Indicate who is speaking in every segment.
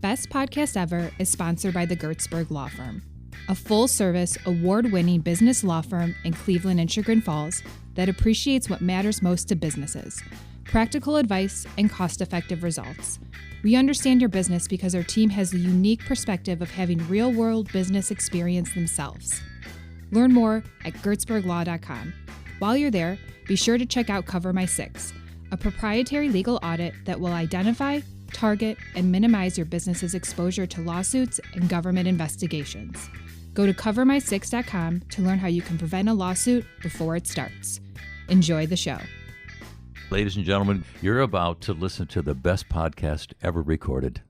Speaker 1: Best.Podcast.Ever is sponsored by the Gertzberg Law Firm, a full-service, award-winning business law firm in Cleveland and Chagrin Falls that appreciates what matters most to businesses: practical advice and cost-effective results. We understand your business because our team has the unique perspective of having real-world business experience themselves. Learn more at gertzberglaw.com. While you're there, be sure to check out Cover My Six, a proprietary legal audit that will identify, target, and minimize your business's exposure to lawsuits and government investigations. Go to covermysix.com to learn how you can prevent a lawsuit before it starts. Enjoy the show.
Speaker 2: Ladies and gentlemen, you're about to listen to the best podcast ever recorded.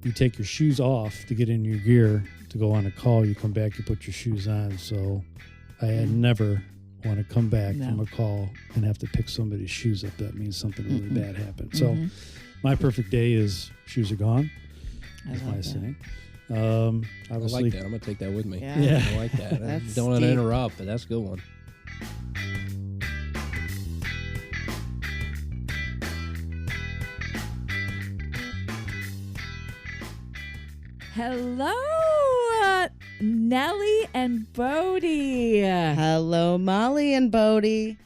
Speaker 3: You take your shoes off to get in your gear to go on a call. You come back, you put your shoes on. So I had never want to come back from a call and have to pick somebody's shoes up. That means something really bad happened. So my perfect day is shoes are gone. That's my saying. Obviously,
Speaker 4: I like that. I'm going to take that with me.
Speaker 3: Yeah.
Speaker 4: I like that. I don't want to interrupt, but that's a good one.
Speaker 5: Hello, Nelly and Bodie.
Speaker 6: Hello, Molly and Bodie.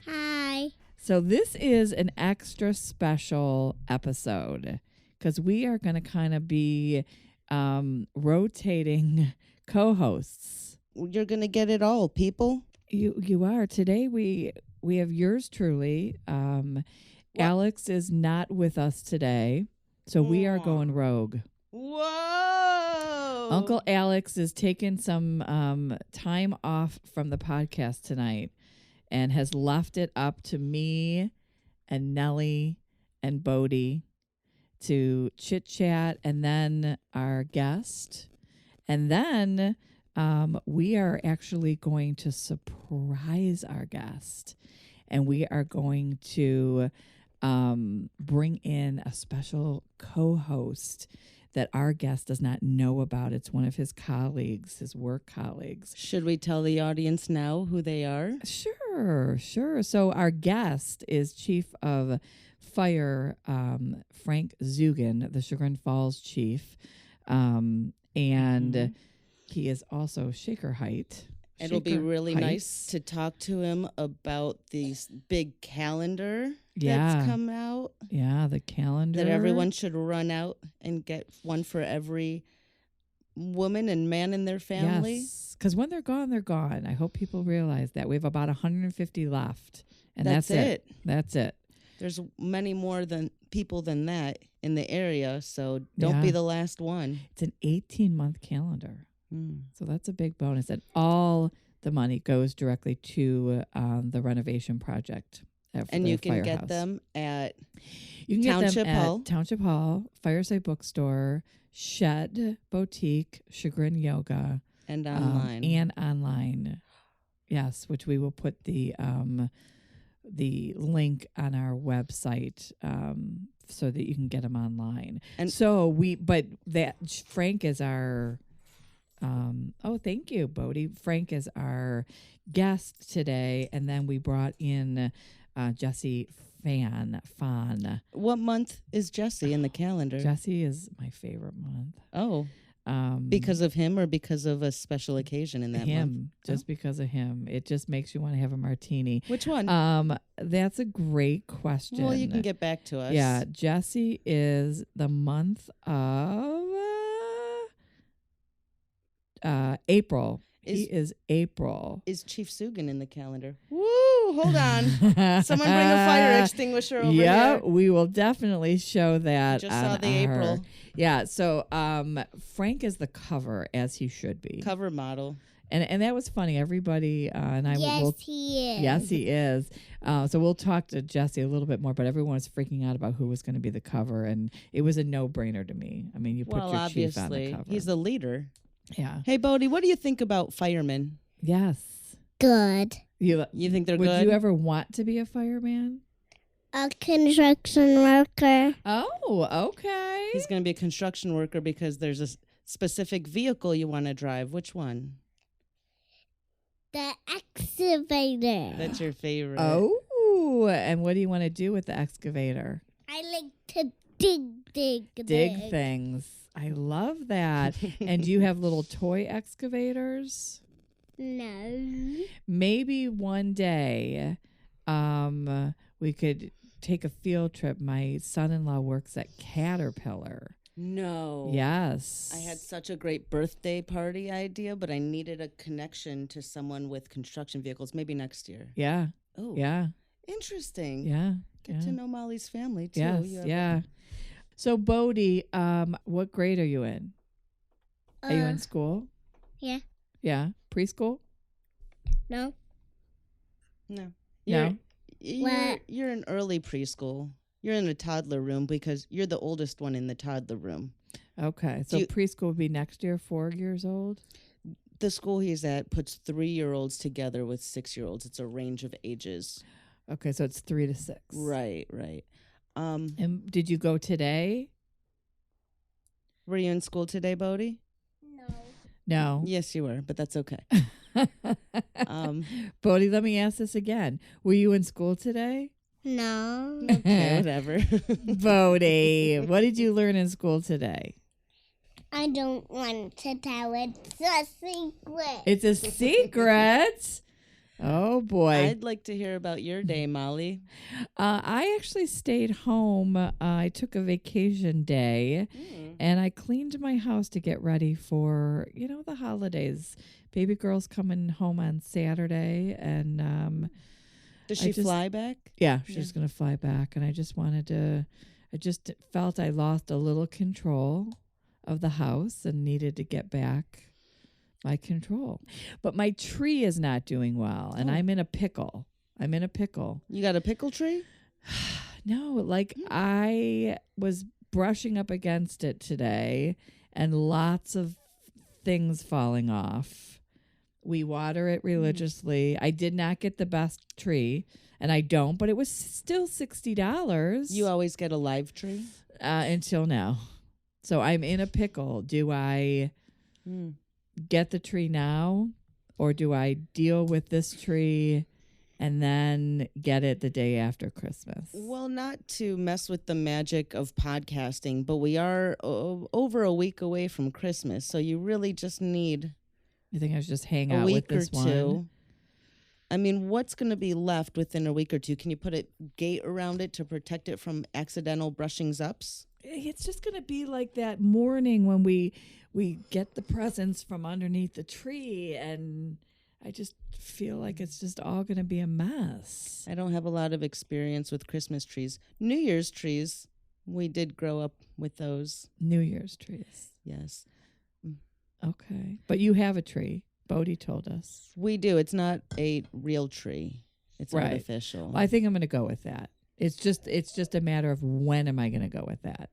Speaker 7: Hi.
Speaker 5: So this is an extra special episode because we are going to kind of be rotating co-hosts.
Speaker 6: You're going to get it all, people.
Speaker 5: You are. Today we have yours truly. Alex is not with us today, so we are going rogue.
Speaker 6: Whoa!
Speaker 5: Uncle Alex is taking some time off from the podcast tonight and has left it up to me and Nelly and Bodie to chit-chat, and then our guest. And then we are actually going to surprise our guest, and we are going to bring in a special co-host that our guest does not know about. It's one of his colleagues, his work colleagues.
Speaker 6: Should we tell the audience now who they are?
Speaker 5: Sure. So our guest is Chief of Fire Frank Zugan, the Chagrin Falls chief. And he is also Shaker height.
Speaker 6: It'll be really nice to talk to him about this big calendar that's come out.
Speaker 5: Yeah, the calendar.
Speaker 6: That everyone should run out and get one for every woman and man in their family.
Speaker 5: Yes, because when they're gone, they're gone. I hope people realize that. We have about 150 left. And that's it. That's it.
Speaker 6: There's many more people than that in the area, so don't be the last one.
Speaker 5: It's an 18-month calendar. So that's a big bonus. And all the money goes directly to the renovation project.
Speaker 6: And you can
Speaker 5: firehouse.
Speaker 6: get them at
Speaker 5: Township Hall. Township Hall, Fireside Bookstore, Shed Boutique, Chagrin Yoga.
Speaker 6: And online.
Speaker 5: And online. Yes, which we will put the link on our website so that you can get them online. And so Frank is our... thank you, Bodie. Frank is our guest today, and then we brought in Jesse Phan.
Speaker 6: What month is Jesse in the calendar?
Speaker 5: Jesse is my favorite month.
Speaker 6: Oh, because of him or because of a special occasion in that month?
Speaker 5: Just because of him. It just makes you want to have a martini.
Speaker 6: Which one?
Speaker 5: That's a great question.
Speaker 6: Well, you can get back to us.
Speaker 5: Yeah, Jesse is the month of April. He is April.
Speaker 6: Is Chief Zugan in the calendar? Woo! Hold on. Someone bring a fire extinguisher over here.
Speaker 5: Yeah, we will definitely show that.
Speaker 6: Just saw the April.
Speaker 5: Yeah, so Frank is the cover, as he should be.
Speaker 6: Cover model.
Speaker 5: And that was funny. Everybody and I
Speaker 7: he is.
Speaker 5: Yes, he is. So we'll talk to Jesse a little bit more, but everyone was freaking out about who was going to be the cover, and it was a no-brainer to me. I mean, you put your chief on the cover.
Speaker 6: He's the leader.
Speaker 5: Yeah.
Speaker 6: Hey, Bodie, what do you think about firemen?
Speaker 5: Yes.
Speaker 7: Good.
Speaker 6: You think they're good?
Speaker 5: Would you ever want to be a fireman?
Speaker 7: A construction worker.
Speaker 5: Oh, okay.
Speaker 6: He's going to be a construction worker because there's a specific vehicle you want to drive. Which one?
Speaker 7: The excavator.
Speaker 6: That's your favorite.
Speaker 5: Oh, Ooh, and what do you want to do with the excavator?
Speaker 7: I like to dig
Speaker 5: Things. I love that. And do you have little toy excavators?
Speaker 7: No.
Speaker 5: Maybe one day we could take a field trip. My son-in-law works at Caterpillar.
Speaker 6: No.
Speaker 5: Yes.
Speaker 6: I had such a great birthday party idea, but I needed a connection to someone with construction vehicles. Maybe next year.
Speaker 5: Yeah.
Speaker 6: Oh.
Speaker 5: Yeah.
Speaker 6: Interesting.
Speaker 5: Yeah.
Speaker 6: Get to know Molly's family, too.
Speaker 5: Yes. Yeah. So, Bodie, what grade are you in? Are you in school?
Speaker 7: Yeah.
Speaker 5: Yeah. Preschool?
Speaker 7: No.
Speaker 6: No.
Speaker 5: No.
Speaker 6: You're in early preschool. You're in a toddler room because you're the oldest one in the toddler room.
Speaker 5: Okay. So preschool would be next year, 4 years old?
Speaker 6: The school he's at puts 3-year-olds together with 6-year-olds. It's a range of ages.
Speaker 5: Okay, so it's 3 to 6.
Speaker 6: Right.
Speaker 5: And did you go today?
Speaker 6: Were you in school today, Bodie?
Speaker 5: No.
Speaker 6: Yes, you were, but that's okay.
Speaker 5: Bodie, let me ask this again. Were you in school today?
Speaker 7: No.
Speaker 6: Okay, whatever.
Speaker 5: Bodie, what did you learn in school today?
Speaker 7: I don't want to tell. It's a secret.
Speaker 5: It's a secret? Oh, boy.
Speaker 6: I'd like to hear about your day, Molly.
Speaker 5: I actually stayed home. I took a vacation day, and I cleaned my house to get ready for, the holidays. Baby girl's coming home on Saturday, and
Speaker 6: does she fly back?
Speaker 5: Yeah, she's going to fly back, and I just felt I lost a little control of the house and needed to get back my control. But my tree is not doing well, and I'm in a pickle. You
Speaker 6: got a pickle tree?
Speaker 5: No, I was brushing up against it today, and lots of things falling off. We water it religiously. I did not get the best tree, and I don't, but it was still $60.
Speaker 6: You always get a live tree?
Speaker 5: Until now. So I'm in a pickle. Do I get the tree now, or do I deal with this tree and then get it the day after Christmas?
Speaker 6: Well, not to mess with the magic of podcasting, but we are over a week away from Christmas, so you really just need
Speaker 5: You think I should just hang out with this one? A week or two.
Speaker 6: I mean, what's going to be left within a week or two? Can you put a gate around it to protect it from accidental brushings ups?
Speaker 5: It's just going to be like that morning when we get the presents from underneath the tree, and I just feel like it's just all going to be a mess.
Speaker 6: I don't have a lot of experience with Christmas trees. New Year's trees, we did grow up with those.
Speaker 5: New Year's trees.
Speaker 6: Yes.
Speaker 5: Okay. But you have a tree. Bodie told us.
Speaker 6: We do. It's not a real tree. It's
Speaker 5: right.
Speaker 6: artificial.
Speaker 5: Well, I think I'm going to go with that. It's just a matter of when am I going to go with that?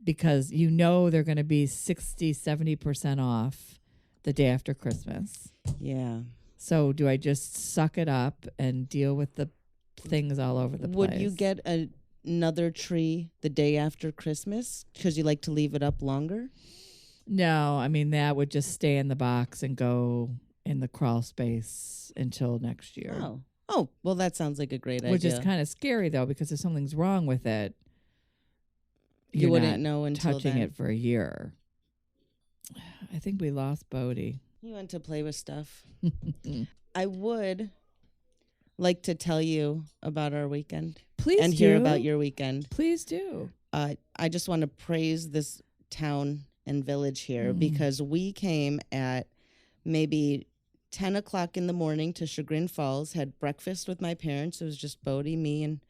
Speaker 5: Because they're going to be 60, 70% off the day after Christmas.
Speaker 6: Yeah.
Speaker 5: So do I just suck it up and deal with the things all over the place?
Speaker 6: Would you get another tree the day after Christmas because you like to leave it up longer?
Speaker 5: No, I mean, that would just stay in the box and go in the crawl space until next year.
Speaker 6: Oh, well, that sounds like a great idea.
Speaker 5: Which is kind of scary, though, because if something's wrong with it,
Speaker 6: you wouldn't know until
Speaker 5: touching it for a year. I think we lost Bodie.
Speaker 6: He went to play with stuff. I would like to tell you about our weekend.
Speaker 5: Please
Speaker 6: and hear about your weekend.
Speaker 5: Please do.
Speaker 6: I just want to praise this town and village here because we came at maybe 10 o'clock in the morning to Chagrin Falls, had breakfast with my parents. It was just Bodie, me, and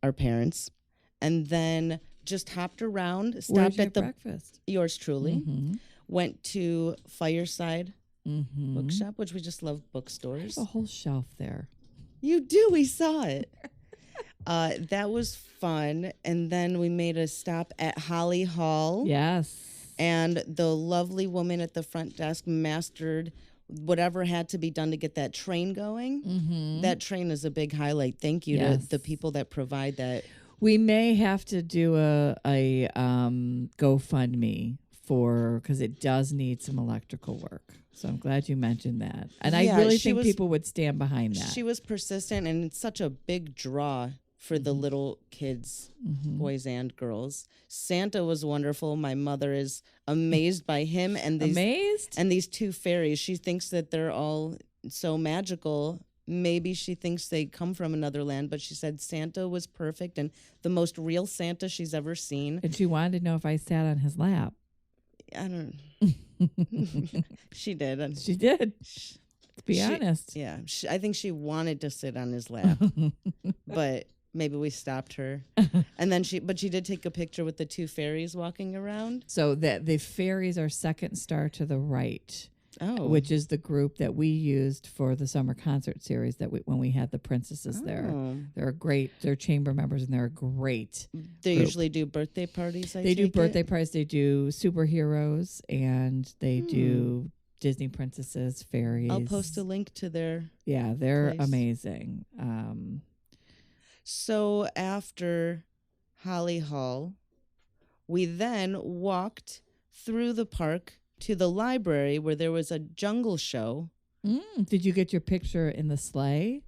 Speaker 6: our parents. And then just hopped around, stopped at the
Speaker 5: breakfast.
Speaker 6: Yours truly. Went to Fireside Bookshop, which we just love bookstores.
Speaker 5: A whole shelf there.
Speaker 6: You do. We saw it. That was fun. And then we made a stop at Holly Hall.
Speaker 5: Yes.
Speaker 6: And the lovely woman at the front desk mastered whatever had to be done to get that train going. That train is a big highlight. Thank you to the people that provide that.
Speaker 5: We may have to do a GoFundMe because it does need some electrical work. So I'm glad you mentioned that. And
Speaker 6: Yeah,
Speaker 5: I really
Speaker 6: she
Speaker 5: think
Speaker 6: was-
Speaker 5: people would stand behind that.
Speaker 6: She was persistent, and it's such a big draw for the little kids, boys and girls. Santa was wonderful. My mother is amazed by him and these two fairies. She thinks that they're all so magical. Maybe she thinks they come from another land, but she said Santa was perfect and the most real Santa she's ever seen.
Speaker 5: And she wanted to know if I sat on his lap.
Speaker 6: I don't. She did.
Speaker 5: She did. To be honest.
Speaker 6: Yeah, I think she wanted to sit on his lap, but maybe we stopped her. And then she did take a picture with the two fairies walking around.
Speaker 5: So that the fairies are second star to the right.
Speaker 6: Oh,
Speaker 5: Which is the group that we used for the summer concert series when we had the princesses there. They're great. They're chamber members and they're great.
Speaker 6: They
Speaker 5: group.
Speaker 6: usually do birthday parties.
Speaker 5: They do birthday parties. They do superheroes and they do Disney princesses, fairies.
Speaker 6: I'll post a link to their.
Speaker 5: Yeah, they're
Speaker 6: place.
Speaker 5: amazing.
Speaker 6: So after Holly Hall, we then walked through the park to the library where there was a jungle show.
Speaker 5: Did you get your picture in the sleigh?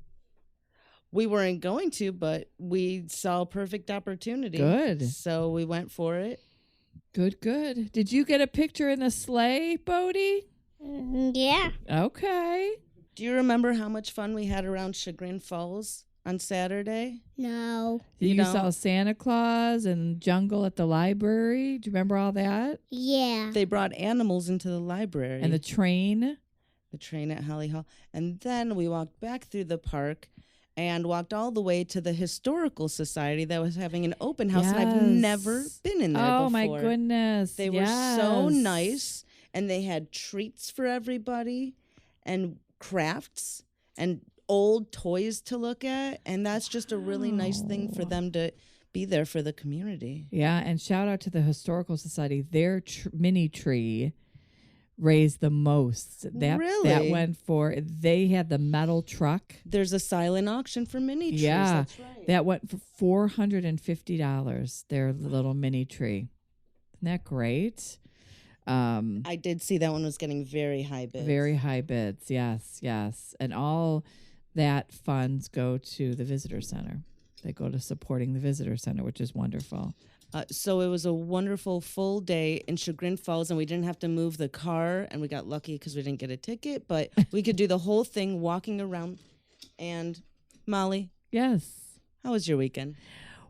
Speaker 6: We weren't going to, but we saw a perfect opportunity.
Speaker 5: Good.
Speaker 6: So we went for it.
Speaker 5: Good. Did you get a picture in the sleigh, Bodie?
Speaker 7: Yeah.
Speaker 5: Okay.
Speaker 6: Do you remember how much fun we had around Chagrin Falls on Saturday?
Speaker 7: No.
Speaker 5: You
Speaker 6: don't?
Speaker 5: saw Santa Claus and jungle at the library. Do you remember all that?
Speaker 7: Yeah.
Speaker 6: They brought animals into the library.
Speaker 5: And the train.
Speaker 6: The train at Holly Hall. And then we walked back through the park and walked all the way to the Historical Society that was having an open house. And I've never been in there before.
Speaker 5: Oh, my goodness.
Speaker 6: They were so nice. And they had treats for everybody and crafts and old toys to look at. And that's just a really nice thing for them to be there for the community.
Speaker 5: Yeah, and shout out to the Historical Society. Their mini tree raised the most.
Speaker 6: Really?
Speaker 5: That went for, they had the metal truck.
Speaker 6: There's a silent auction for mini trees.
Speaker 5: Yeah,
Speaker 6: That's right.
Speaker 5: that went for $450, their little mini tree. Isn't that great?
Speaker 6: I did see that one was getting very high bids.
Speaker 5: Very high bids, yes. And all that funds go to the visitor center. They go to supporting the visitor center, which is wonderful.
Speaker 6: So it was a wonderful full day in Chagrin Falls, and we didn't have to move the car, and we got lucky because we didn't get a ticket, but we could do the whole thing walking around. And Molly,
Speaker 5: Yes.
Speaker 6: how was your weekend?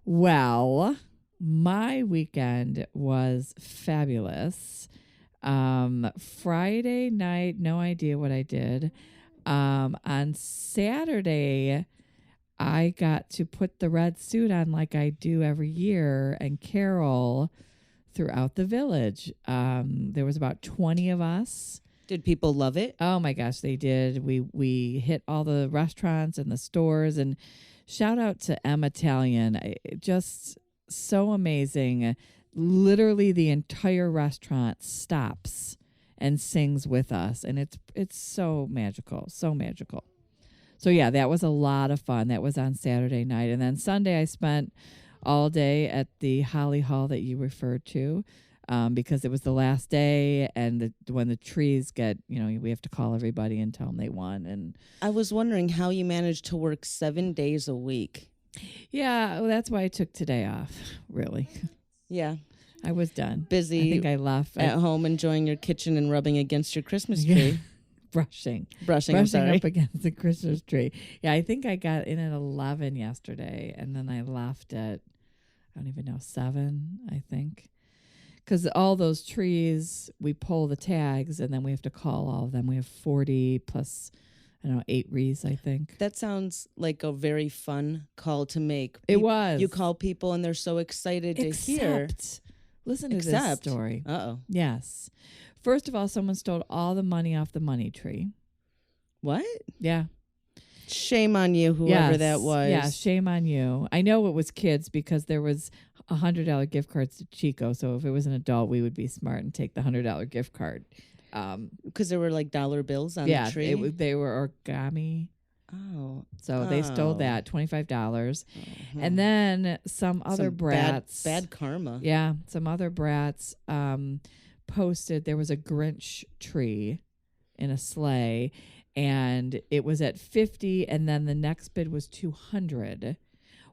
Speaker 5: Well, my weekend was fabulous. Friday night, no idea what I did. On Saturday, I got to put the red suit on like I do every year and carol throughout the village. There was about 20 of us.
Speaker 6: Did people love it?
Speaker 5: Oh my gosh, they did. We hit all the restaurants and the stores, and shout out to Emma Italian. Just so amazing. Literally the entire restaurant stops and sings with us, and it's so magical, so magical. So yeah, that was a lot of fun. That was on Saturday night, and then Sunday I spent all day at the Holly Hall that you referred to, because it was the last day, and when the trees get, we have to call everybody and tell them they won. And
Speaker 6: I was wondering how you managed to work 7 days a week.
Speaker 5: yeah, well, that's why I took today off. Really,
Speaker 6: Yeah.
Speaker 5: I was done.
Speaker 6: Busy
Speaker 5: I think I left
Speaker 6: at home enjoying your kitchen and rubbing against your Christmas tree.
Speaker 5: brushing
Speaker 6: Brushing I'm
Speaker 5: up against the Christmas tree. Yeah, I think I got in at 11 yesterday, and then I left at, I don't even know, 7, I think. Because all those trees, we pull the tags, and then we have to call all of them. We have 40 plus, 8 wreaths, I think.
Speaker 6: That sounds like a very fun call to make.
Speaker 5: It was.
Speaker 6: You call people, and they're so excited to hear.
Speaker 5: Listen to this story.
Speaker 6: Uh-oh.
Speaker 5: Yes. First of all, someone stole all the money off the money tree.
Speaker 6: What?
Speaker 5: Yeah.
Speaker 6: Shame on you, whoever that was.
Speaker 5: Yeah, shame on you. I know it was kids because there was $100 gift cards to Chico. So if it was an adult, we would be smart and take the $100 gift card.
Speaker 6: Because there were like dollar bills on the tree?
Speaker 5: Yeah, they were origami.
Speaker 6: Oh.
Speaker 5: So they stole that, $25. And then some other brats.
Speaker 6: Bad karma.
Speaker 5: Yeah, some other brats posted there was a Grinch tree in a sleigh, and it was at 50, and then the next bid was 200.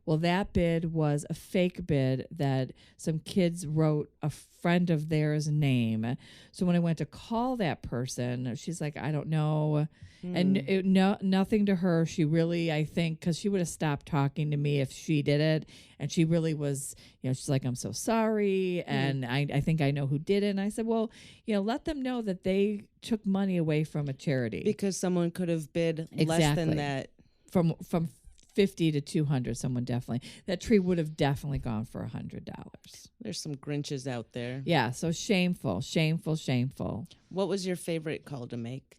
Speaker 5: Well, that bid was a fake bid that some kids wrote a friend of theirs name. So when I went to call that person, she's like, I don't know. And nothing to her. She really, I think, because she would have stopped talking to me if she did it. And she really was, she's like, I'm so sorry. And I think I know who did it. And I said, well, let them know that they took money away from a charity.
Speaker 6: Because someone could have bid less than that.
Speaker 5: From 50 to 200, someone definitely. That tree would have definitely gone for $100.
Speaker 6: There's some Grinches out there.
Speaker 5: Yeah, so shameful.
Speaker 6: What was your favorite call to make?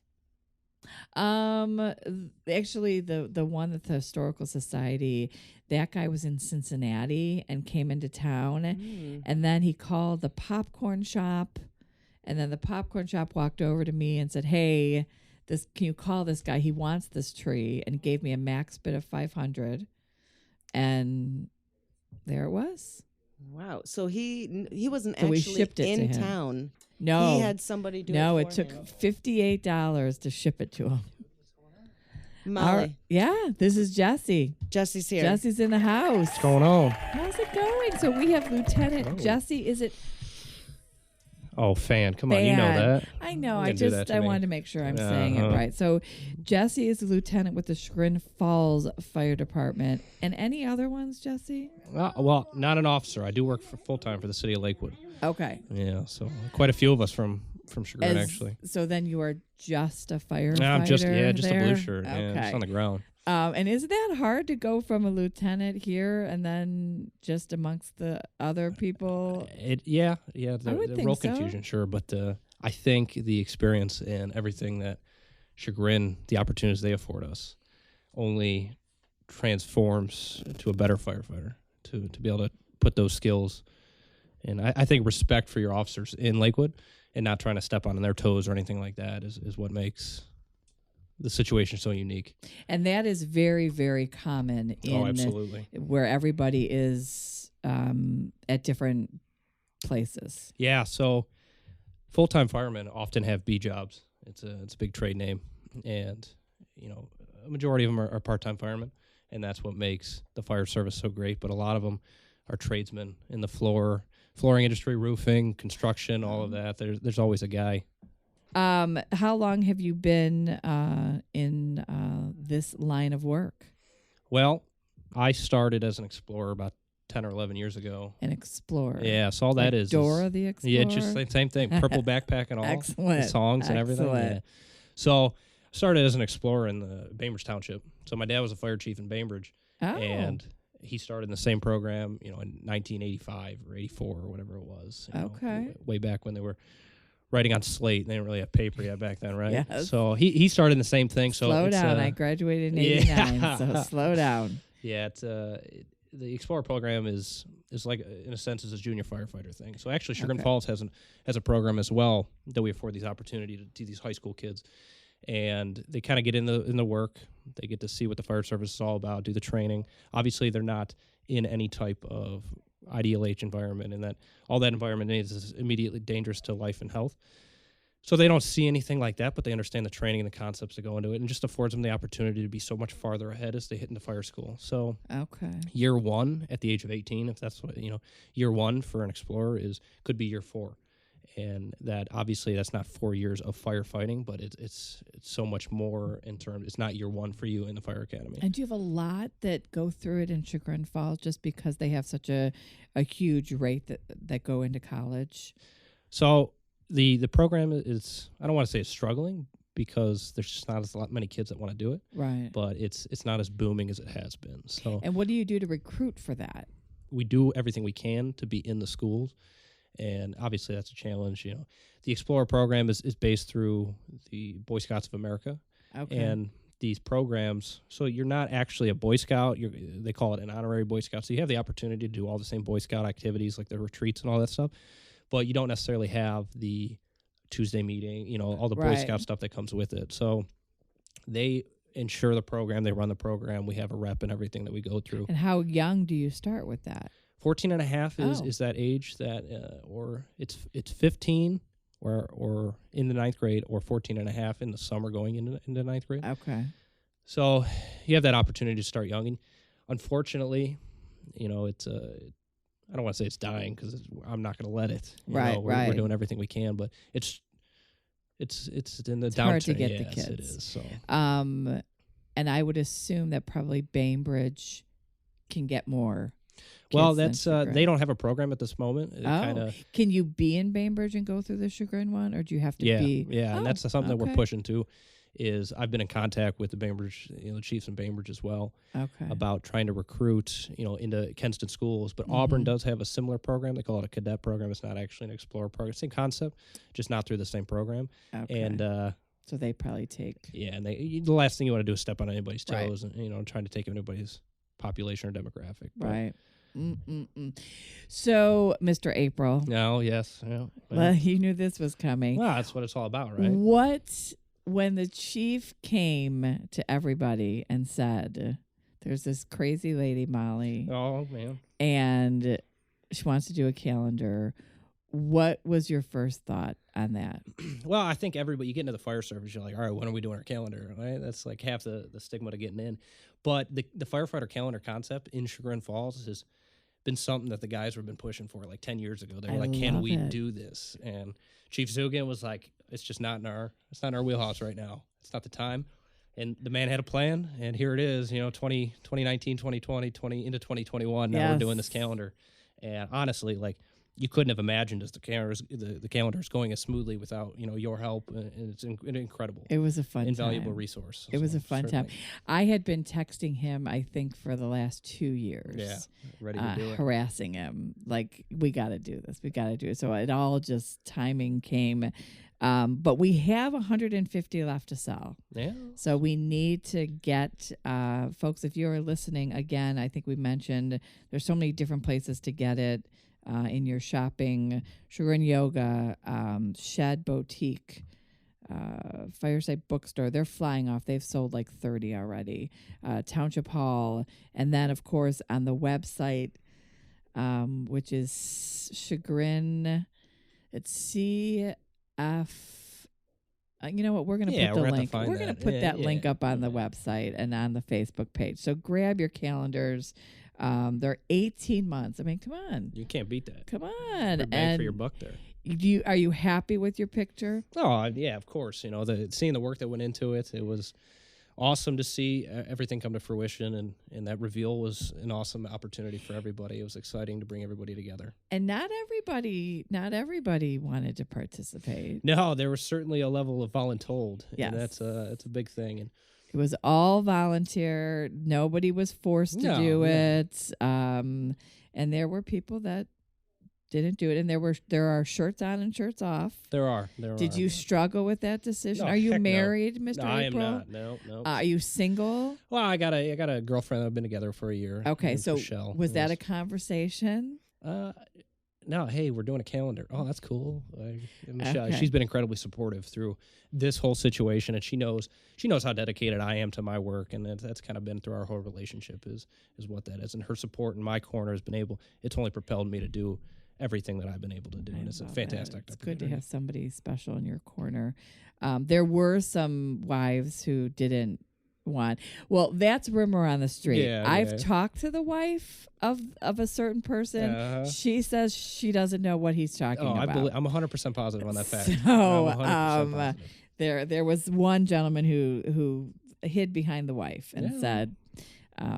Speaker 5: Actually, the one at the Historical Society, that guy was in Cincinnati and came into town, and then he called the popcorn shop, and then the popcorn shop walked over to me and said, "Hey, can you call this guy? He wants this tree," and gave me a max bid of $500, and there it was.
Speaker 6: Wow! So he wasn't
Speaker 5: So we
Speaker 6: actually
Speaker 5: shipped it to
Speaker 6: in
Speaker 5: him.
Speaker 6: town.
Speaker 5: No,
Speaker 6: he had somebody do it.
Speaker 5: No,
Speaker 6: for
Speaker 5: it took
Speaker 6: him.
Speaker 5: $58 to ship it to him.
Speaker 6: Molly.
Speaker 5: This is Jesse.
Speaker 6: Jesse's here.
Speaker 5: Jesse's in the house.
Speaker 4: What's going on?
Speaker 5: How's it going? So we have Lieutenant Jesse. Is it?
Speaker 4: Oh, Phan. Come on, you know that.
Speaker 5: I know.
Speaker 4: You can do that to
Speaker 5: I
Speaker 4: me.
Speaker 5: wanted to make sure I'm saying it right. So Jesse is a lieutenant with the Chagrin Falls Fire Department. And any other ones, Jesse?
Speaker 4: Well, not an officer. I do work for full-time for the city of Lakewood.
Speaker 5: Okay.
Speaker 4: Yeah, so quite a few of us from Chagrin, actually.
Speaker 5: So then you are just a firefighter.
Speaker 4: I'm just a
Speaker 5: there?
Speaker 4: blue shirt.
Speaker 5: Okay.
Speaker 4: Yeah, just on the ground.
Speaker 5: And is that hard to go from a lieutenant here and then just amongst the other people?
Speaker 4: The
Speaker 5: think
Speaker 4: role
Speaker 5: so.
Speaker 4: confusion, sure, but I think the experience and everything that Chagrin, the opportunities they afford us, only transforms to a better firefighter, to be able to put those skills. And I think respect for your officers in Lakewood and not trying to step on their toes or anything like that is what makes the situation so unique.
Speaker 5: And that is very, very common in
Speaker 4: absolutely.
Speaker 5: Where everybody is at different places.
Speaker 4: Yeah, so full-time firemen often have B jobs. It's a big trade name, and a majority of them are part-time firemen, and that's what makes the fire service so great. But a lot of them are tradesmen in the flooring industry, roofing, construction, all of that. There's always a guy.
Speaker 5: How long have you been in this line of work?
Speaker 4: Well, I started as an explorer about 10 or 11 years ago.
Speaker 5: An explorer.
Speaker 4: Yeah, so all that is
Speaker 5: Dora the Explorer?
Speaker 4: Yeah, just the same thing. Purple backpack and all.
Speaker 5: Excellent.
Speaker 4: The songs and everything.
Speaker 5: Excellent.
Speaker 4: Yeah. So I started as an explorer in the Bainbridge Township. So my dad was a fire chief in Bainbridge.
Speaker 5: Oh.
Speaker 4: And he started in the same program, in 1985 or 84 or whatever it was.
Speaker 5: Okay.
Speaker 4: Way back when they were writing on slate. They didn't really have paper yet back then, right?
Speaker 5: Yes.
Speaker 4: So he started in the same thing. So
Speaker 5: slow
Speaker 4: it's,
Speaker 5: down. I graduated in 89, so slow down.
Speaker 4: Yeah, it's the Explorer program is like, in a sense, is a junior firefighter thing. So actually, Chagrin Falls has a program as well that we afford these opportunities to these high school kids, and they kind of get in the work. They get to see what the fire service is all about, do the training. Obviously, they're not in any type of IDLH environment, and that all that environment is immediately dangerous to life and health. So they don't see anything like that, but they understand the training and the concepts that go into it, and just affords them the opportunity to be so much farther ahead as they hit into fire school. So year one at the age of 18, if that's what, year one for an explorer could be year 4. And that obviously that's not 4 years of firefighting, but it's so much more in terms. It's not year one for you in the fire academy.
Speaker 5: And do you have a lot that go through it in Chagrin Falls just because they have such a huge rate that go into college?
Speaker 4: So the program is, I don't want to say it's struggling because there's just not as many kids that want to do it.
Speaker 5: Right.
Speaker 4: But it's not as booming as it has been. So.
Speaker 5: And what do you do to recruit for that?
Speaker 4: We do everything we can to be in the schools. And obviously that's a challenge. The Explorer program is based through the Boy Scouts of America. Okay. And these programs, so you're not actually a Boy Scout. They call it an honorary Boy Scout. So you have the opportunity to do all the same Boy Scout activities like the retreats and all that stuff. But you don't necessarily have the Tuesday meeting, all the Boy Scout stuff that comes with it. So they ensure the program. They run the program. We have a rep and everything that we go through.
Speaker 5: And how young do you start with that?
Speaker 4: 14 and a half is that age that, or it's 15 or in the 9th grade, or 14 and a half in the summer going into 9th grade.
Speaker 5: Okay.
Speaker 4: So you have that opportunity to start young. And unfortunately, it's I don't want to say it's dying because I'm not going to let it. We're doing everything we can, but it's in the downturn.
Speaker 5: Hard to get the kids.
Speaker 4: It is. So.
Speaker 5: And I would assume that probably Bainbridge can get more.
Speaker 4: Well, that's they don't have a program at this moment.
Speaker 5: Can you be in Bainbridge and go through the Chagrin one, or do you have to be?
Speaker 4: Yeah, and that's something that we're pushing to. Is I've been in contact with the Bainbridge, the chiefs in Bainbridge as well, about trying to recruit, into Kenston schools. But Auburn does have a similar program. They call it a cadet program. It's not actually an explorer program. Same concept, just not through the same program.
Speaker 5: Okay.
Speaker 4: And
Speaker 5: so they probably take.
Speaker 4: Yeah, and the last thing you want to do is step on anybody's toes, and trying to take anybody's population or demographic.
Speaker 5: Right. So, Mr. April.
Speaker 4: No. Yes. Yeah.
Speaker 5: Well, you knew this was coming.
Speaker 4: Well, that's what it's all about, right?
Speaker 5: When the chief came to everybody and said, "There's this crazy lady, Molly.
Speaker 4: Oh man,
Speaker 5: and she wants to do a calendar." What was your first thought on that?
Speaker 4: Well, I think everybody, you get into the fire service, you're like, all right, when are we doing our calendar? Right? That's like half the stigma to getting in. But the firefighter calendar concept in Chagrin Falls has been something that the guys have been pushing for like 10 years ago. They were like, can we do this? And Chief Zugan was like, it's just not in our wheelhouse right now. It's not the time. And the man had a plan, and here it is, 2019, 2020, into 2021. Now we're doing this calendar. And honestly, like, you couldn't have imagined as the calendar is going as smoothly without your help, and it's incredible.
Speaker 5: It was a fun,
Speaker 4: invaluable resource.
Speaker 5: It was a fun time. I had been texting him, I think, for the last 2 years.
Speaker 4: Yeah, ready to do it.
Speaker 5: Harassing him, like, we got to do this. We got to do it. So it all just timing came. But we have 150 left to sell. Yeah. So we need to get folks. If you're listening again, I think we mentioned there's so many different places to get it. In your shopping, Chagrin Yoga, Shed Boutique, Fireside Bookstore. They're flying off. They've sold like 30 already. Township Hall. And then, of course, on the website, which is Chagrin, it's CF. You know what? We're going to put the link. We're going to put that link up on the website and on the Facebook page. So grab your calendars. They're 18 months. I mean, come on.
Speaker 4: You can't beat that.
Speaker 5: Come on.
Speaker 4: Bang for your buck there.
Speaker 5: Are you happy with your picture?
Speaker 4: Oh, yeah, of course. Seeing the work that went into it, it was awesome to see everything come to fruition, and that reveal was an awesome opportunity for everybody. It was exciting to bring everybody together.
Speaker 5: And not everybody wanted to participate.
Speaker 4: No, there was certainly a level of voluntold.
Speaker 5: Yes.
Speaker 4: And that's a big thing. And
Speaker 5: it was all volunteer. Nobody was forced to do it. And there were people that didn't do it. And there are shirts on and shirts off.
Speaker 4: There are.
Speaker 5: Did you struggle with that decision?
Speaker 4: No,
Speaker 5: are you married,
Speaker 4: no.
Speaker 5: Mr.
Speaker 4: No, I am
Speaker 5: April?
Speaker 4: not. No.
Speaker 5: Are you single?
Speaker 4: Well, I got a girlfriend that I've been together for a year.
Speaker 5: Okay, so
Speaker 4: Michelle.
Speaker 5: Was that a conversation?
Speaker 4: No, hey, we're doing a calendar. Oh, that's cool. Michelle, she's been incredibly supportive through this whole situation, and she knows how dedicated I am to my work, and that's kind of been through our whole relationship is what that is. And her support in my corner has been it's only propelled me to do everything that I've been able to do, and it's a fantastic
Speaker 5: It's good to have somebody special in your corner. There were some wives who didn't want. Well, that's rumor on the street.
Speaker 4: Yeah,
Speaker 5: I've talked to the wife of a certain person. She says she doesn't know what he's talking about.
Speaker 4: I'm 100% positive on that fact.
Speaker 5: So there was one gentleman who hid behind the wife and said,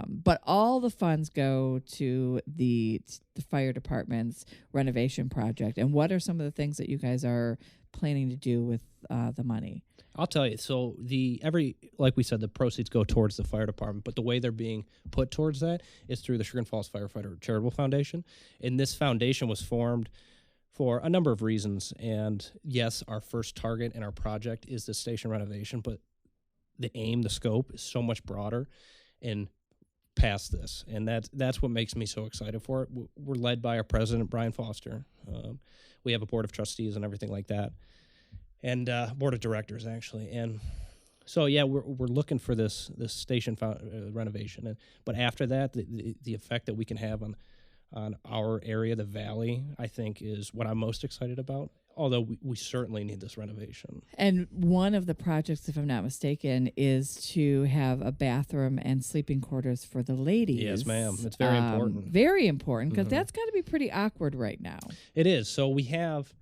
Speaker 5: but all the funds go to the fire department's renovation project. And what are some of the things that you guys are planning to do with the money?
Speaker 4: I'll tell you. So like we said, the proceeds go towards the fire department, but the way they're being put towards that is through the Chagrin Falls Firefighter Charitable Foundation. And this foundation was formed for a number of reasons. And yes, our first target in our project is the station renovation, but the aim, the scope is so much broader and past this. And that's what makes me so excited for it. We're led by our president, Brian Foster. We have a board of trustees and everything like that. And board of directors, actually. And so, we're looking for this station renovation. But after that, the effect that we can have on on our area, the Valley, I think is what I'm most excited about. Although we certainly need this renovation.
Speaker 5: And one of the projects, if I'm not mistaken, is to have a bathroom and sleeping quarters for the ladies.
Speaker 4: Yes, ma'am. It's very important.
Speaker 5: Very important, because that's got to be pretty awkward right now.
Speaker 4: It is. So we have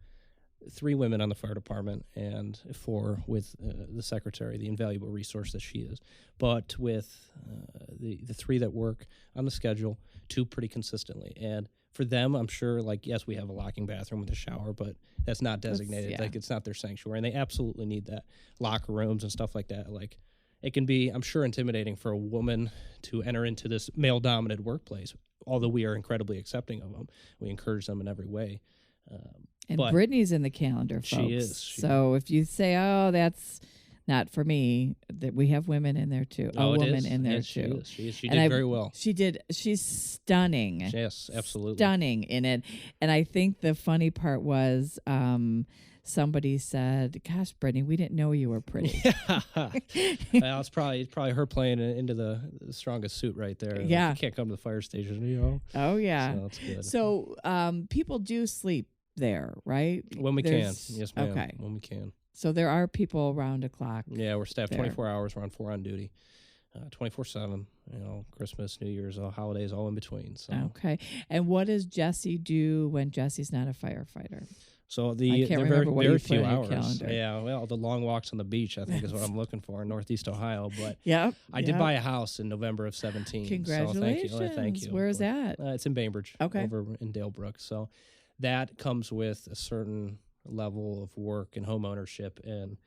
Speaker 4: 3 women on the fire department and 4 with the secretary, the invaluable resource that she is. But with the 3 that work on the schedule, 2 pretty consistently. And for them, I'm sure, like, yes, we have a locking bathroom with a shower, but that's not designated. Like, it's not their sanctuary. And they absolutely need that. Locker rooms and stuff like that. Like, it can be, I'm sure, intimidating for a woman to enter into this male-dominated workplace, although we are incredibly accepting of them. We encourage them in every way.
Speaker 5: And Brittany's in the calendar, folks.
Speaker 4: She is.
Speaker 5: So if you say, oh, that's not for me, that we have women in there too.
Speaker 4: Oh,
Speaker 5: a woman
Speaker 4: is.
Speaker 5: in there
Speaker 4: yes,
Speaker 5: too.
Speaker 4: She is. She did very well.
Speaker 5: She did. She's stunning.
Speaker 4: Yes, absolutely.
Speaker 5: Stunning in it. And I think the funny part was somebody said, gosh, Brittany, we didn't know you were pretty.
Speaker 4: Well, it's probably her playing into the strongest suit right there.
Speaker 5: Yeah.
Speaker 4: Like, you can't come to the fire station, you know?
Speaker 5: Oh, yeah.
Speaker 4: So that's good.
Speaker 5: So people do sleep there, right?
Speaker 4: When we can. Yes, ma'am.
Speaker 5: Okay.
Speaker 4: When we can.
Speaker 5: So there are people around the clock.
Speaker 4: Yeah, we're staffed
Speaker 5: there.
Speaker 4: 24 hours. We're on 4 on duty, 24/7. You know, Christmas, New Year's, holidays, all in between. So.
Speaker 5: Okay. And what does Jesse do when Jesse's not a firefighter?
Speaker 4: So
Speaker 5: I can't
Speaker 4: they're
Speaker 5: remember what
Speaker 4: very
Speaker 5: you put
Speaker 4: few
Speaker 5: on your
Speaker 4: hours.
Speaker 5: calendar.
Speaker 4: Yeah, well, the long walks on the beach, I think, is what I'm looking for in Northeast Ohio. But
Speaker 5: Yep.
Speaker 4: I did buy a house in November of 17.
Speaker 5: Congratulations.
Speaker 4: So thank you.
Speaker 5: Where is that?
Speaker 4: It's in Bainbridge.
Speaker 5: Okay.
Speaker 4: Over in Dalebrook. So that comes with a certain level of work and home ownership, and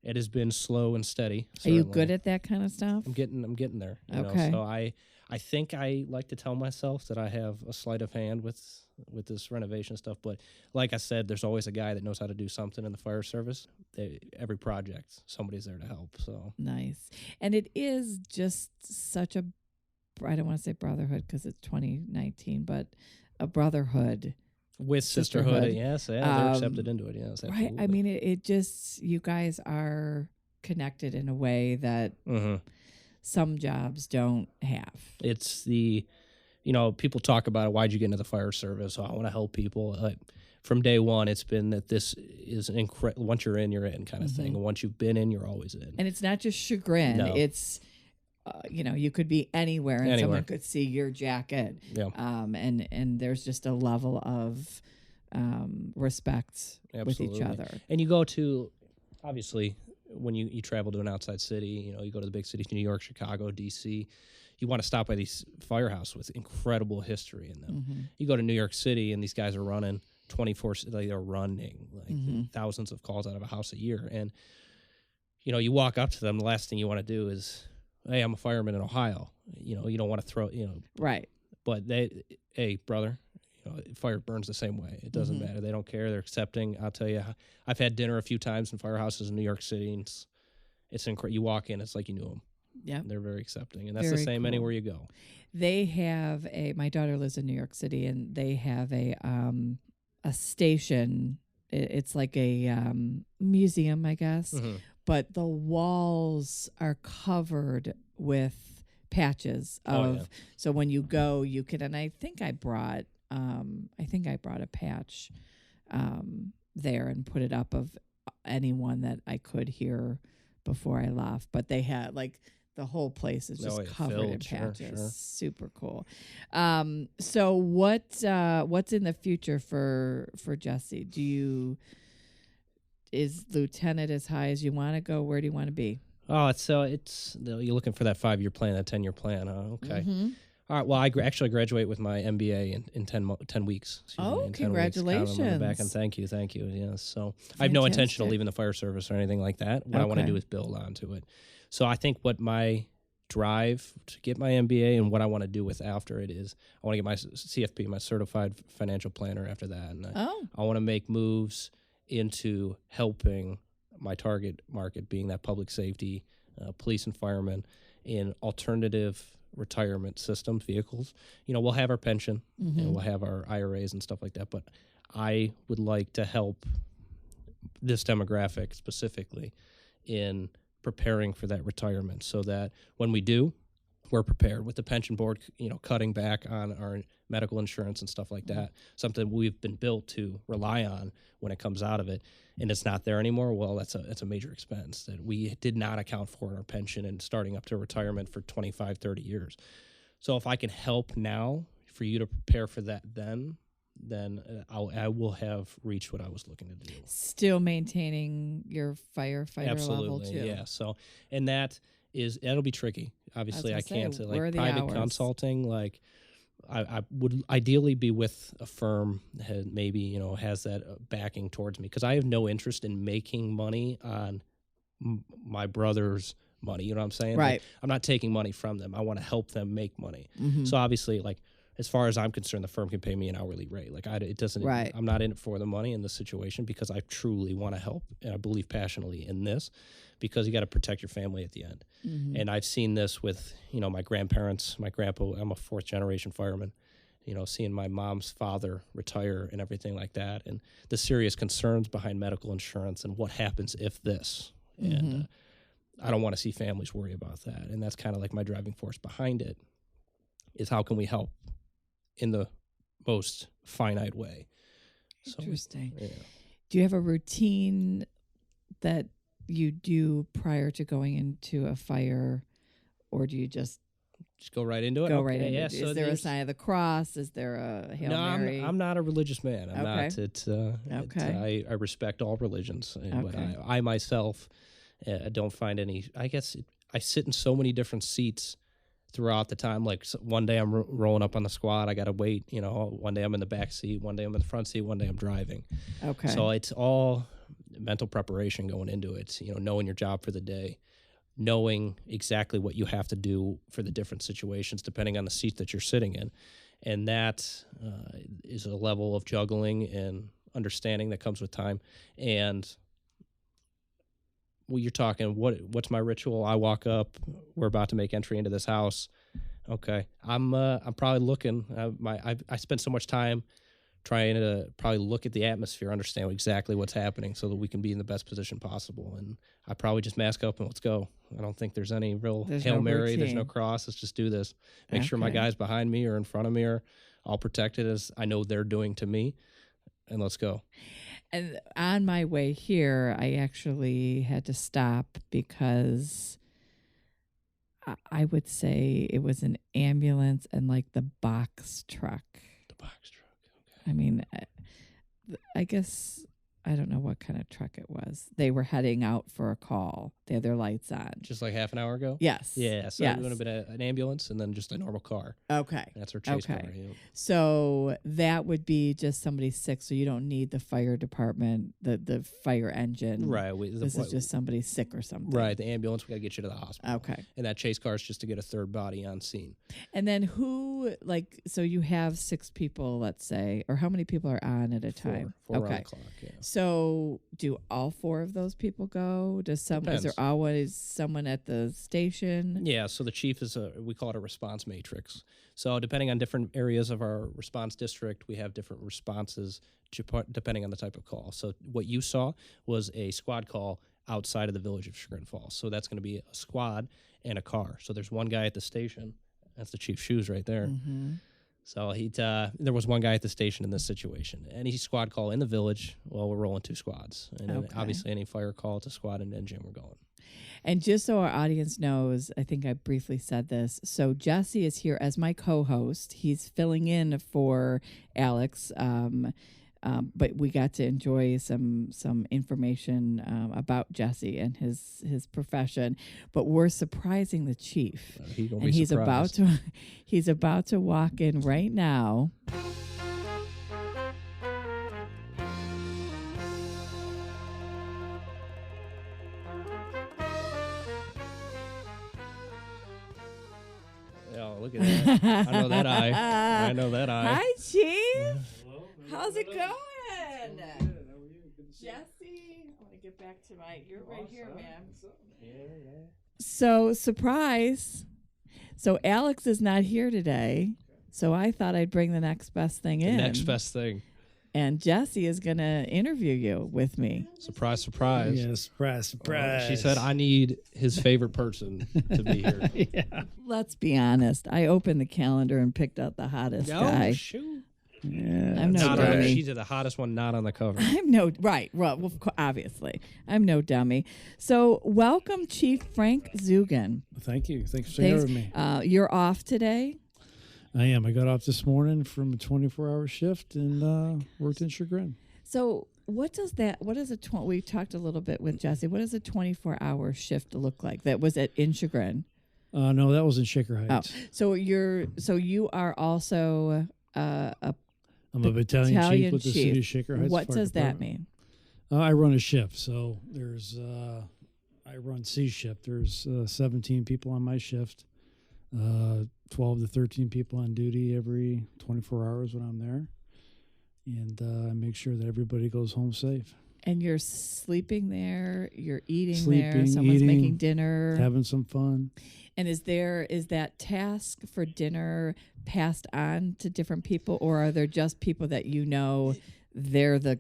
Speaker 4: it has been slow and steady.
Speaker 5: Are you
Speaker 4: certainly.
Speaker 5: good at that kind of stuff?
Speaker 4: I'm getting there. You
Speaker 5: Okay.
Speaker 4: know? So I think I like to tell myself that I have a sleight of hand with this renovation stuff. But like I said, there's always a guy that knows how to do something in the fire service. Every project, somebody's there to help. So
Speaker 5: Nice. And it is just such a, I don't want to say brotherhood because it's 2019, but a brotherhood.
Speaker 4: with sisterhood. Yes, yeah, they're accepted into it. Yes, absolutely.
Speaker 5: Right. I mean, it just, you guys are connected in a way that some jobs don't have.
Speaker 4: It's people talk about it. Why'd you get into the fire service? Oh, I want to help people. From day one, it's been that this is incredible. Once you're in kind of thing. And once you've been in, you're always in.
Speaker 5: And it's not just chagrin.
Speaker 4: No.
Speaker 5: It's, you could be anywhere and someone could see your jacket.
Speaker 4: Yeah.
Speaker 5: And there's just a level of respect with each other.
Speaker 4: And you go to, obviously, when you travel to an outside city, you go to the big cities, New York, Chicago, D.C., you want to stop by these firehouses with incredible history in them. You go to New York City, and these guys are running 24, they're running thousands of calls out of a house a year. And, you walk up to them, the last thing you want to do is, hey, I'm a fireman in Ohio. You don't want to throw,
Speaker 5: Right.
Speaker 4: But hey, brother, fire burns the same way. It doesn't matter. They don't care. They're accepting. I'll tell you, I've had dinner a few times in firehouses in New York City, and it's incredible. You walk in, it's like you knew them.
Speaker 5: Yeah.
Speaker 4: They're very accepting, and that's
Speaker 5: Very
Speaker 4: the same
Speaker 5: cool.
Speaker 4: anywhere you go.
Speaker 5: They have my daughter lives in New York City, and they have a station. It's like a museum, I guess. But the walls are covered with patches of. So when you go, you can. And I think I brought a patch there and put it up of anyone that I could hear before I left. But they had the whole place is just covered in patches.
Speaker 4: Sure.
Speaker 5: Super cool. So what's in the future for Jesse? Is lieutenant as high as you want to go? Where do you want to be?
Speaker 4: Oh, it's you're looking for that 5-year plan, that 10-year plan. Okay. All right. Well, I actually graduate with my MBA in 10 weeks.
Speaker 5: Oh,
Speaker 4: in 10
Speaker 5: congratulations!
Speaker 4: Weeks. On the back, and thank you. Yes. So I have no intention of leaving the fire service or anything like that. What I want to do is build onto it. So I think what my drive to get my MBA and what I want to do with after it is I want to get my CFP, my Certified Financial Planner after that. And I want to make moves into helping my target market, being that public safety, police and firemen, in alternative retirement systems, vehicles. We'll have our pension and we'll have our IRAs and stuff like that, but I would like to help this demographic specifically in preparing for that retirement so that when we do, we're prepared with the pension board, cutting back on our medical insurance and stuff like that, something we've been built to rely on when it comes out of it, and it's not there anymore. Well, that's a major expense that we did not account for in our pension and starting up to retirement for 25, 30 years. So if I can help now for you to prepare for that then I will have reached what I was looking to do.
Speaker 5: Still maintaining your firefighter level too.
Speaker 4: Yeah. So, and that'll be tricky. Obviously, I can't say, like private consulting. Like, I would ideally be with a firm that maybe has that backing towards me, because I have no interest in making money on my brother's money. You know what I'm saying?
Speaker 5: Right.
Speaker 4: Like, I'm not taking money from them. I want to help them make money.
Speaker 5: Mm-hmm.
Speaker 4: So obviously, like, as far as I'm concerned, the firm can pay me an hourly rate. Like, it doesn't.
Speaker 5: Right.
Speaker 4: I'm not in it for the money in this situation, because I truly want to help, and I believe passionately in this, because you got to protect your family at the end.
Speaker 5: Mm-hmm.
Speaker 4: And I've seen this with my grandparents, my grandpa. I'm a 4th generation fireman. Seeing my mom's father retire and everything like that, and the serious concerns behind medical insurance and what happens if this.
Speaker 5: Mm-hmm.
Speaker 4: And I don't want to see families worry about that. And that's kind of like my driving force behind it, is how can we help in the most finite way.
Speaker 5: Interesting.
Speaker 4: So, yeah.
Speaker 5: Do you have a routine that you do prior to going into a fire, or do you just
Speaker 4: go right into it?
Speaker 5: Go right into
Speaker 4: yeah,
Speaker 5: it.
Speaker 4: so
Speaker 5: Is there a sign of the cross? Is there a Hail Mary?
Speaker 4: I'm not a religious man. I'm not.
Speaker 5: Okay.
Speaker 4: I respect all religions, but
Speaker 5: Okay.
Speaker 4: I myself don't find any. I guess I sit in so many different seats throughout the time. Like, one day I'm rolling up on the squad, I got to wait. One day I'm in the back seat, one day I'm in the front seat, one day I'm driving.
Speaker 5: Okay.
Speaker 4: So it's all mental preparation going into it. Knowing your job for the day, knowing exactly what you have to do for the different situations depending on the seat that you're sitting in, and that is a level of juggling and understanding that comes with time. And you're talking, what's my ritual? I walk up, we're about to make entry into this house. Okay, I'm probably looking. I spent so much time trying to probably look at the atmosphere, understand exactly what's happening, so that we can be in the best position possible. And I probably just mask up and let's go. I don't think there's any real Hail Mary.
Speaker 5: Routine.
Speaker 4: There's no cross. Let's just do this. Make sure my guys behind me or in front of me are all protected, as I know they're doing to me, and let's go.
Speaker 5: And on my way here, I actually had to stop because I would say it was an ambulance and like the box truck.
Speaker 4: The box truck. Okay.
Speaker 5: I mean, I guess I don't know what kind of truck it was. They were heading out for a call. They had their lights on.
Speaker 4: Just like half an hour ago?
Speaker 5: Yes.
Speaker 4: Yeah, so it would have been an ambulance and then just a normal car.
Speaker 5: Okay.
Speaker 4: That's our chase car.
Speaker 5: Okay.
Speaker 4: Yeah.
Speaker 5: So that would be just somebody sick, so you don't need the fire department, the fire engine.
Speaker 4: Right.
Speaker 5: This is just somebody sick or something.
Speaker 4: Right. The ambulance, we got to get you to the hospital.
Speaker 5: Okay.
Speaker 4: And that chase car is just to get a third body on scene.
Speaker 5: And then so you have 6 people, let's say, or how many people are on at a time?
Speaker 4: Four around the clock, yeah.
Speaker 5: So do all 4 of those people go? Is there always someone at the station?
Speaker 4: Yeah, so the chief is we call it a response matrix. So depending on different areas of our response district, we have different responses depending on the type of call. So what you saw was a squad call outside of the village of Chagrin Falls. So that's going to be a squad and a car. So there's one guy at the station. That's the chief's shoes right there.
Speaker 5: Mm-hmm.
Speaker 4: So there was one guy at the station in this situation. Any squad call in the village, well, we're rolling 2 squads. And then obviously any fire call, it's a squad and engine, we're going.
Speaker 5: And just so our audience knows, I think I briefly said this. So Jesse is here as my co-host. He's filling in for Alex. But we got to enjoy some information about Jesse and his profession. But we're surprising the chief, and he's about to walk in right now.
Speaker 4: Oh, look at that! I know that eye. I know that eye.
Speaker 5: Hi, Chief. How's it going? Jesse, I want to get back to you're right here, man.
Speaker 4: Yeah.
Speaker 5: So, surprise. So, Alex is not here today. So, I thought I'd bring the next best thing in.
Speaker 4: The next best thing.
Speaker 5: And Jesse is going to interview you with me.
Speaker 4: Surprise, surprise.
Speaker 3: Yeah, surprise.
Speaker 4: She said, I need his favorite person to be here.
Speaker 3: Yeah.
Speaker 5: Let's be honest. I opened the calendar and picked out the hottest guy.
Speaker 4: Shoot.
Speaker 3: Yeah.
Speaker 5: I'm no
Speaker 4: Not on,
Speaker 5: dummy.
Speaker 4: she's the hottest one, not on the cover.
Speaker 5: I'm no right. Well, obviously, I'm no dummy. So, welcome, Chief Frank Zugan.
Speaker 3: Thank you. Thanks for having me.
Speaker 5: You're off today.
Speaker 3: I am. I got off this morning from a 24-hour shift and worked in Chagrin.
Speaker 5: So, what does we talked a little bit with Jesse. What does a 24-hour shift look like? That was in Chagrin.
Speaker 3: No, that was in Shaker Heights.
Speaker 5: Oh, so you are also
Speaker 3: I'm a battalion chief with the City of Shaker Heights.
Speaker 5: What
Speaker 3: Fire
Speaker 5: does that
Speaker 3: Department.
Speaker 5: mean?
Speaker 3: I run a shift, so there's I run C shift. There's 17 people on my shift, 12 to 13 people on duty every 24 hours when I'm there, and I make sure that everybody goes home safe.
Speaker 5: And you're sleeping there, you're eating there,
Speaker 3: Sleeping,
Speaker 5: someone's
Speaker 3: eating,
Speaker 5: making dinner,
Speaker 3: having some fun.
Speaker 5: And is that task for dinner passed on to different people, or are there just people that they're the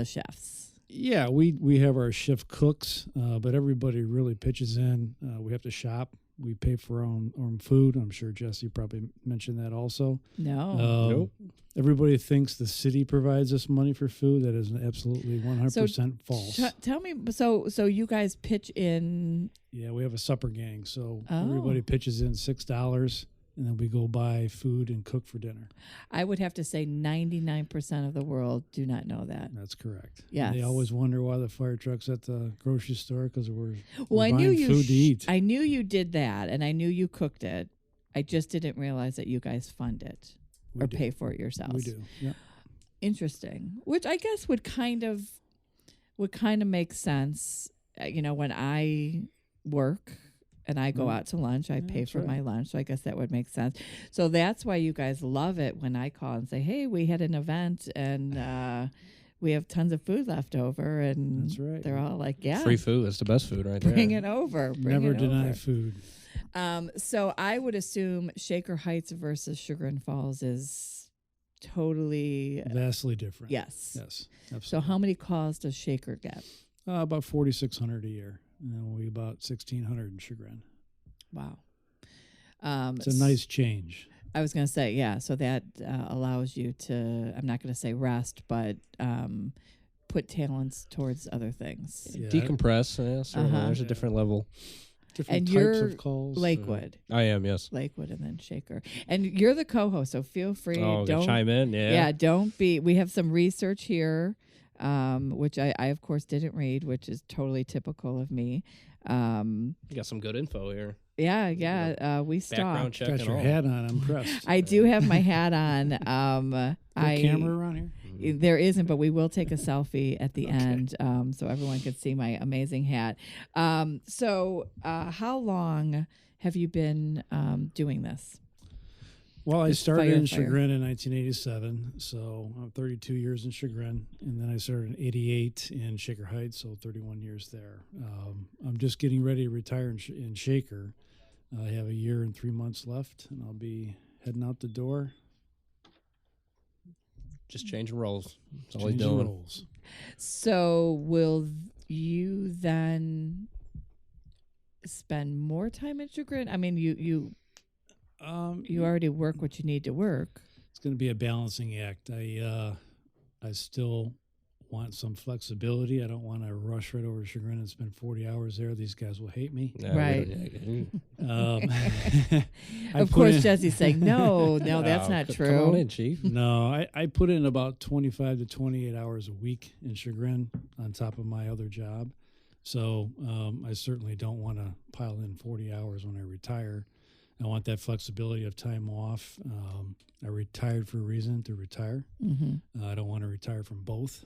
Speaker 5: chefs?
Speaker 3: Yeah, we have our shift cooks, but everybody really pitches in. We have to shop. We pay for our own food. I'm sure Jesse probably mentioned that also.
Speaker 5: No.
Speaker 4: Nope.
Speaker 3: Everybody thinks the city provides us money for food. That is absolutely 100% false.
Speaker 5: Tell me, so you guys pitch in?
Speaker 3: Yeah, we have a supper gang, so
Speaker 5: Oh.
Speaker 3: everybody pitches in $6, and then we go buy food and cook for dinner.
Speaker 5: I would have to say 99% of the world do not know that.
Speaker 3: That's correct.
Speaker 5: Yes.
Speaker 3: They always wonder why the fire truck's at the grocery store because we're
Speaker 5: I
Speaker 3: buying
Speaker 5: knew you
Speaker 3: food to eat.
Speaker 5: I knew you did that, and I knew you cooked it. I just didn't realize that you guys fund it
Speaker 3: We
Speaker 5: or
Speaker 3: do.
Speaker 5: pay for it yourselves.
Speaker 3: We do. Yeah.
Speaker 5: Interesting. Which I guess would kind of make sense. When I work and I go out to lunch, I pay
Speaker 3: that's
Speaker 5: for
Speaker 3: right.
Speaker 5: my lunch. So I guess that would make sense. So that's why you guys love it when I call and say, "Hey, we had an event and we have tons of food left over," and
Speaker 3: That's right.
Speaker 5: they're all like, "Yeah,
Speaker 4: Free food. That's the best food right there.
Speaker 5: bring it over."
Speaker 3: Never deny
Speaker 5: over.
Speaker 3: food.
Speaker 5: So I would assume Shaker Heights versus Chagrin Falls is totally
Speaker 3: Vastly different.
Speaker 5: yes.
Speaker 3: Yes. Absolutely.
Speaker 5: So how many calls does Shaker get?
Speaker 3: About 4,600 a year. And we about 1,600 in Chagrin.
Speaker 5: Wow.
Speaker 3: It's a nice change.
Speaker 5: I was going to say, yeah. So that allows you to, I'm not going to say rest, but put talents towards other things.
Speaker 3: Yeah.
Speaker 4: Decompress. Yeah, certainly.
Speaker 5: Uh-huh.
Speaker 4: There's a different level.
Speaker 3: Different
Speaker 5: And
Speaker 3: types
Speaker 5: you're
Speaker 3: of calls.
Speaker 5: Lakewood.
Speaker 4: I am, yes.
Speaker 5: Lakewood and then Shaker. And you're the co-host, so feel free.
Speaker 4: Oh,
Speaker 5: don't
Speaker 4: chime in. Yeah.
Speaker 5: Yeah, don't be. We have some research here, which I of course didn't read, which is totally typical of me.
Speaker 4: You got some good info here.
Speaker 5: Yeah. We
Speaker 4: Background
Speaker 5: stalked.
Speaker 4: check
Speaker 3: Got
Speaker 4: and
Speaker 3: your
Speaker 4: all.
Speaker 3: hat on. I'm impressed.
Speaker 5: I do have my hat on.
Speaker 3: Camera around here?
Speaker 5: There isn't, but we will take a selfie at the
Speaker 3: Okay.
Speaker 5: end, so everyone can see my amazing hat. So how long have you been doing this?
Speaker 3: Well, I
Speaker 5: Just
Speaker 3: started in
Speaker 5: fire.
Speaker 3: Chagrin in 1987, so I'm 32 years in Chagrin, and then I started in 88 in Shaker Heights, so 31 years there. I'm just getting ready to retire in Shaker. I have a year and 3 months left, and I'll be heading out the door.
Speaker 4: Just changing roles. That's all he's
Speaker 3: Changing
Speaker 4: doing.
Speaker 3: roles.
Speaker 5: So will you then spend more time in Chagrin? I mean, you already work what you need to work.
Speaker 3: It's going to be a balancing act. I still want some flexibility. I don't want to rush right over to Chagrin and spend 40 hours there. These guys will hate me.
Speaker 4: Yeah,
Speaker 5: Right.
Speaker 3: I
Speaker 5: Of
Speaker 3: put
Speaker 5: course,
Speaker 3: in-
Speaker 5: Jesse's saying, no, that's not
Speaker 4: Come
Speaker 5: true.
Speaker 4: on in, Chief.
Speaker 3: No, I put in about 25 to 28 hours a week in Chagrin on top of my other job. So I certainly don't want to pile in 40 hours when I retire. I want that flexibility of time off. I retired for a reason to retire.
Speaker 5: Mm-hmm.
Speaker 3: I don't want to retire from both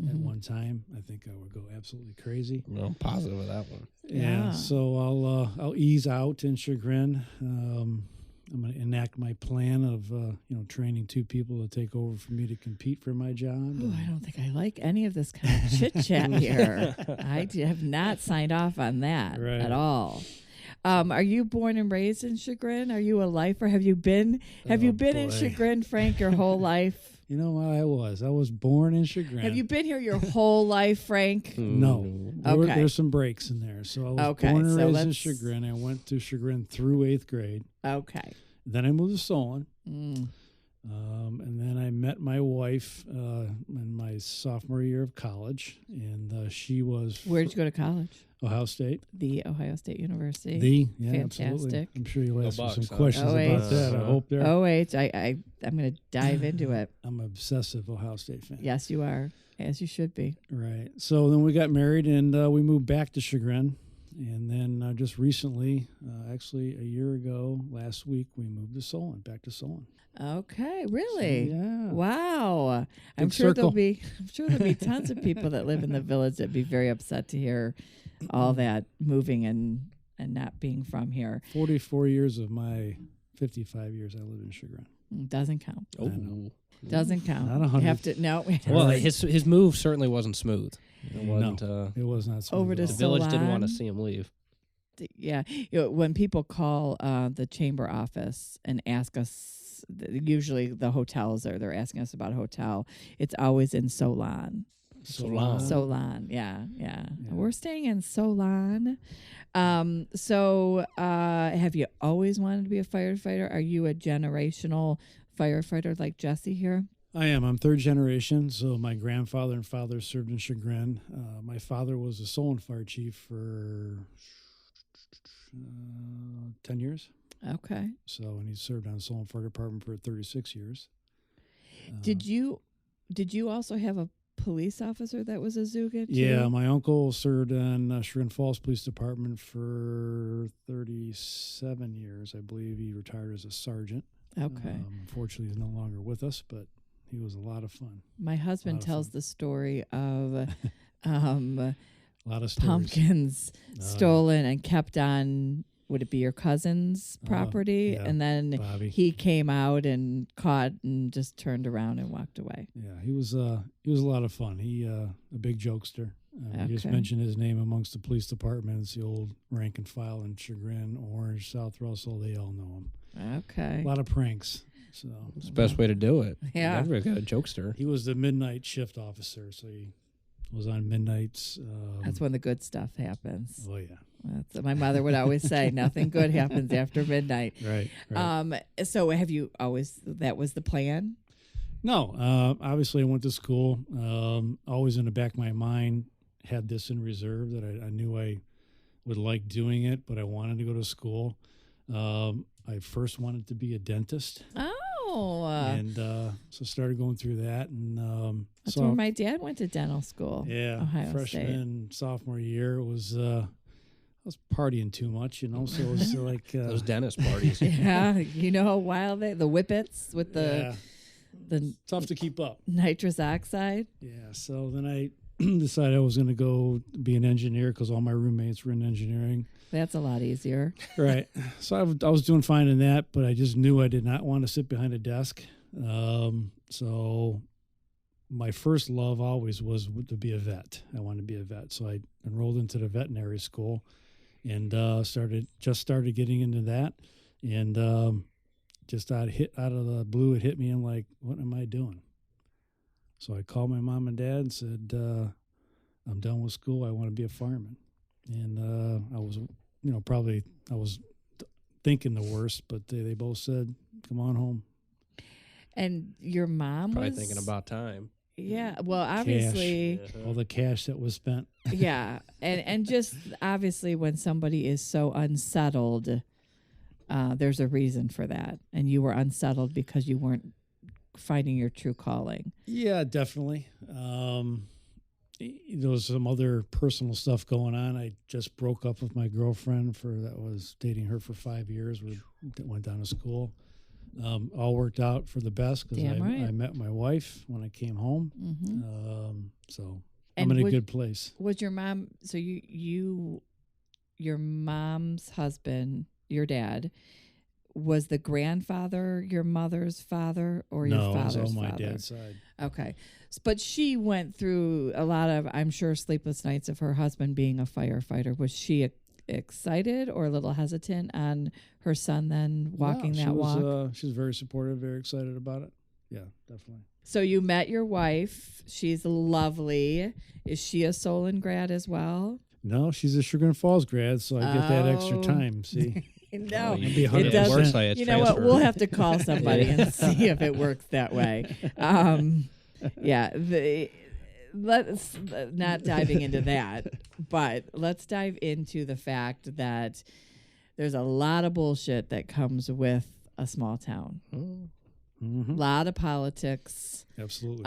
Speaker 3: at one time. I think I would go absolutely crazy.
Speaker 4: Well, I'm positive of that one.
Speaker 5: Yeah.
Speaker 3: So I'll ease out in Chagrin. I'm going to enact my plan of training 2 people to take over for me to compete for my job.
Speaker 5: Ooh, I don't think I like any of this kind of chit chat here. I have not signed off on that
Speaker 3: Right.
Speaker 5: at all. Are you born and raised in Chagrin? Are you a lifer? Have you been in
Speaker 3: boy.
Speaker 5: Chagrin, Frank, your whole life?
Speaker 3: You know what I was born in Chagrin.
Speaker 5: Have you been here your whole life, Frank?
Speaker 3: No.
Speaker 5: Okay.
Speaker 3: There's some breaks in there. So I was born and raised in Chagrin. I went to Chagrin through 8th grade.
Speaker 5: Okay.
Speaker 3: Then I moved to Solon.
Speaker 5: Mm.
Speaker 3: And then I met my wife in my sophomore year of college. And she was...
Speaker 5: Where did you go to college?
Speaker 3: Ohio State.
Speaker 5: The Ohio State University.
Speaker 3: Fantastic. Absolutely. I'm sure you'll ask me some
Speaker 4: huh?
Speaker 3: questions about that. I hope there.
Speaker 5: I'm going to dive into it.
Speaker 3: I'm an obsessive Ohio State fan.
Speaker 5: Yes, you are. As you should be.
Speaker 3: Right. So then we got married and we moved back to Chagrin. And then just recently, actually a year ago, last week, we moved to Solon, back to Solon.
Speaker 5: Okay, really?
Speaker 3: So, yeah.
Speaker 5: Wow. I'm sure there'll be tons of people that live in the village that'd be very upset to hear all that moving and not being from here.
Speaker 3: 44 years of my 55 years I lived in Chagrin.
Speaker 5: Doesn't count.
Speaker 4: Oh,
Speaker 5: doesn't count.
Speaker 3: Not 100.
Speaker 5: You have to no.
Speaker 4: well, his move certainly wasn't smooth. It wasn't.
Speaker 3: It was not smooth.
Speaker 5: Over to
Speaker 4: the village didn't
Speaker 5: Solon.
Speaker 4: want to see him leave.
Speaker 5: Yeah, when people call the chamber office and ask us, usually the hotels they're asking us about a hotel. It's always in Solon. Solon, yeah. We're staying in Solon. So have you always wanted to be a firefighter? Are you a generational firefighter like Jesse here?
Speaker 3: I am. I'm third generation. So my grandfather and father served in Chagrin. My father was a Solon fire chief for 10 years.
Speaker 5: Okay.
Speaker 3: So, and he served on Solon Fire Department for 36 years.
Speaker 5: Did you also have a police officer that was a Zugan?
Speaker 3: Yeah, my uncle served on Chagrin Falls Police Department for 37 years. I believe he retired as a sergeant.
Speaker 5: Okay.
Speaker 3: Unfortunately, he's no longer with us, but he was a lot of fun.
Speaker 5: My husband tells the story of
Speaker 3: a lot of stories.
Speaker 5: Pumpkins stolen and kept on. Would it be your cousin's property?
Speaker 3: Yeah,
Speaker 5: and then
Speaker 3: Bobby.
Speaker 5: He came out and caught and just turned around and walked away.
Speaker 3: Yeah, he was a lot of fun. He a big jokester. You just mentioned his name amongst the police departments, the old rank and file in Chagrin, Orange, South Russell. They all know him.
Speaker 5: Okay.
Speaker 3: A lot of pranks. So
Speaker 4: it's the best way to do it.
Speaker 5: Yeah.
Speaker 4: Everybody's got a jokester.
Speaker 3: He was the midnight shift officer, so he was on midnights.
Speaker 5: That's when the good stuff happens.
Speaker 3: Oh, yeah.
Speaker 5: That's, my mother would always say, nothing good happens after midnight.
Speaker 3: Right.
Speaker 5: So have you always, that was the plan?
Speaker 3: No. Obviously, I went to school. Always in the back of my mind, had this in reserve that I knew I would like doing it, but I wanted to go to school. I first wanted to be a dentist.
Speaker 5: Oh.
Speaker 3: And so started going through that. And
Speaker 5: that's where my dad went to dental school.
Speaker 3: Yeah.
Speaker 5: Ohio
Speaker 3: freshman, sophomore year, it was... I was partying too much, so it was like...
Speaker 4: those dentist parties.
Speaker 5: Yeah, you know how wild the whippets with the
Speaker 3: tough to keep up.
Speaker 5: Nitrous oxide.
Speaker 3: Yeah, so then I decided I was going to go be an engineer because all my roommates were in engineering.
Speaker 5: That's a lot easier.
Speaker 3: Right. So I was doing fine in that, but I just knew I did not want to sit behind a desk. So my first love always was to be a vet. I wanted to be a vet. So I enrolled into the veterinary school. And started getting into that, and just out of the blue, it hit me. I'm like, what am I doing? So I called my mom and dad and said, I'm done with school. I want to be a fireman. And I was, I was thinking the worst, but they both said, come on home.
Speaker 5: And your mom
Speaker 4: probably
Speaker 5: was
Speaker 4: thinking about time.
Speaker 5: Yeah, well, obviously,
Speaker 3: all the cash that was spent.
Speaker 5: Yeah, and just obviously, when somebody is so unsettled, there's a reason for that, and you were unsettled because you weren't finding your true calling.
Speaker 3: Yeah, definitely. There was some other personal stuff going on. I just broke up with my girlfriend that was dating her for 5 years. We went down to school. All worked out for the best because I met my wife when I came home.
Speaker 5: Mm-hmm.
Speaker 3: So I'm in a good place.
Speaker 5: Was your mom? So your mom's husband, your dad, was the grandfather your mother's father or your father's father?
Speaker 3: No, it was on my dad's side.
Speaker 5: Okay, but she went through a lot of, I'm sure, sleepless nights of her husband being a firefighter. Was she excited or a little hesitant on her son then walking that walk?
Speaker 3: She was very supportive, very excited about it. Yeah, definitely.
Speaker 5: So you met your wife. She's lovely. Is she a Solon grad as well?
Speaker 3: No, she's a Chagrin Falls grad, so I get that extra
Speaker 5: Oh.
Speaker 3: time. See,
Speaker 5: No,
Speaker 3: It'd be
Speaker 5: it
Speaker 3: 100%.
Speaker 5: doesn't. You know what? We'll have to call somebody and see if it works that way. Let's not diving into that, but let's dive into the fact that there's a lot of bullshit that comes with a small town.
Speaker 3: Mm-hmm.
Speaker 5: A lot of politics.
Speaker 3: Absolutely.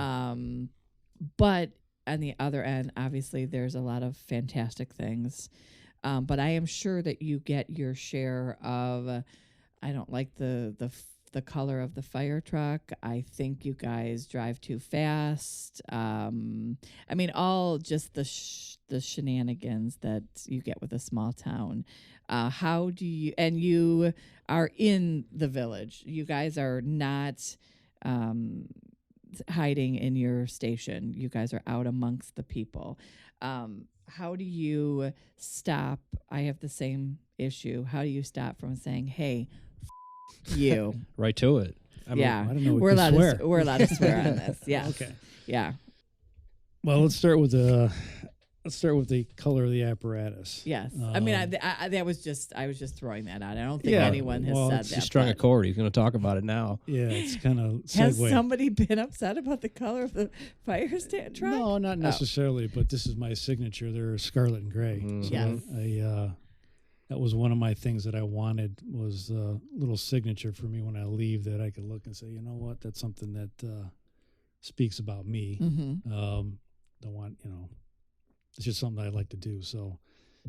Speaker 5: But on the other end, obviously, there's a lot of fantastic things. But I am sure that you get your share of. I don't like the color of the fire truck. I think you guys drive too fast. I mean, all just the shenanigans that you get with a small town. How do you? And you are in the village. You guys are not hiding in your station. You guys are out amongst the people. How do you stop? I have the same issue. How do you stop from saying, "Hey, you"?
Speaker 4: Right to it.
Speaker 3: I don't know.
Speaker 5: We're allowed to swear on this. Yeah.
Speaker 3: Okay.
Speaker 5: Yeah.
Speaker 3: Well, let's start with the color of the apparatus.
Speaker 5: Yes. I mean, I was just throwing that out. I don't think anyone has said that.
Speaker 4: He strung a chord. He's going to talk about it now.
Speaker 3: Yeah, it's kind of
Speaker 5: Has somebody been upset about the color of the fire truck?
Speaker 3: No, not necessarily. But this is my signature. They're scarlet and gray. So
Speaker 5: Yes.
Speaker 3: that was one of my things that I wanted was a little signature for me when I leave that I could look and say, you know what, that's something that speaks about me.
Speaker 5: Mm-hmm.
Speaker 3: Don't want, it's just something I like to do. So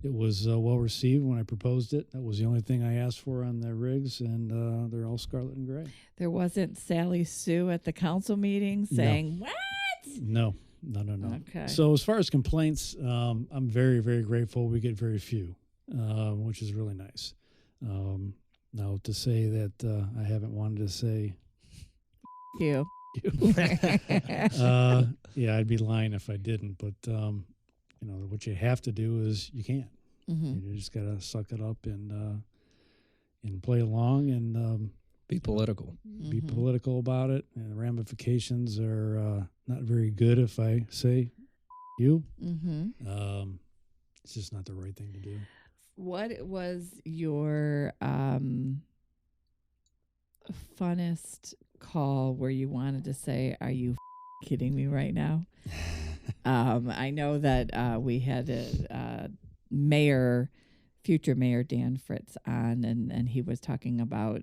Speaker 3: it was well received when I proposed it. That was the only thing I asked for on the rigs, and they're all scarlet and gray.
Speaker 5: There wasn't Sally Sue at the council meeting saying, "What?"
Speaker 3: No.
Speaker 5: Okay.
Speaker 3: So as far as complaints, I'm very, very grateful. We get very few, which is really nice. Now, to say that I haven't wanted to say
Speaker 5: you.
Speaker 3: Yeah, I'd be lying if I didn't. But what you have to do is you can't.
Speaker 5: Mm-hmm.
Speaker 3: You just gotta suck it up and play along and
Speaker 4: be political.
Speaker 3: Be political about it. And the ramifications are not very good if I say you.
Speaker 5: Mm-hmm.
Speaker 3: It's just not the right thing to do.
Speaker 5: What was your funnest call where you wanted to say, "Are you kidding me right now?" I know that we had a future mayor Dan Fritz on, and he was talking about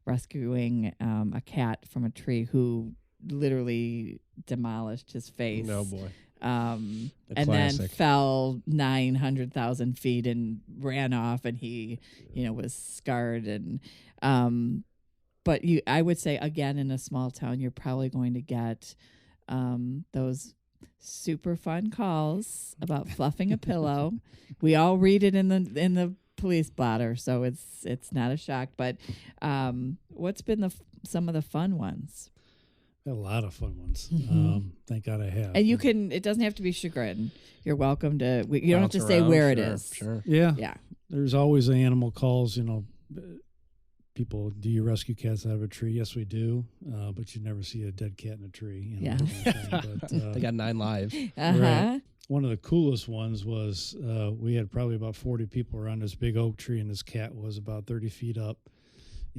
Speaker 5: rescuing a cat from a tree who literally demolished his face.
Speaker 4: No boy.
Speaker 5: And
Speaker 4: classic.
Speaker 5: then fell 900,000 feet and ran off, and he, was scarred. And but I would say again, in a small town, you're probably going to get those super fun calls about fluffing a pillow. We all read it in the police blotter, so it's not a shock. But what's been some of the fun ones?
Speaker 3: Got a lot of fun ones.
Speaker 5: Mm-hmm.
Speaker 3: Thank God I have.
Speaker 5: And you can. It doesn't have to be Chagrin. You're welcome to. You don't have to say where it is.
Speaker 4: Sure.
Speaker 3: Yeah.
Speaker 5: Yeah.
Speaker 3: There's always animal calls. People, do you rescue cats out of a tree? Yes, we do. But you never see a dead cat in a tree.
Speaker 5: Yeah.
Speaker 3: But,
Speaker 4: they got 9 lives.
Speaker 3: Right. One of the coolest ones was we had probably about 40 people around this big oak tree, and this cat was about 30 feet up.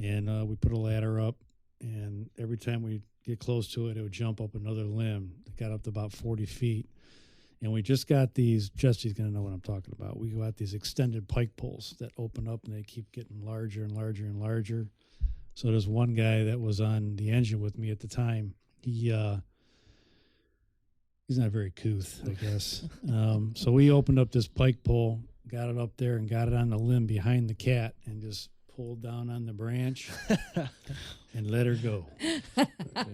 Speaker 3: And we put a ladder up, and every time we get close to it, it would jump up another limb. It got up to about 40 feet. And we just got these, Jesse's going to know what I'm talking about. We got these extended pike poles that open up, and they keep getting larger and larger and larger. So there's one guy that was on the engine with me at the time. He's not very couth, I guess. So we opened up this pike pole, got it up there, and got it on the limb behind the cat, and just pulled down on the branch and let her go.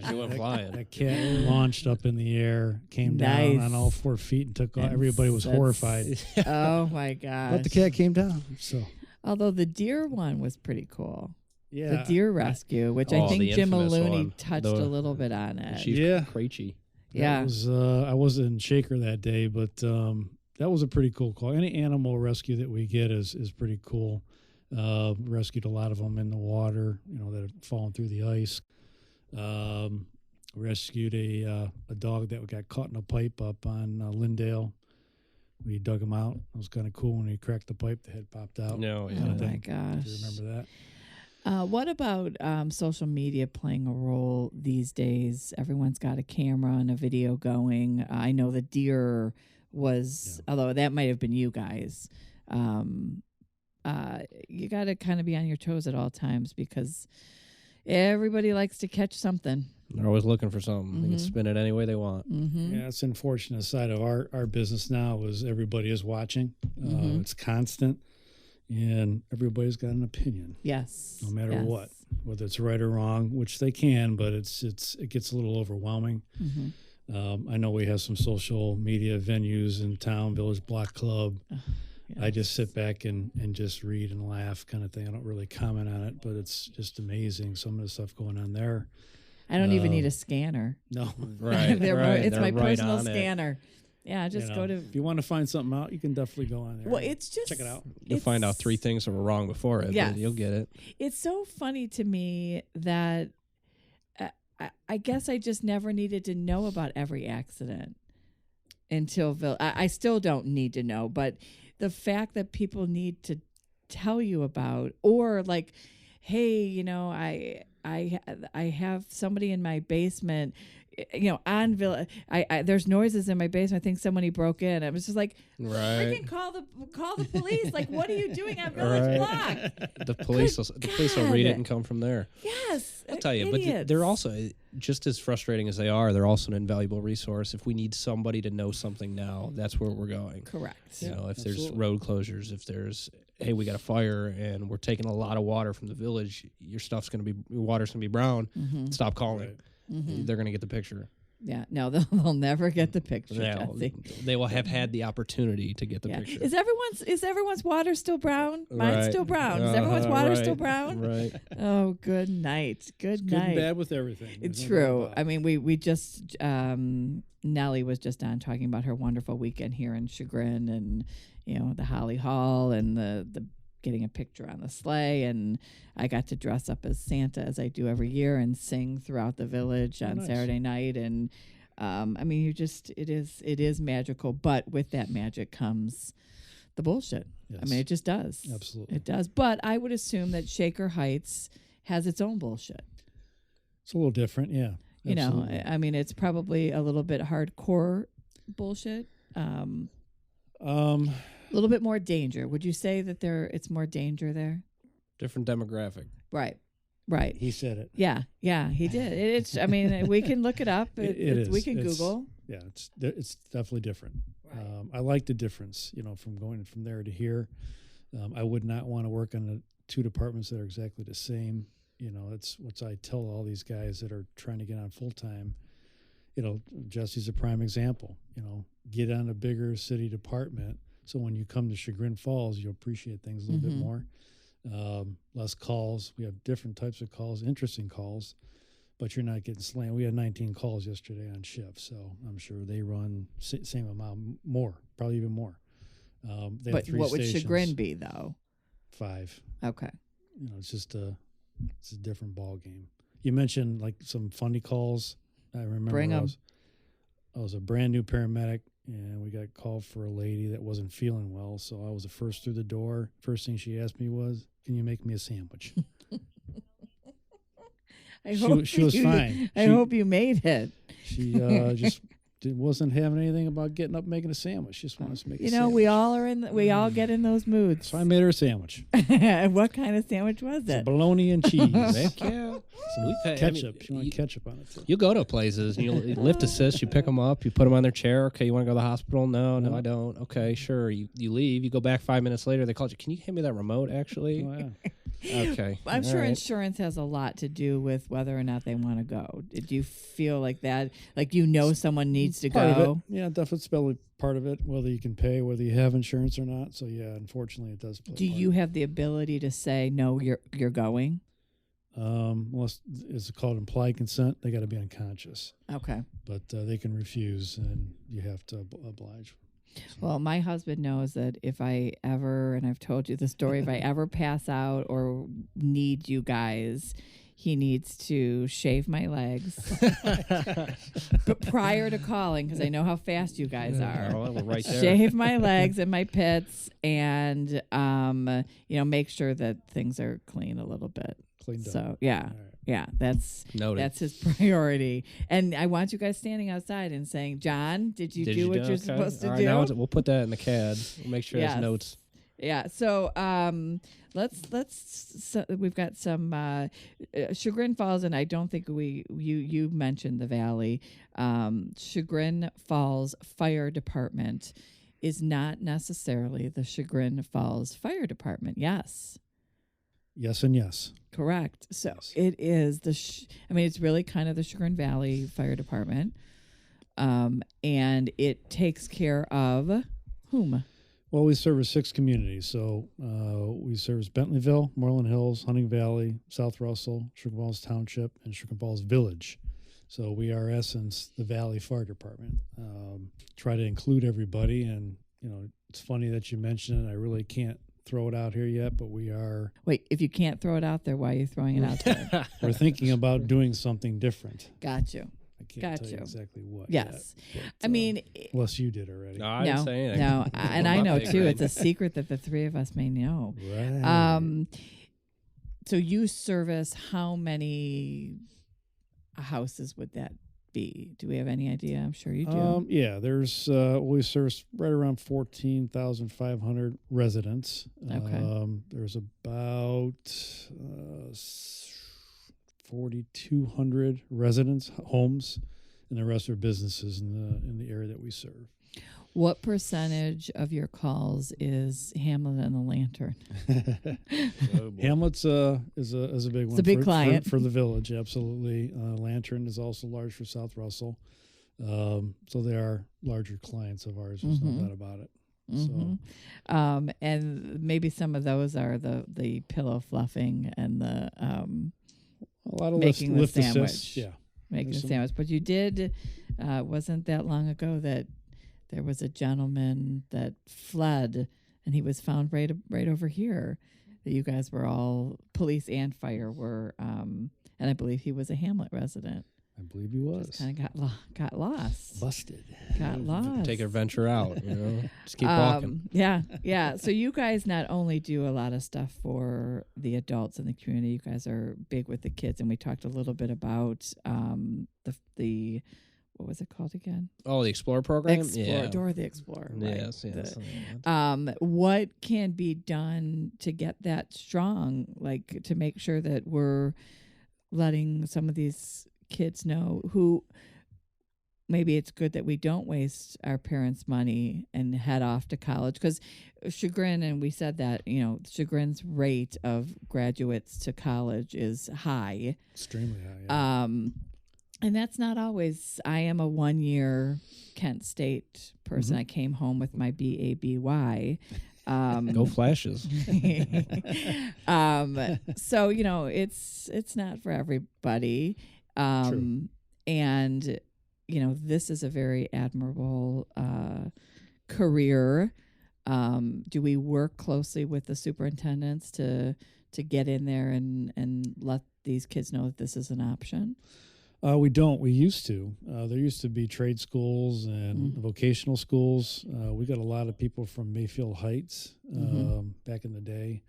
Speaker 4: She went flying.
Speaker 3: That cat launched up in the air, came down on all 4 feet, and took off. Everybody was horrified.
Speaker 5: Oh my gosh!
Speaker 3: But the cat came down. So,
Speaker 5: although the deer one was pretty cool.
Speaker 3: Yeah,
Speaker 5: the deer rescue, which I think Jim Maloney touched a little bit on it.
Speaker 4: Chief Krejci.
Speaker 5: Yeah,
Speaker 3: I was in Shaker that day, but that was a pretty cool call. Any animal rescue that we get is pretty cool. Rescued a lot of them in the water, that had fallen through the ice. rescued a dog that got caught in a pipe up on Lindale. We dug him out. It was kind of cool when he cracked the pipe. The head popped out.
Speaker 4: No, yeah.
Speaker 5: Oh my gosh!
Speaker 3: Do you remember that?
Speaker 5: What about social media playing a role these days? Everyone's got a camera and a video going. I know the deer was, although that might have been you guys. You got to kind of be on your toes at all times because everybody likes to catch something.
Speaker 4: They're always looking for something. They can spin it any way they want.
Speaker 5: Mm-hmm.
Speaker 3: Yeah, it's unfortunate side of our business now is everybody is watching. It's constant. And everybody's got an opinion.
Speaker 5: Yes.
Speaker 3: No matter what, whether it's right or wrong, which they can, but it gets a little overwhelming. I know we have some social media venues in town, Village Block Club. Yes. I just sit back and just read and laugh kind of thing. I don't really comment on it, but it's just amazing some of the stuff going on there.
Speaker 5: I don't even need a scanner.
Speaker 3: No.
Speaker 4: Right.
Speaker 5: It's
Speaker 4: They're
Speaker 5: my
Speaker 4: right
Speaker 5: personal
Speaker 4: on
Speaker 5: scanner. Yeah, just go to.
Speaker 3: If you want to find something out, you can definitely go on there.
Speaker 5: Well, it's just
Speaker 3: check it out.
Speaker 4: You'll find out 3 things that were wrong before it.
Speaker 5: Yes.
Speaker 4: But you'll get it.
Speaker 5: It's so funny to me that I guess I just never needed to know about every accident until I still don't need to know, but the fact that people need to tell you about, or like, hey, you know, I have somebody in my basement. You know, on there's noises in my basement. I think somebody broke in. I was just like, freaking call the police. Like, what are you doing on Village Block?
Speaker 4: The police will read it and come from there.
Speaker 5: Yes,
Speaker 4: I'll tell you.
Speaker 5: idiots.
Speaker 4: But they're also just as frustrating as they are. They're also an invaluable resource. If we need somebody to know something now, that's where we're going.
Speaker 5: Correct.
Speaker 4: You know, if
Speaker 3: absolutely.
Speaker 4: there's road closures, if there's hey, we got a fire and we're taking a lot of water from the village, your water's gonna be brown. Stop calling.
Speaker 3: Right.
Speaker 4: They're going to get the picture.
Speaker 5: Yeah, no, they'll never get the picture. Jesse.
Speaker 4: They will have had the opportunity to get the picture.
Speaker 5: Is everyone's water still brown? Mine's still brown. Is everyone's water still brown?
Speaker 4: Right.
Speaker 5: Oh, good night. Good night.
Speaker 3: Good and bad with everything.
Speaker 5: It's true. I mean, we just Nelly was just on talking about her wonderful weekend here in Chagrin, and you know the Holly Hall and the getting a picture on the sleigh, and I got to dress up as Santa as I do every year and sing throughout the village on Saturday night. And I mean, it is magical, but with that magic comes the bullshit.
Speaker 3: Yes.
Speaker 5: I mean, it just does.
Speaker 3: Absolutely.
Speaker 5: It does. But I would assume that Shaker Heights has its own bullshit.
Speaker 3: It's a little different, yeah.
Speaker 5: You know,
Speaker 3: Absolutely.
Speaker 5: I mean, it's probably a little bit hardcore bullshit. A little bit more danger. Would you say that it's more danger there?
Speaker 4: Different demographic.
Speaker 5: Right.
Speaker 3: He said it.
Speaker 5: Yeah, he did. It's. I mean, we can look it up.
Speaker 3: It is.
Speaker 5: We can Google.
Speaker 3: Yeah, it's definitely different. Right. I like the difference, you know, from going from there to here. I would not want to work on the 2 departments that are exactly the same. You know, it's what I tell all these guys that are trying to get on full time. You know, Jesse's a prime example. You know, get on a bigger city department. So when you come to Chagrin Falls, you'll appreciate things a little bit more. Less calls. We have different types of calls, interesting calls, but you're not getting slammed. We had 19 calls yesterday on shift, so I'm sure they run same amount more, probably even more. They have 3
Speaker 5: what would
Speaker 3: stations.
Speaker 5: Chagrin be, though?
Speaker 3: 5.
Speaker 5: Okay.
Speaker 3: You know, it's a different ball game. You mentioned like some funny calls. I remember
Speaker 5: Bring 'em.
Speaker 3: I was a brand new paramedic, and we got called for a lady that wasn't feeling well. So I was the first through the door. First thing she asked me was, "Can you make me a sandwich?" She was fine.
Speaker 5: I hope you made it.
Speaker 3: She just wasn't having anything about getting up and making a sandwich. She just wanted us to make a sandwich.
Speaker 5: We all get in those moods.
Speaker 3: So I made her a sandwich.
Speaker 5: What kind of sandwich was
Speaker 3: It's
Speaker 5: it?
Speaker 3: bologna and cheese.
Speaker 4: Heck yeah.
Speaker 3: Ketchup. She wanted ketchup on it too.
Speaker 4: You go to places and you lift assist, you pick them up, you put them on their chair. Okay, you want to go to the hospital? No, I don't. Okay, sure. You leave. You go back 5 minutes later. They call you. Can you hand me that remote, actually?
Speaker 3: Oh, yeah.
Speaker 4: Okay.
Speaker 5: I'm sure insurance has a lot to do with whether or not they want to go. Do you feel like that? Like someone needs to
Speaker 3: Part
Speaker 5: go?
Speaker 3: of it. Yeah, definitely part of it, whether you can pay, whether you have insurance or not. So, yeah, unfortunately, it does play
Speaker 5: Do you have the ability to say, no, you're going?
Speaker 3: Unless it's called implied consent, they got to be unconscious.
Speaker 5: Okay.
Speaker 3: But they can refuse, and you have to oblige.
Speaker 5: Well, my husband knows that if I ever, and I've told you the story, if I ever pass out or need you guys, he needs to shave my legs. But prior to calling, because I know how fast you guys are,
Speaker 4: we're right there.
Speaker 5: shave my legs and my pits, and make sure that things are clean a little bit.
Speaker 3: Cleaned up.
Speaker 5: So yeah. Yeah, that's
Speaker 4: Noted.
Speaker 5: That's his priority. And I want you guys standing outside and saying, John, did you do what you're supposed to
Speaker 4: All right,
Speaker 5: do?
Speaker 4: now we'll put that in the CAD. We'll make sure it has notes.
Speaker 5: Yeah. So we've got some Chagrin Falls, and I don't think you mentioned the Valley. Chagrin Falls Fire Department is not necessarily the Chagrin Falls Fire Department. Yes.
Speaker 3: Yes and yes.
Speaker 5: Correct. So
Speaker 3: Yes.
Speaker 5: it is it's really kind of the Chagrin Valley Fire Department. And it takes care of whom?
Speaker 3: Well, we service 6 communities. So we service Bentleyville, Moreland Hills, Hunting Valley, South Russell, Chagrin Falls Township, and Chagrin Falls Village. So we are, in essence, the Valley Fire Department. Try to include everybody. And, it's funny that you mentioned it. I really can't throw it out here yet, but we are.
Speaker 5: Wait, if you can't throw it out there, why are you throwing it out there?
Speaker 3: We're thinking about doing something different.
Speaker 5: Got you.
Speaker 3: I can't tell you exactly what.
Speaker 5: Yes.
Speaker 3: Yet, but,
Speaker 5: I mean,
Speaker 3: unless you did already.
Speaker 4: No, I didn't say anything.
Speaker 5: No, and I know too. It's a secret that the three of us may know.
Speaker 3: Right.
Speaker 5: So you service how many houses would that be? Do we have any idea? I'm sure you do.
Speaker 3: Yeah, there's we service right around 14,500 residents.
Speaker 5: Okay.
Speaker 3: There's about 4,200 residents, homes, and the rest are businesses in the area that we serve.
Speaker 5: What percentage of your calls is Hamlet and the Lantern?
Speaker 3: Hamlet's is a big one.
Speaker 5: It's a big client
Speaker 3: for the village. Absolutely. Lantern is also large for South Russell, so they are larger clients of ours. There's no doubt about it.
Speaker 5: Mm-hmm. So, and maybe some of those are the pillow fluffing and the
Speaker 3: a lot of
Speaker 5: making the
Speaker 3: lift
Speaker 5: sandwich.
Speaker 3: assists, yeah,
Speaker 5: making the sandwich. But you did wasn't that long ago that there was a gentleman that fled, and he was found right over here. That you guys were all, police and fire were, and I believe he was a Hamlet resident.
Speaker 3: I believe he was.
Speaker 5: Just kind of got lost.
Speaker 3: Busted.
Speaker 5: Got lost.
Speaker 4: Take a venture out, Just keep walking.
Speaker 5: Yeah. So you guys not only do a lot of stuff for the adults in the community, you guys are big with the kids, and we talked a little bit about the what was it called again?
Speaker 4: Oh, the Explorer program?
Speaker 5: Dora the Explorer.
Speaker 4: Yes,
Speaker 5: right.
Speaker 4: yes.
Speaker 5: What can be done to get that strong, like to make sure that we're letting some of these kids know who maybe it's good that we don't waste our parents' money and head off to college, because Chagrin, and we said that, Chagrin's rate of graduates to college is high.
Speaker 3: Extremely high. Yeah.
Speaker 5: And that's not always. I am a 1-year Kent State person. I came home with my BABY.
Speaker 4: Go Flashes.
Speaker 5: So, it's not for everybody.
Speaker 3: True.
Speaker 5: And, this is a very admirable career. Do we work closely with the superintendents to get in there and let these kids know that this is an option?
Speaker 3: We don't. We used to. There used to be trade schools and vocational schools. We got a lot of people from Mayfield Heights back in the day.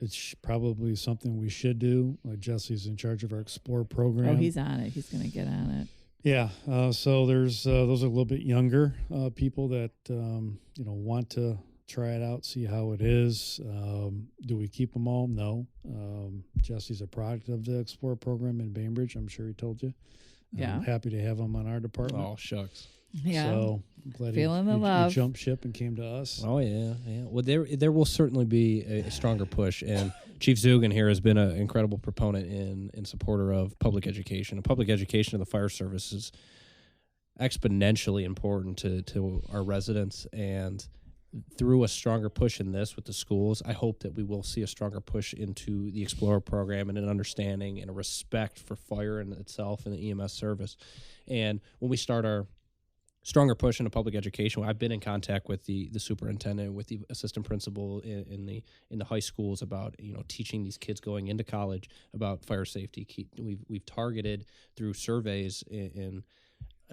Speaker 3: It's probably something we should do. Like Jesse's in charge of our Explore program.
Speaker 5: Oh, he's on it. He's going to get on it.
Speaker 3: Yeah. So there's those are a little bit younger people that want to try it out, see how it is. Do we keep them all? No. Jesse's a product of the Explore program in Bainbridge. I'm sure he told you.
Speaker 5: Yeah.
Speaker 3: I'm happy to have him on our department.
Speaker 4: Oh, shucks.
Speaker 5: Yeah.
Speaker 3: So I'm glad
Speaker 5: Feeling the
Speaker 3: he
Speaker 5: love.
Speaker 3: jumped ship and came to us.
Speaker 4: Oh, yeah. Well, there will certainly be a stronger push, and Chief Zugan here has been an incredible proponent in supporter of public education. And public education of the fire service is exponentially important to our residents, and through a stronger push in this with the schools, I hope that we will see a stronger push into the Explorer program and an understanding and a respect for fire in itself and the EMS service. And when we start our stronger push into public education. I've been in contact with the superintendent, with the assistant principal in the high schools about teaching these kids going into college about fire safety. We've targeted through surveys in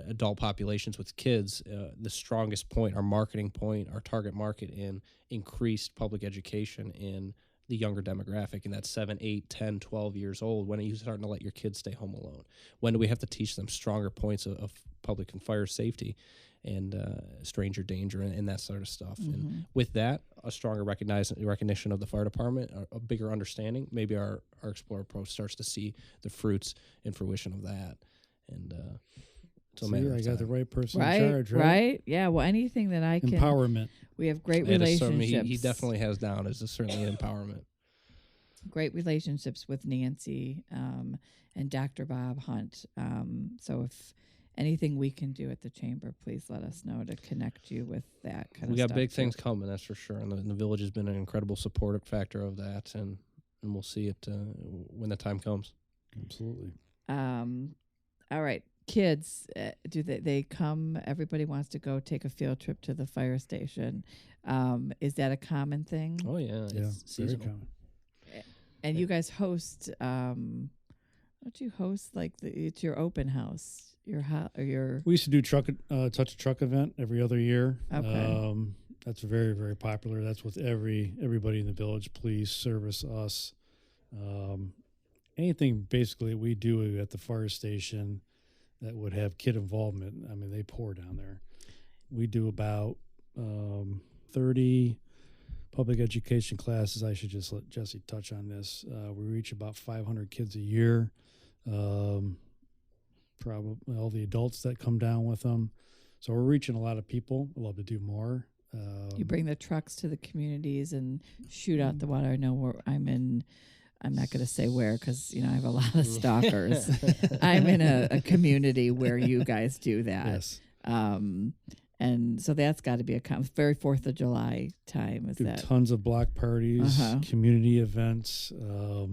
Speaker 4: adult populations with kids the strongest point, our marketing point, our target market in increased public education in the younger demographic, and that's 7, 8, 10, 12 years old. When are you starting to let your kids stay home alone? When do we have to teach them stronger points of public and fire safety and stranger danger and that sort of stuff? And with that, a stronger recognition of the fire department, a bigger understanding, maybe our Explorer Pro starts to see the fruits and fruition of that. And
Speaker 3: so I got the right person in charge,
Speaker 5: right? Right. Yeah. Well, anything that I can.
Speaker 3: Empowerment.
Speaker 5: We have great relationships.
Speaker 4: He definitely has down. It's certainly empowerment.
Speaker 5: Great relationships with Nancy and Dr. Bob Hunt. So if anything we can do at the chamber, please let us know to connect you with that kind of stuff.
Speaker 4: We got big things coming, that's for sure. And the village has been an incredible supportive factor of that, and we'll see it when the time comes.
Speaker 3: Absolutely.
Speaker 5: All right. Kids, do they come? Everybody wants to go take a field trip to the fire station. Is that a common thing?
Speaker 4: Oh yeah,
Speaker 3: it's very common.
Speaker 5: And you guys host? Don't you host it's your open house? Your
Speaker 3: We used to do touch a truck event every other year.
Speaker 5: Okay.
Speaker 3: That's very, very popular. That's with everybody in the village. Police, service, us. Anything basically we do at the fire station that would have kid involvement. I mean, they pour down there. We do about 30 public education classes. I should just let Jesse touch on this. We reach about 500 kids a year. Probably all the adults that come down with them. So we're reaching a lot of people. I'd love to do more.
Speaker 5: You bring the trucks to the communities and shoot out the water. I know where I'm in. I'm not going to say where because, I have a lot of stalkers. I'm in a community where you guys do that.
Speaker 3: Yes.
Speaker 5: And so that's got to be very 4th of July time. Is
Speaker 3: do
Speaker 5: that
Speaker 3: tons of block parties, community events. I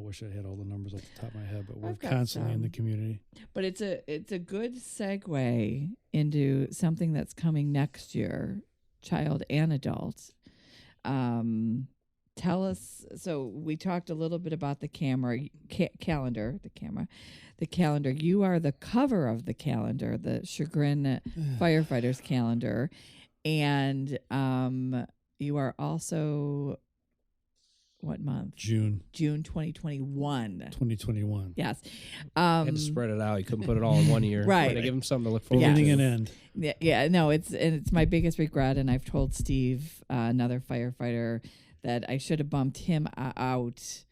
Speaker 3: wish I had all the numbers off the top of my head, but we're constantly in the community.
Speaker 5: But it's a good segue into something that's coming next year, child and adult. Tell us. So we talked a little bit about the calendar. You are the cover of the calendar, the Chagrin Firefighters calendar, and you are also what month?
Speaker 3: June
Speaker 5: 2021.
Speaker 3: 2021.
Speaker 5: Yes.
Speaker 4: Had to spread it out. You couldn't put it all in one year.
Speaker 5: Right.
Speaker 4: To give them something to look forward to.
Speaker 3: Beginning and end.
Speaker 5: Yeah. No, it's my biggest regret, and I've told Steve, another firefighter, that I should have bumped him out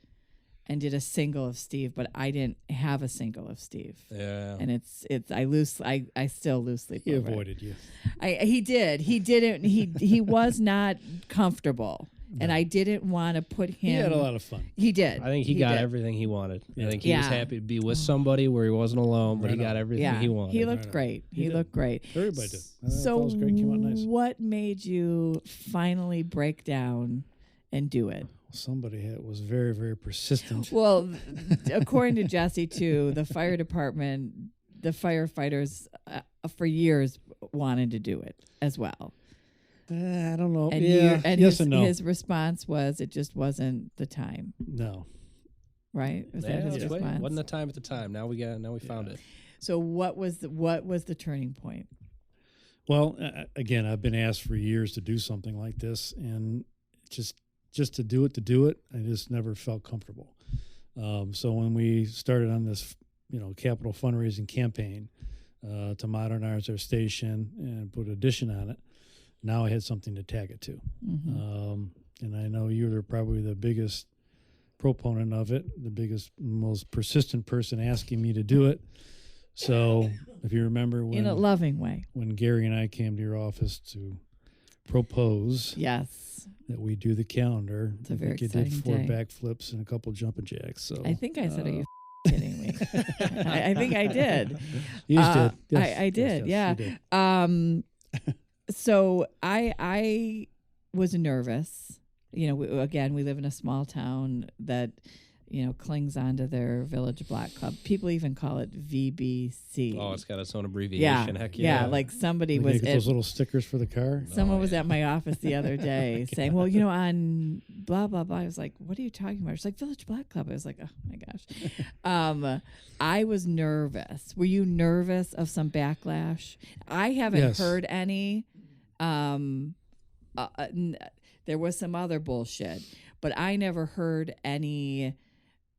Speaker 5: and did a single of Steve, but I didn't have a single of Steve.
Speaker 4: Yeah.
Speaker 5: And I still lose sleep.
Speaker 3: He avoided you.
Speaker 5: He didn't. He was not comfortable. No. And I didn't want to put him.
Speaker 3: He had a lot of fun.
Speaker 5: He did.
Speaker 4: I think he got everything he wanted. I think he was happy to be with somebody where he wasn't alone, but he got everything he wanted.
Speaker 5: He looked great. He looked great.
Speaker 3: Everybody did.
Speaker 5: So
Speaker 3: was great. Came out nice.
Speaker 5: What made you finally break down and do it?
Speaker 3: Somebody was very, very persistent.
Speaker 5: Well, according to Jesse, too, the fire department, the firefighters for years wanted to do it as well.
Speaker 3: I don't know.
Speaker 5: And
Speaker 3: yes and no.
Speaker 5: His response was it just wasn't the time.
Speaker 3: No.
Speaker 5: Right? Was that his response?
Speaker 4: Wasn't the time at the time. Now we found it.
Speaker 5: So what was the turning point?
Speaker 3: Well, again, I've been asked for years to do something like this, and just to do it, I just never felt comfortable. So when we started on this, capital fundraising campaign to modernize our station and put addition on it, now I had something to tag it to. Mm-hmm. And I know you're probably the biggest proponent of it, the biggest, most persistent person asking me to do it. So if you remember
Speaker 5: in a loving way,
Speaker 3: when Gary and I came to your office to propose that we do the calendar,
Speaker 5: it's a very
Speaker 3: you
Speaker 5: exciting
Speaker 3: did 4
Speaker 5: day.
Speaker 3: Backflips and a couple jumping jacks. So
Speaker 5: I think I said, "Are you kidding me?" I think I did.
Speaker 3: You did. Yes.
Speaker 5: I did.
Speaker 3: Yes,
Speaker 5: yeah.
Speaker 3: you did.
Speaker 5: So I was nervous. We live in a small town that, clings onto their Village Block Club. People even call it VBC.
Speaker 4: Oh, it's got its own abbreviation. Heck
Speaker 5: yeah. Like somebody
Speaker 3: They
Speaker 5: was
Speaker 3: get those little stickers for the car.
Speaker 5: Someone was at my office the other day saying, well, on blah, blah, blah. I was like, what are you talking about? She's like, Village Block Club. I was like, oh, my gosh. I was nervous. Were you nervous of some backlash? I haven't heard any. There was some other bullshit, but I never heard any,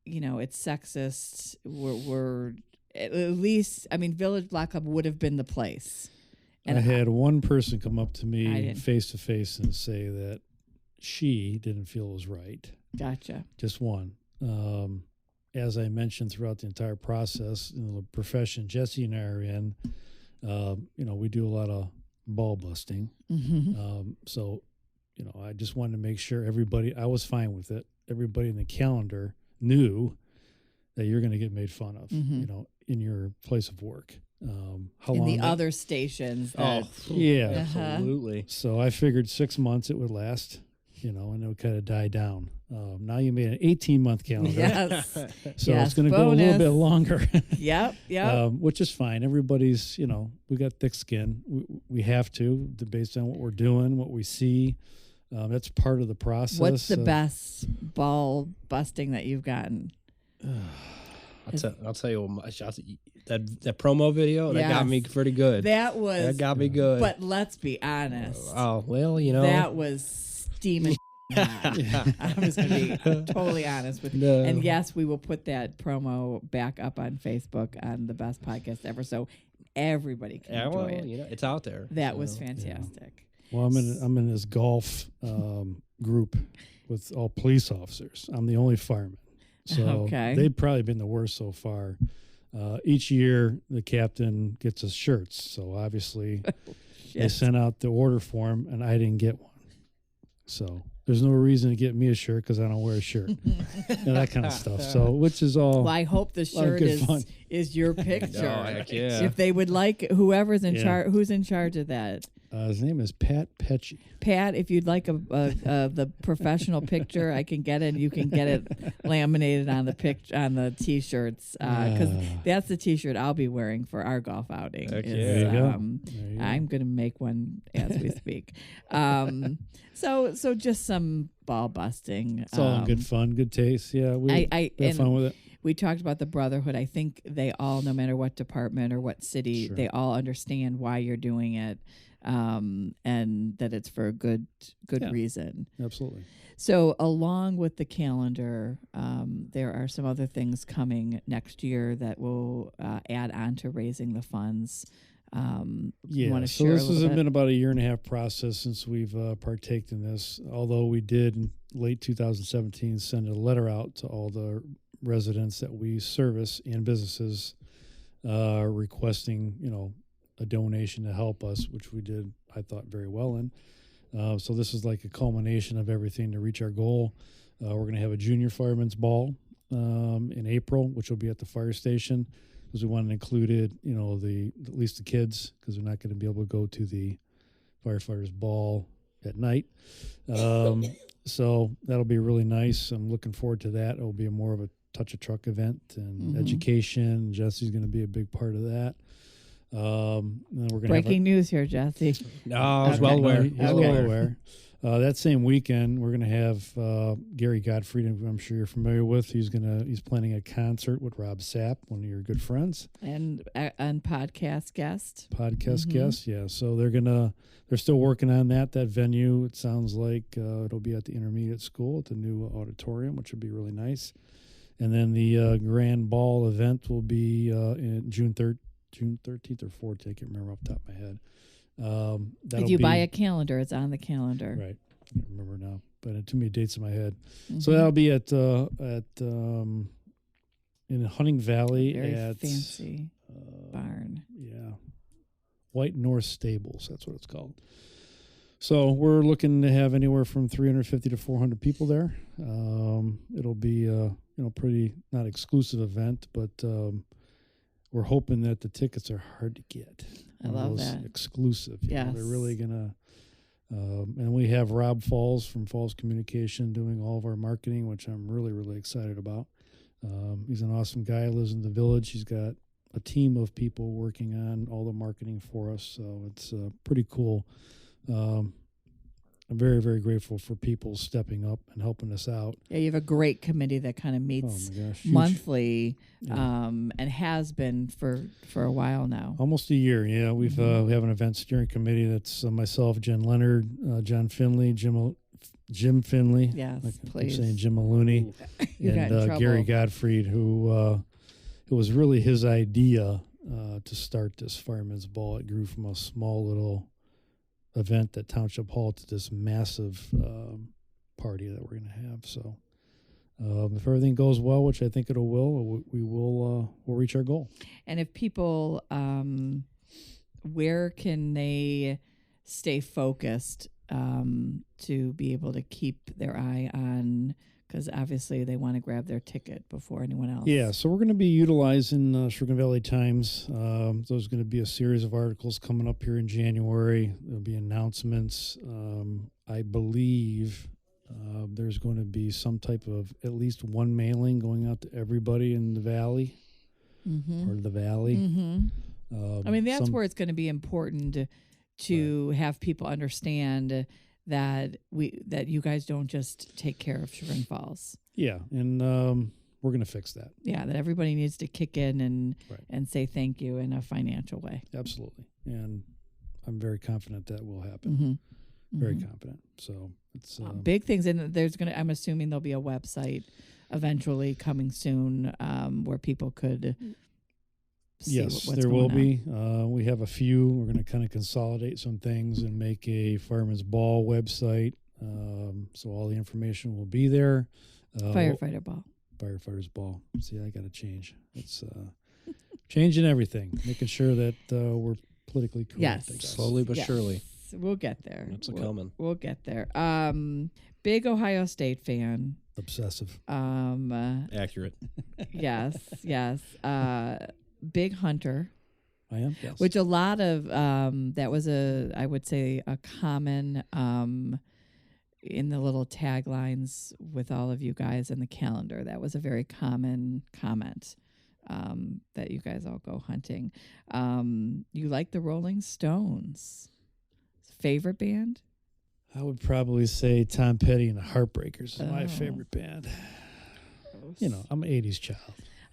Speaker 5: it's sexist. We're at least, Village Block Club would have been the place. And
Speaker 3: I had one person come up to me face to face and say that she didn't feel it was right.
Speaker 5: Gotcha.
Speaker 3: Just one. As I mentioned throughout the entire process, in the profession Jesse and I are in, we do a lot of ball busting.
Speaker 5: Mm-hmm.
Speaker 3: So, I just wanted to make sure I was fine with it. Everybody in the calendar knew that you're going to get made fun of, in your place of work. How
Speaker 5: in
Speaker 3: long
Speaker 5: the other stations.
Speaker 3: Yeah.
Speaker 4: Absolutely.
Speaker 3: So I figured 6 months it would last, and it would kind of die down. Now you made an 18-month calendar.
Speaker 5: Yes.
Speaker 3: So it's going to go a little bit longer.
Speaker 5: Yep.
Speaker 3: Which is fine. Everybody's, we got thick skin. We have to, based on what we're doing, what we see. That's part of the process.
Speaker 5: What's the best ball busting that you've gotten?
Speaker 4: I'll tell you that promo video that got me pretty good.
Speaker 5: That
Speaker 4: got me good.
Speaker 5: But let's be honest.
Speaker 4: Oh well,
Speaker 5: that was steaming. I'm just going to be totally honest with you.
Speaker 4: No.
Speaker 5: And yes, we will put that promo back up on Facebook on the Best Podcast Ever, so everybody can enjoy it.
Speaker 4: It's out there.
Speaker 5: That was fantastic.
Speaker 3: Yeah. Well, I'm in this golf group with all police officers. I'm the only fireman. So they've probably been the worst so far. Each year, the captain gets us shirts. So obviously, they sent out the order form, and I didn't get one. So there's no reason to get me a shirt because I don't wear a shirt. That kind of stuff. So, which is all.
Speaker 5: Well, I hope the shirt is your picture.
Speaker 4: Oh, heck yeah.
Speaker 5: If they would like, whoever's in charge, who's in charge of that?
Speaker 3: His name is Pat Pecci.
Speaker 5: Pat, if you'd like the professional picture, I can get it. You can get it laminated on the T-shirts because that's the T-shirt I'll be wearing for our golf outing.
Speaker 3: There you go.
Speaker 5: I'm going to make one as we speak. So just some ball busting.
Speaker 3: It's all in good fun, good taste. Yeah, we had fun with it.
Speaker 5: We talked about the brotherhood. I think they all, no matter what department or what city, they all understand why you're doing it. And that it's for a good reason.
Speaker 3: Absolutely.
Speaker 5: So along with the calendar, there are some other things coming next year that will add on to raising the funds.
Speaker 3: So this has been about a 1.5 year process since we've partaked in this, although we did in late 2017 send a letter out to all the residents that we service and businesses requesting, a donation to help us, which we did, I thought, very well in. So this is like a culmination of everything to reach our goal. We're going to have a junior fireman's ball in April, which will be at the fire station, because we wanted to include it, at least the kids, because they're not going to be able to go to the firefighters' ball at night. So that'll be really nice. I'm looking forward to that. It'll be more of a touch a truck event and education. Jesse's going to be a big part of that. And then we're gonna
Speaker 5: breaking news here, Jesse.
Speaker 4: No, I was well aware.
Speaker 3: Well aware. That same weekend, we're gonna have Gary Godfrey, who I'm sure you're familiar with. He's planning a concert with Rob Sapp, one of your good friends,
Speaker 5: and podcast guest.
Speaker 3: Yeah. So they're still working on that venue. It sounds like it'll be at the intermediate school at the new auditorium, which would be really nice. And then the grand ball event will be in June 13th or 14th. I can't remember off the top of my head.
Speaker 5: If you buy a calendar, it's on the calendar.
Speaker 3: Right. I can't remember now, but too many dates in my head. So that'll be at in Hunting Valley at
Speaker 5: fancy barn.
Speaker 3: Yeah. White North Stables. That's what it's called. So we're looking to have anywhere from 350 to 400 people there. It'll be pretty not exclusive event, but we're hoping that the tickets are hard to get.
Speaker 5: I love that.
Speaker 3: Exclusive.
Speaker 5: Yes.
Speaker 3: They're really going to... and we have Rob Falls from Falls Communication doing all of our marketing, which I'm really, really excited about. He's an awesome guy, lives in the village. He's got a team of people working on all the marketing for us, so it's pretty cool. I'm very, very grateful for people stepping up and helping us out.
Speaker 5: Yeah, you have a great committee that kind of meets monthly, and has been for a while now.
Speaker 3: Almost a year, yeah. We have an event steering committee that's myself, Jen Leonard, John Finley, Jim Finley.
Speaker 5: Yes,
Speaker 3: please. I'm saying Jim Maloney, and Gary Gottfried, who it was really his idea to start this Fireman's Ball. It grew from a small little event at Township Hall to this massive party that we're going to have. So if everything goes well, which I think it will, we'll reach our goal.
Speaker 5: And if people, where can they stay focused to be able to keep their eye on, because obviously they want to grab their ticket before anyone else.
Speaker 3: Yeah, so we're going to be utilizing Chagrin Valley Times. There's going to be a series of articles coming up here in January. There'll be announcements. I believe there's going to be some type of at least one mailing going out to everybody in the valley, or the valley.
Speaker 5: I mean, that's where it's going to be important to have people understand that you guys don't just take care of Chagrin Falls.
Speaker 3: Yeah, and we're going to fix that.
Speaker 5: Yeah, that everybody needs to kick in and say thank you in a financial way.
Speaker 3: Absolutely, and I'm very confident that will happen. Very confident. So it's
Speaker 5: big things, and I'm assuming there'll be a website eventually coming soon where people could.
Speaker 3: Yes, there will be. We have a few. We're going to kind of consolidate some things and make a Fireman's Ball website. So all the information will be there.
Speaker 5: Firefighter Ball.
Speaker 3: Firefighter's Ball. See, I got to change. It's changing everything, making sure that we're politically correct.
Speaker 5: Yes.
Speaker 4: Slowly but surely.
Speaker 5: We'll get there.
Speaker 4: It's coming.
Speaker 5: We'll get there. Big Ohio State fan.
Speaker 3: Obsessive.
Speaker 4: Accurate.
Speaker 5: Yes. Big hunter.
Speaker 3: I am, yes.
Speaker 5: Which a lot of that was I would say a common in the little taglines with all of you guys in the calendar. That was a very common comment that you guys all go hunting. You like the Rolling Stones. Favorite band?
Speaker 3: I would probably say Tom Petty and the Heartbreakers is my favorite band. You know, I'm an 80s child.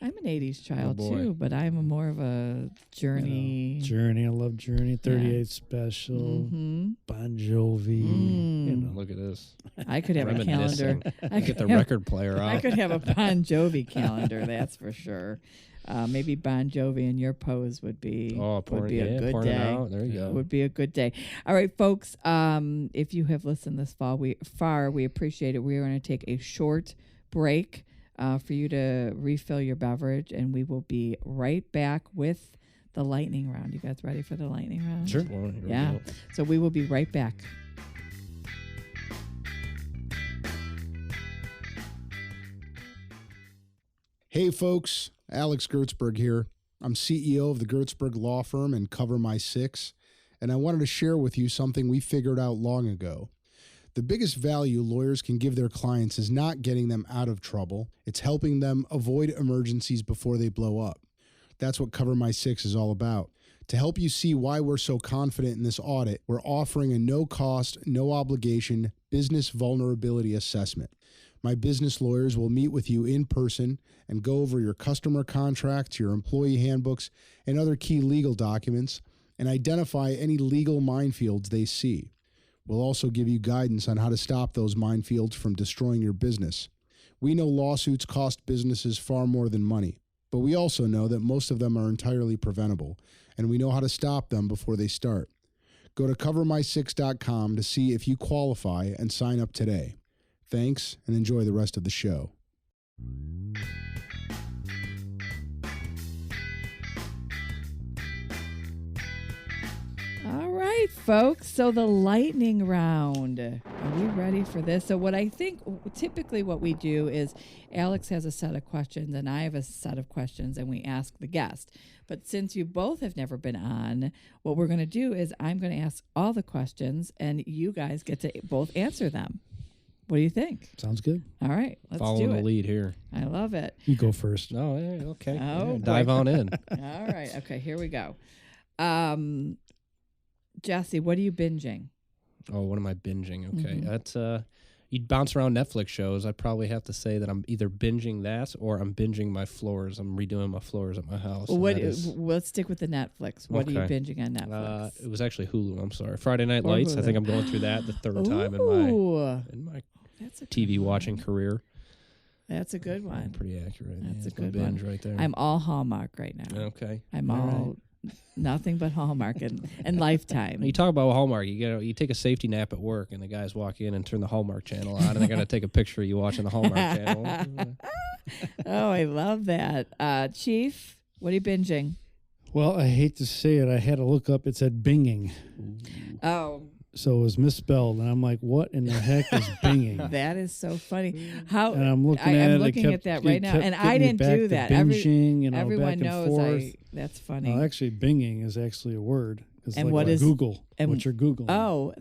Speaker 5: I'm an 80s child too, but I'm more of a Journey.
Speaker 3: Journey, I love Journey. 38 Special, Bon Jovi.
Speaker 4: Look at this.
Speaker 5: I could have a calendar.
Speaker 4: I get the record player out.
Speaker 5: I could have a Bon Jovi calendar, that's for sure. Maybe Bon Jovi in your pose would be a good day.
Speaker 4: Out. There you go.
Speaker 5: Would be a good day. All right, folks. If you have listened this far, we appreciate it. We are going to take a short break for you to refill your beverage, and we will be right back with the lightning round. You guys ready for the lightning round?
Speaker 3: Sure.
Speaker 5: Yeah. So we will be right back.
Speaker 8: Hey, folks. Alex Gertzberg here. I'm CEO of the Gertzberg Law Firm and Cover My Six, and I wanted to share with you something we figured out long ago. The biggest value lawyers can give their clients is not getting them out of trouble. It's helping them avoid emergencies before they blow up. That's what Cover My Six is all about. To help you see why we're so confident in this audit, we're offering a no-cost, no-obligation business vulnerability assessment. My business lawyers will meet with you in person and go over your customer contracts, your employee handbooks, and other key legal documents, and identify any legal minefields they see. We'll also give you guidance on how to stop those minefields from destroying your business. We know lawsuits cost businesses far more than money, but we also know that most of them are entirely preventable, and we know how to stop them before they start. Go to covermysix.com to see if you qualify and sign up today. Thanks, and enjoy the rest of the show.
Speaker 5: All right, folks. So the lightning round. Are we ready for this? So what I think typically what we do is Alex has a set of questions and I have a set of questions and we ask the guest. But since you both have never been on, what we're going to do is I'm going to ask all the questions and you guys get to both answer them. What do you think?
Speaker 3: Sounds good.
Speaker 5: All right, let's
Speaker 4: Following
Speaker 5: do
Speaker 4: the
Speaker 5: it.
Speaker 4: lead here.
Speaker 5: I love it.
Speaker 3: You go first.
Speaker 4: No, yeah, okay.
Speaker 5: Oh,
Speaker 4: Yeah, dive on in.
Speaker 5: All right. Okay, here we go. Jesse, what are you binging?
Speaker 4: Oh, what am I binging? Okay,
Speaker 5: Mhm.
Speaker 4: that's you'd bounce around Netflix shows. I'd probably have to say that I'm either binging that or I'm binging my floors. I'm redoing my floors at my house.
Speaker 5: Well,
Speaker 4: and that is-
Speaker 5: let's stick with the Netflix. What are you
Speaker 4: Okay.
Speaker 5: binging on Netflix?
Speaker 4: it was actually Hulu. I'm sorry, Friday Night
Speaker 5: Or
Speaker 4: Lights. I
Speaker 5: Hulu.
Speaker 4: think I'm going through that the third time
Speaker 5: Ooh,
Speaker 4: in my
Speaker 5: that's a good
Speaker 4: TV
Speaker 5: one.
Speaker 4: watching career.
Speaker 5: That's a good one.
Speaker 4: Pretty accurate.
Speaker 5: That's a
Speaker 4: my
Speaker 5: good
Speaker 4: binge
Speaker 5: one.
Speaker 4: right there.
Speaker 5: I'm all Hallmark right now.
Speaker 4: Okay.
Speaker 5: I'm
Speaker 4: All
Speaker 5: all nothing but Hallmark and Lifetime.
Speaker 4: You talk about Hallmark. You take a safety nap at work, and the guys walk in and turn the Hallmark channel on, and they're gonna take a picture of you watching the Hallmark channel.
Speaker 5: Oh, I love that. Chief, what are you binging?
Speaker 3: Well, I hate to say it. I had to look up. It said binging.
Speaker 5: Oh,
Speaker 3: So it was misspelled. And I'm like, what in the heck is binging?
Speaker 5: that is so funny. How
Speaker 3: And I'm looking
Speaker 5: I'm
Speaker 3: at it.
Speaker 5: looking
Speaker 3: it
Speaker 5: at that
Speaker 3: it
Speaker 5: right now,
Speaker 3: kept
Speaker 5: and I
Speaker 3: getting me
Speaker 5: didn't
Speaker 3: back
Speaker 5: do
Speaker 3: to
Speaker 5: that.
Speaker 3: Binging,
Speaker 5: Everyone
Speaker 3: back and
Speaker 5: knows
Speaker 3: forth.
Speaker 5: that's funny.
Speaker 3: Actually, binging is actually a word. It's
Speaker 5: And
Speaker 3: like
Speaker 5: what is-
Speaker 3: Google?
Speaker 5: and-
Speaker 3: What you're Googling.
Speaker 5: Oh,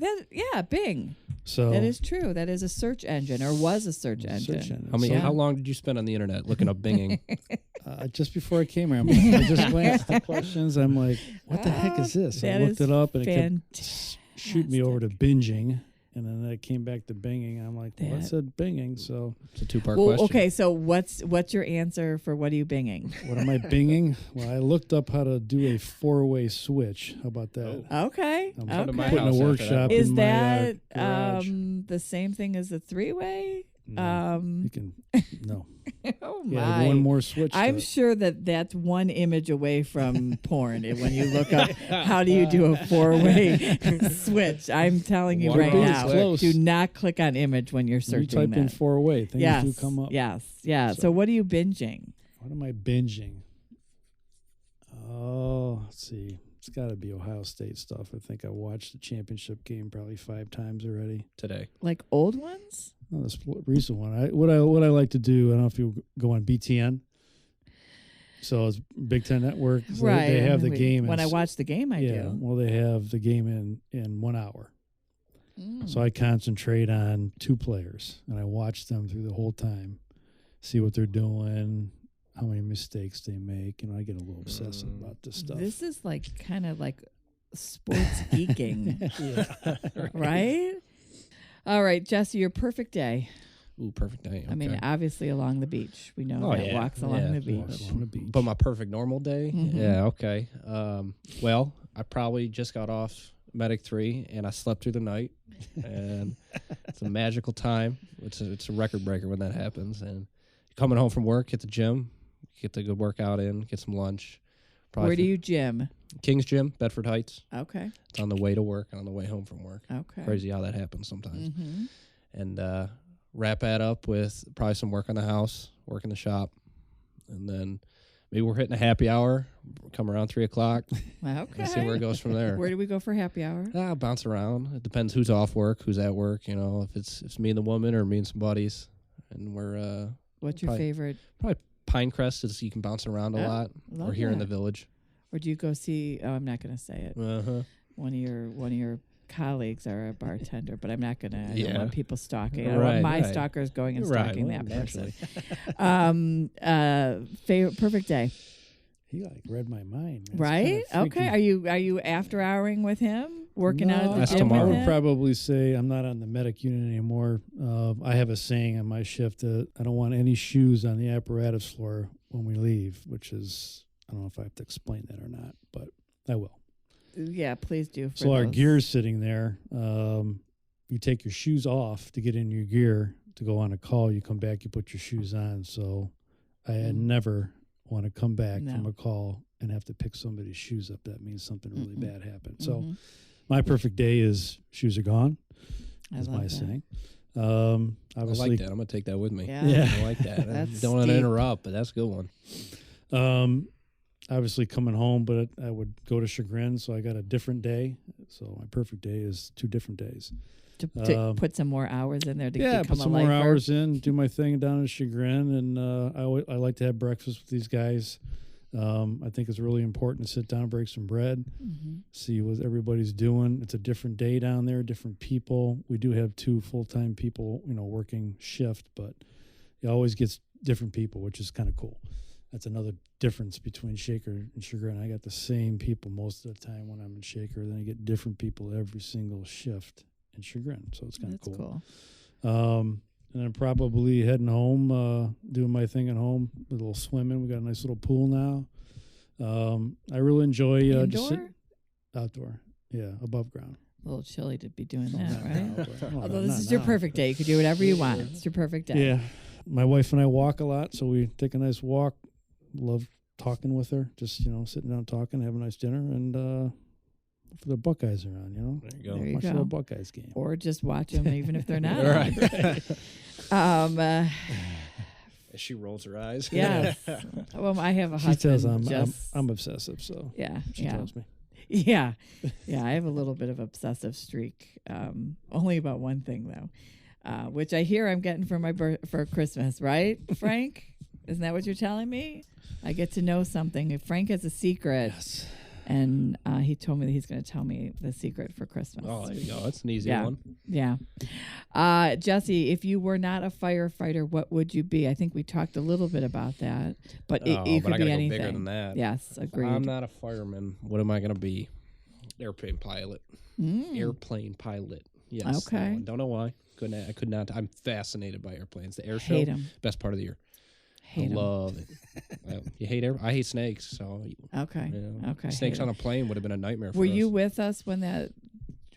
Speaker 5: Bing.
Speaker 3: so
Speaker 5: That is true. That is a search engine, or was a search engine.
Speaker 3: So,
Speaker 4: How long did you spend on the internet looking up binging?
Speaker 3: just before I came here, I just glanced at the questions. I'm like, what the heck is this? I
Speaker 5: That
Speaker 3: looked
Speaker 5: is
Speaker 3: it up, and it kept
Speaker 5: fantastic.
Speaker 3: shooting me over to binging. And then I came back to binging. I'm like, well, it
Speaker 5: That-
Speaker 3: said binging. So
Speaker 4: It's a two-part
Speaker 5: Well,
Speaker 4: question.
Speaker 5: okay. So what's your answer for what are you binging?
Speaker 3: what am I binging? Well, I looked up how to do a 4-way switch. How about that?
Speaker 5: Okay.
Speaker 3: I'm
Speaker 4: Come to my
Speaker 5: Okay.
Speaker 3: putting
Speaker 4: house
Speaker 3: a
Speaker 4: after
Speaker 3: workshop
Speaker 4: that.
Speaker 5: Is
Speaker 3: in
Speaker 5: that
Speaker 3: my garage.
Speaker 5: the same thing as the 3-way?
Speaker 3: No, you can no.
Speaker 5: Oh
Speaker 3: Yeah,
Speaker 5: my!
Speaker 3: one more switch. to
Speaker 5: I'm
Speaker 3: it.
Speaker 5: sure that's one image away from porn. When you look up how do you do a 4-way switch, I'm telling you
Speaker 4: One
Speaker 5: right
Speaker 3: more
Speaker 5: now,
Speaker 3: close.
Speaker 5: do not click on image when you're
Speaker 3: You
Speaker 5: searching
Speaker 3: type in
Speaker 5: that.
Speaker 3: 4-way, things
Speaker 5: Yes,
Speaker 3: do come up.
Speaker 5: yes, yeah.
Speaker 3: So-
Speaker 5: So what are you binging?
Speaker 3: What am I binging? Oh, let's see. It's got to be Ohio State stuff. I think I watched the championship game probably 5 times already.
Speaker 4: Today.
Speaker 5: Like old ones?
Speaker 3: No, this recent one. What I like to do. I don't know if you go on BTN. So it's Big Ten Network. So
Speaker 5: Right.
Speaker 3: They have the
Speaker 5: We-
Speaker 3: game.
Speaker 5: When
Speaker 3: in-
Speaker 5: I watch the game, I
Speaker 3: yeah.
Speaker 5: do.
Speaker 3: Well, they have the game in 1 hour.
Speaker 5: Mm.
Speaker 3: So I concentrate on 2 players and I watch them through the whole time, see what they're doing, how many mistakes they make. I get a little obsessive about this stuff.
Speaker 5: This is like kind of like sports geeking, right? All right, Jesse, your perfect day.
Speaker 4: Ooh, perfect day.
Speaker 5: I mean,
Speaker 4: okay.
Speaker 5: obviously along the beach. We know
Speaker 4: Oh,
Speaker 5: that
Speaker 4: yeah,
Speaker 5: walks along
Speaker 4: yeah.
Speaker 5: the beach.
Speaker 3: Walk along the beach.
Speaker 4: But my perfect normal day?
Speaker 5: Mhm.
Speaker 4: Yeah, okay. Well, I probably just got off Medic 3 and I slept through the night. And it's a magical time. It's a record breaker when that happens. And coming home from work, hit the gym, get the good workout in, get some lunch.
Speaker 5: Where do you gym?
Speaker 4: King's Gym, Bedford Heights.
Speaker 5: Okay.
Speaker 4: It's on the way to work and on the way home from work.
Speaker 5: Okay.
Speaker 4: Crazy how that happens sometimes.
Speaker 5: Mm-hmm.
Speaker 4: And wrap that up with probably some work on the house, work in the shop, and then maybe we're hitting a happy hour, come around 3 o'clock,
Speaker 5: Okay.
Speaker 4: and see where it goes from there.
Speaker 5: Where do we go for happy hour?
Speaker 4: Bounce around. It depends who's off work, who's at work. If it's me and the woman or me and some buddies, and we're
Speaker 5: What's your
Speaker 4: probably-
Speaker 5: favorite?
Speaker 4: probably Pinecrest is you can bounce around a
Speaker 5: Oh,
Speaker 4: lot,
Speaker 5: love
Speaker 4: or here in the
Speaker 5: that.
Speaker 4: village.
Speaker 5: Or do you go see? Oh, I'm not going to say it.
Speaker 4: Uh-huh.
Speaker 5: One of your colleagues are a bartender, but I'm not going to. I don't
Speaker 4: Yeah.
Speaker 5: want people stalking. I don't
Speaker 4: Right,
Speaker 5: want my
Speaker 4: right.
Speaker 5: stalkers going and
Speaker 4: Right,
Speaker 5: stalking
Speaker 4: well,
Speaker 5: that person.
Speaker 4: naturally.
Speaker 5: Favorite perfect day,
Speaker 3: He read my mind. That's
Speaker 5: right?
Speaker 3: kinda
Speaker 5: Okay.
Speaker 3: freaky.
Speaker 5: Are you after houring with him? Working out at the
Speaker 4: That's
Speaker 5: gym
Speaker 4: tomorrow.
Speaker 3: I
Speaker 5: with
Speaker 3: would
Speaker 5: him?
Speaker 3: probably say I'm not on the medic unit anymore. I have a saying on my shift that I don't want any shoes on the apparatus floor when we leave, which is, I don't know if I have to explain that or not, but I will.
Speaker 5: Yeah, please do. For
Speaker 3: So our
Speaker 5: those.
Speaker 3: gear's sitting there. You take your shoes off to get in your gear to go on a call. You come back, you put your shoes on. So I had never want to come back from
Speaker 5: No.
Speaker 3: a call and have to pick somebody's shoes up. That means something really
Speaker 5: Mm-mm.
Speaker 3: bad happened. So
Speaker 5: Mhm.
Speaker 3: my perfect day is shoes are gone.
Speaker 5: I
Speaker 3: Is
Speaker 5: love
Speaker 3: my
Speaker 5: that.
Speaker 3: saying.
Speaker 4: I
Speaker 3: Obviously,
Speaker 4: like that. I'm gonna take that with me.
Speaker 5: Yeah.
Speaker 3: Yeah.
Speaker 4: I like that.
Speaker 5: That's
Speaker 4: Don't want to
Speaker 5: deep.
Speaker 4: interrupt, but that's a good one.
Speaker 3: obviously coming home, but I would go to Chagrin, so I got a different day. So my perfect day is 2 different days.
Speaker 5: To put some more hours in there to
Speaker 3: Yeah,
Speaker 5: become
Speaker 3: put some
Speaker 5: a
Speaker 3: more
Speaker 5: lifer.
Speaker 3: hours in, do my thing down in Chagrin, and I like to have breakfast with these guys. I think it's really important to sit down, break some bread, see what everybody's doing. It's a different day down there, different people. We do have 2 full-time people, working shift, but it always gets different people, which is kind of cool. That's another difference between Shaker and Chagrin. I got the same people most of the time when I'm in Shaker. Then I get different people every single shift in Chagrin, so it's kind of cool. And I'm probably heading home, doing my thing at home, a little swimming. We got a nice little pool now. I really enjoy just outdoor. Yeah, above ground.
Speaker 5: A little chilly to be doing that, right?
Speaker 3: No,
Speaker 5: Although this is your perfect day. You could do whatever you want. It's your perfect day.
Speaker 3: Yeah. My wife and I walk a lot, so we take a nice walk. Love talking with her, just, sitting down talking, have a nice dinner, and for the Buckeyes are on,
Speaker 4: There you go.
Speaker 5: There you
Speaker 3: watch
Speaker 5: go.
Speaker 3: a little Buckeyes game.
Speaker 5: Or just watch them even if they're not.
Speaker 4: Right. She rolls her eyes.
Speaker 5: Yes. Well, I have a
Speaker 3: She
Speaker 5: husband.
Speaker 3: tells I'm obsessive, so
Speaker 5: Yeah.
Speaker 3: she tells me.
Speaker 5: Yeah. Yeah, I have a little bit of obsessive streak. Only about one thing, though, which I hear I'm getting for for Christmas, right, Frank? Isn't that what you're telling me? I get to know something. If Frank has a secret,
Speaker 3: Yes.
Speaker 5: and he told me that he's going to tell me the secret for Christmas.
Speaker 4: Oh, there you go. That's an easy
Speaker 5: Yeah.
Speaker 4: one.
Speaker 5: Yeah. Jesse, if you were not a firefighter, what would you be? I think we talked a little bit about that, but it
Speaker 4: But
Speaker 5: could
Speaker 4: I
Speaker 5: be
Speaker 4: gotta go
Speaker 5: anything.
Speaker 4: bigger than that.
Speaker 5: Yes, agreed.
Speaker 4: I'm not a fireman. What am I going to be? Airplane pilot. Airplane pilot. Yes.
Speaker 5: Okay.
Speaker 4: Don't know why. I could not. I'm fascinated by airplanes. The air show.
Speaker 5: Hate 'em.
Speaker 4: Best part of the year.
Speaker 5: Hate 'em.
Speaker 4: Love it. You hate I hate snakes. So
Speaker 5: Okay. Okay.
Speaker 4: Snakes
Speaker 5: hate
Speaker 4: on
Speaker 5: 'em.
Speaker 4: a plane would have been a nightmare for
Speaker 5: Were
Speaker 4: us.
Speaker 5: you with us when that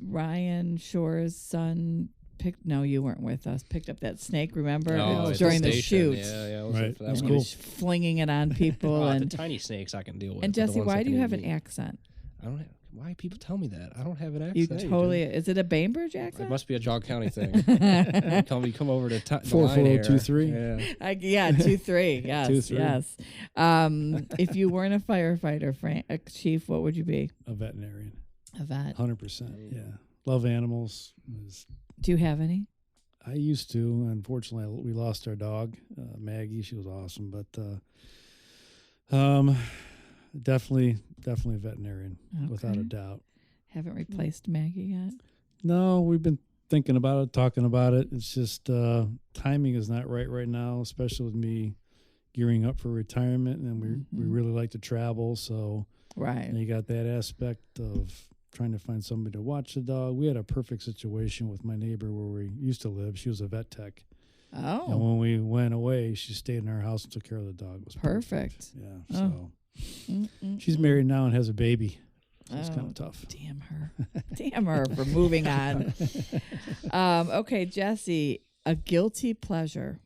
Speaker 5: Ryan Shore's son picked? No, you weren't with us. Picked up that snake. Remember
Speaker 4: Oh, at
Speaker 5: during the
Speaker 4: station.
Speaker 5: shoot.
Speaker 4: Yeah, I was
Speaker 3: Right.
Speaker 4: there for that
Speaker 3: That's
Speaker 5: And
Speaker 4: one.
Speaker 5: he was flinging it on people.
Speaker 4: Well,
Speaker 5: and
Speaker 4: the tiny snakes I can deal with.
Speaker 5: and
Speaker 4: but the
Speaker 5: Jesse,
Speaker 4: ones
Speaker 5: why
Speaker 4: that
Speaker 5: do you
Speaker 4: can
Speaker 5: have
Speaker 4: eat
Speaker 5: an
Speaker 4: me-
Speaker 5: accent?
Speaker 4: I don't have. Why people tell me that? I don't have an
Speaker 5: You
Speaker 4: accent.
Speaker 5: totally. Is it a Bainbridge
Speaker 4: It
Speaker 5: accent?
Speaker 4: must be a Jog County thing. You come over to the line
Speaker 3: 44023.
Speaker 4: here. Yeah.
Speaker 5: Yeah, 2-3. Yes,
Speaker 3: 2-3.
Speaker 5: yes. If you weren't a firefighter, Chief, what would you be?
Speaker 3: A veterinarian.
Speaker 5: A vet.
Speaker 3: 100%. Yeah. Love animals.
Speaker 5: Do you have any?
Speaker 3: I used to. Unfortunately, we lost our dog, Maggie. She was awesome, but definitely a veterinarian, without a
Speaker 5: Okay.
Speaker 3: doubt.
Speaker 5: Haven't replaced Maggie yet.
Speaker 3: No, we've been thinking about it, talking about it. It's just timing is not right now, especially with me gearing up for retirement, and we really like to travel. So
Speaker 5: Right.
Speaker 3: you got that aspect of trying to find somebody to watch the dog. We had a perfect situation with my neighbor where we used to live. She was a vet tech. And
Speaker 5: Oh,
Speaker 3: when we went away, she stayed in our house and took care of the dog. It was
Speaker 5: perfect.
Speaker 3: Yeah.
Speaker 5: Oh.
Speaker 3: So she's married now and has a baby. So it's kind
Speaker 5: Oh,
Speaker 3: of tough.
Speaker 5: Damn her. Damn her for moving on. Okay, Jesse, a guilty pleasure.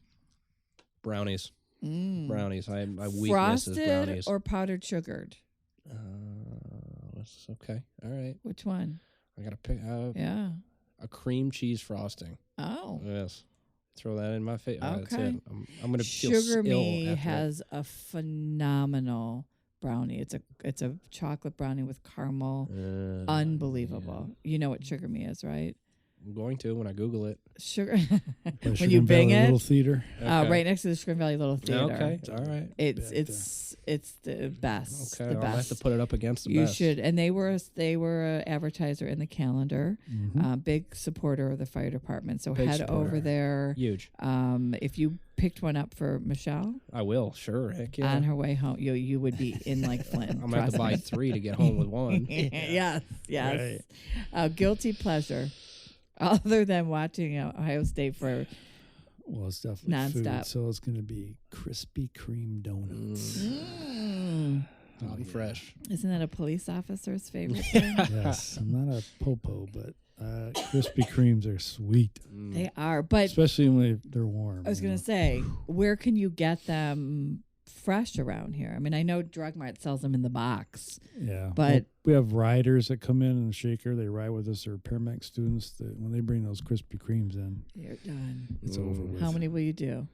Speaker 4: Brownies.
Speaker 5: Mm.
Speaker 4: Brownies. My weakness is
Speaker 5: Frosted
Speaker 4: brownies.
Speaker 5: or powdered sugared?
Speaker 4: That's okay. All right.
Speaker 5: Which one?
Speaker 4: I gotta pick
Speaker 5: Yeah.
Speaker 4: a cream cheese frosting.
Speaker 5: Oh.
Speaker 4: Yes. Throw that in my face. That's
Speaker 5: Okay.
Speaker 4: it. I'm gonna feel
Speaker 5: Sugar
Speaker 4: ill
Speaker 5: Me
Speaker 4: after
Speaker 5: has a phenomenal brownie. It's a chocolate brownie with caramel.
Speaker 4: that.
Speaker 5: Unbelievable. You know what Sugar Me is, right?
Speaker 4: I'm going to when I Google it.
Speaker 5: Sugar.
Speaker 3: By
Speaker 5: when
Speaker 3: Chagrin
Speaker 5: you bing
Speaker 3: Valley
Speaker 5: it,
Speaker 3: Little theater.
Speaker 4: Okay.
Speaker 5: right next to the Chagrin Valley Little Theater.
Speaker 4: Okay. All right.
Speaker 5: It's the best.
Speaker 4: Okay.
Speaker 5: The
Speaker 4: I'll have
Speaker 5: best.
Speaker 4: to put it up against the
Speaker 5: You
Speaker 4: best.
Speaker 5: should. And they were an advertiser in the calendar.
Speaker 3: Mhm.
Speaker 5: Big supporter of the fire department. So
Speaker 4: Big
Speaker 5: head
Speaker 4: supporter.
Speaker 5: over there.
Speaker 4: Huge.
Speaker 5: If you picked one up for Michelle
Speaker 4: I will. Sure. Heck yeah.
Speaker 5: on her way home, you would be in like Flint.
Speaker 4: I'm gonna have to
Speaker 5: trust
Speaker 4: buy
Speaker 5: me.
Speaker 4: 3 to get home with one.
Speaker 5: Yes. Guilty pleasure, other than watching Ohio State for.
Speaker 3: Well, it's definitely
Speaker 5: Nonstop.
Speaker 3: food, so it's going to be Krispy Kreme donuts.
Speaker 4: Hot and fresh.
Speaker 5: Isn't that a police officer's favorite thing?
Speaker 3: Yes, I'm not a popo, but Krispy Kremes are sweet,
Speaker 5: They are, but
Speaker 3: especially when they're warm.
Speaker 5: I was going to say, where can you get them fresh around here? I mean, I know Drug Mart sells them in the box.
Speaker 3: Yeah,
Speaker 5: but-
Speaker 3: well, we have riders that come in and Shaker. They ride with us. They're paramedic students. That when they bring those Krispy Kremes in,
Speaker 5: You're done.
Speaker 3: it's over with.
Speaker 5: How many will you do?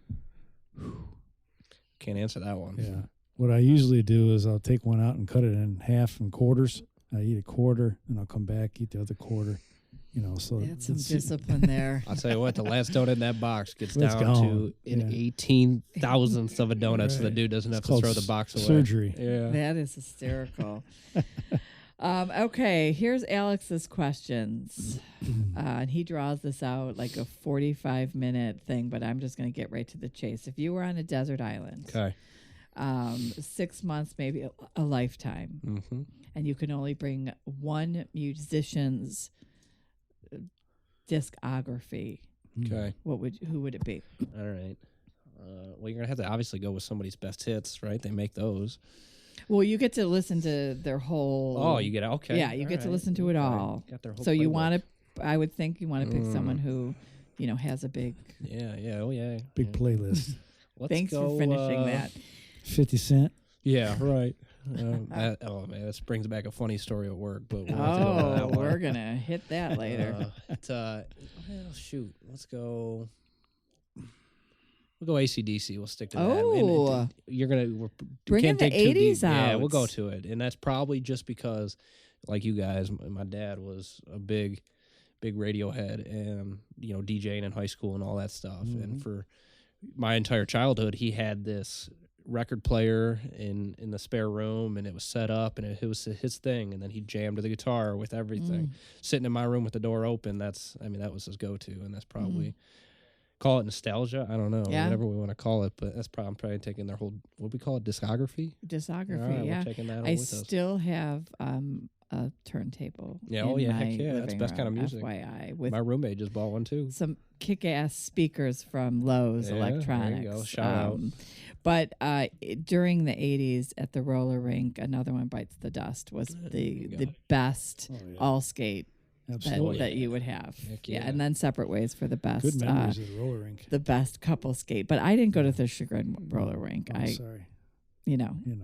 Speaker 4: Can't answer that one.
Speaker 3: Yeah. What I usually do is I'll take one out and cut it in half and quarters. I eat a quarter, and I'll come back, eat the other quarter, So
Speaker 5: That's some discipline there.
Speaker 4: I'll tell you what, the last donut in that box gets
Speaker 3: It's
Speaker 4: down
Speaker 3: gone.
Speaker 4: to an 18,000th of a donut, so the
Speaker 3: Right.
Speaker 4: dude doesn't have
Speaker 3: It's
Speaker 4: to throw
Speaker 3: called
Speaker 4: the box away.
Speaker 3: surgery.
Speaker 4: Yeah.
Speaker 5: That is hysterical. Okay, here's Alex's questions. And he draws this out like a 45-minute thing, but I'm just going to get right to the chase. If you were on a desert island,
Speaker 4: Okay.
Speaker 5: 6 months, maybe a lifetime,
Speaker 4: Mm-hmm.
Speaker 5: and you can only bring one musician's discography,
Speaker 4: Okay.
Speaker 5: who would it be?
Speaker 4: All right. Well, you're going to have to obviously go with somebody's best hits, right? They make those.
Speaker 5: Well, you get to listen to their whole.
Speaker 4: Oh, you get okay.
Speaker 5: Yeah, you
Speaker 4: All
Speaker 5: get to
Speaker 4: right.
Speaker 5: listen to it
Speaker 4: Okay.
Speaker 5: all.
Speaker 4: Got their whole
Speaker 5: So you
Speaker 4: playbook.
Speaker 5: want to, I would think you want to pick someone who, has a big.
Speaker 4: Yeah, oh yeah.
Speaker 3: Big
Speaker 4: yeah.
Speaker 3: playlist.
Speaker 4: Let's
Speaker 5: Thanks
Speaker 4: go,
Speaker 5: for finishing that.
Speaker 3: 50 Cent.
Speaker 4: Yeah, right. Oh man, this brings back a funny story at work, but we'll have to go with that one.
Speaker 5: We're gonna hit that later.
Speaker 4: Well, shoot, let's go. We'll go AC/DC. We'll stick to that.
Speaker 5: Oh.
Speaker 4: And you're gonna
Speaker 5: Bringing
Speaker 4: can't
Speaker 5: the
Speaker 4: dig too deep.
Speaker 5: 80s
Speaker 4: Yeah,
Speaker 5: out.
Speaker 4: we'll go to it, and that's probably just because, like you guys, my dad was a big Radiohead and DJing in high school and all that stuff. And for my entire childhood, he had this record player in the spare room, and it was set up, and it was his thing. And then he jammed to the guitar with everything. Sitting in my room with the door open, that was his go-to, and that's probably call it nostalgia. I don't know, whatever we want to call it, but I'm probably taking their whole, what we call it, discography.
Speaker 5: Discography,
Speaker 4: All right,
Speaker 5: yeah.
Speaker 4: we're taking that
Speaker 5: I
Speaker 4: with us.
Speaker 5: still have a turntable.
Speaker 4: Yeah,
Speaker 5: in
Speaker 4: heck
Speaker 5: my
Speaker 4: yeah, that's
Speaker 5: living
Speaker 4: best kind of
Speaker 5: room,
Speaker 4: music.
Speaker 5: FYI, with
Speaker 4: My roommate just bought one too.
Speaker 5: some kick-ass speakers from Lowe's
Speaker 4: Yeah,
Speaker 5: Electronics.
Speaker 4: there you go. Shout out.
Speaker 5: But during the 80s at the roller rink, Another One Bites the Dust was
Speaker 4: you
Speaker 5: the
Speaker 4: go.
Speaker 5: best
Speaker 3: yeah.
Speaker 5: all skate
Speaker 3: Absolutely.
Speaker 5: that you would have.
Speaker 4: Heck
Speaker 5: Yeah,
Speaker 4: yeah.
Speaker 5: and then separate ways for the best.
Speaker 3: Good memories of the roller rink.
Speaker 5: The best couple skate. But I didn't go to the Chagrin roller rink.
Speaker 3: I'm sorry.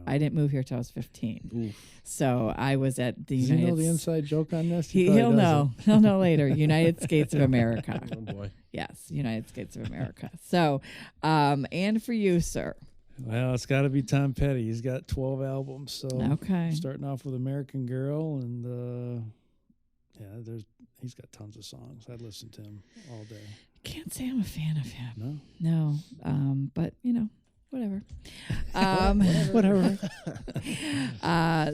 Speaker 5: I didn't move here till I was 15.
Speaker 4: Oof.
Speaker 5: So I was at the
Speaker 3: Does
Speaker 5: United
Speaker 3: he know the inside joke on this?
Speaker 5: He'll
Speaker 3: probably
Speaker 5: know. He'll know later. United Skates of America.
Speaker 4: Oh boy.
Speaker 5: Yes, United Skates of America. So, and for you, sir.
Speaker 3: Well, it's got to be Tom Petty. He's got 12 albums. So
Speaker 5: Okay.
Speaker 3: starting off with American Girl, and he's got tons of songs. I'd listen to him all day.
Speaker 5: Can't say I'm a fan of him.
Speaker 3: No,
Speaker 5: No. But whatever.
Speaker 3: whatever.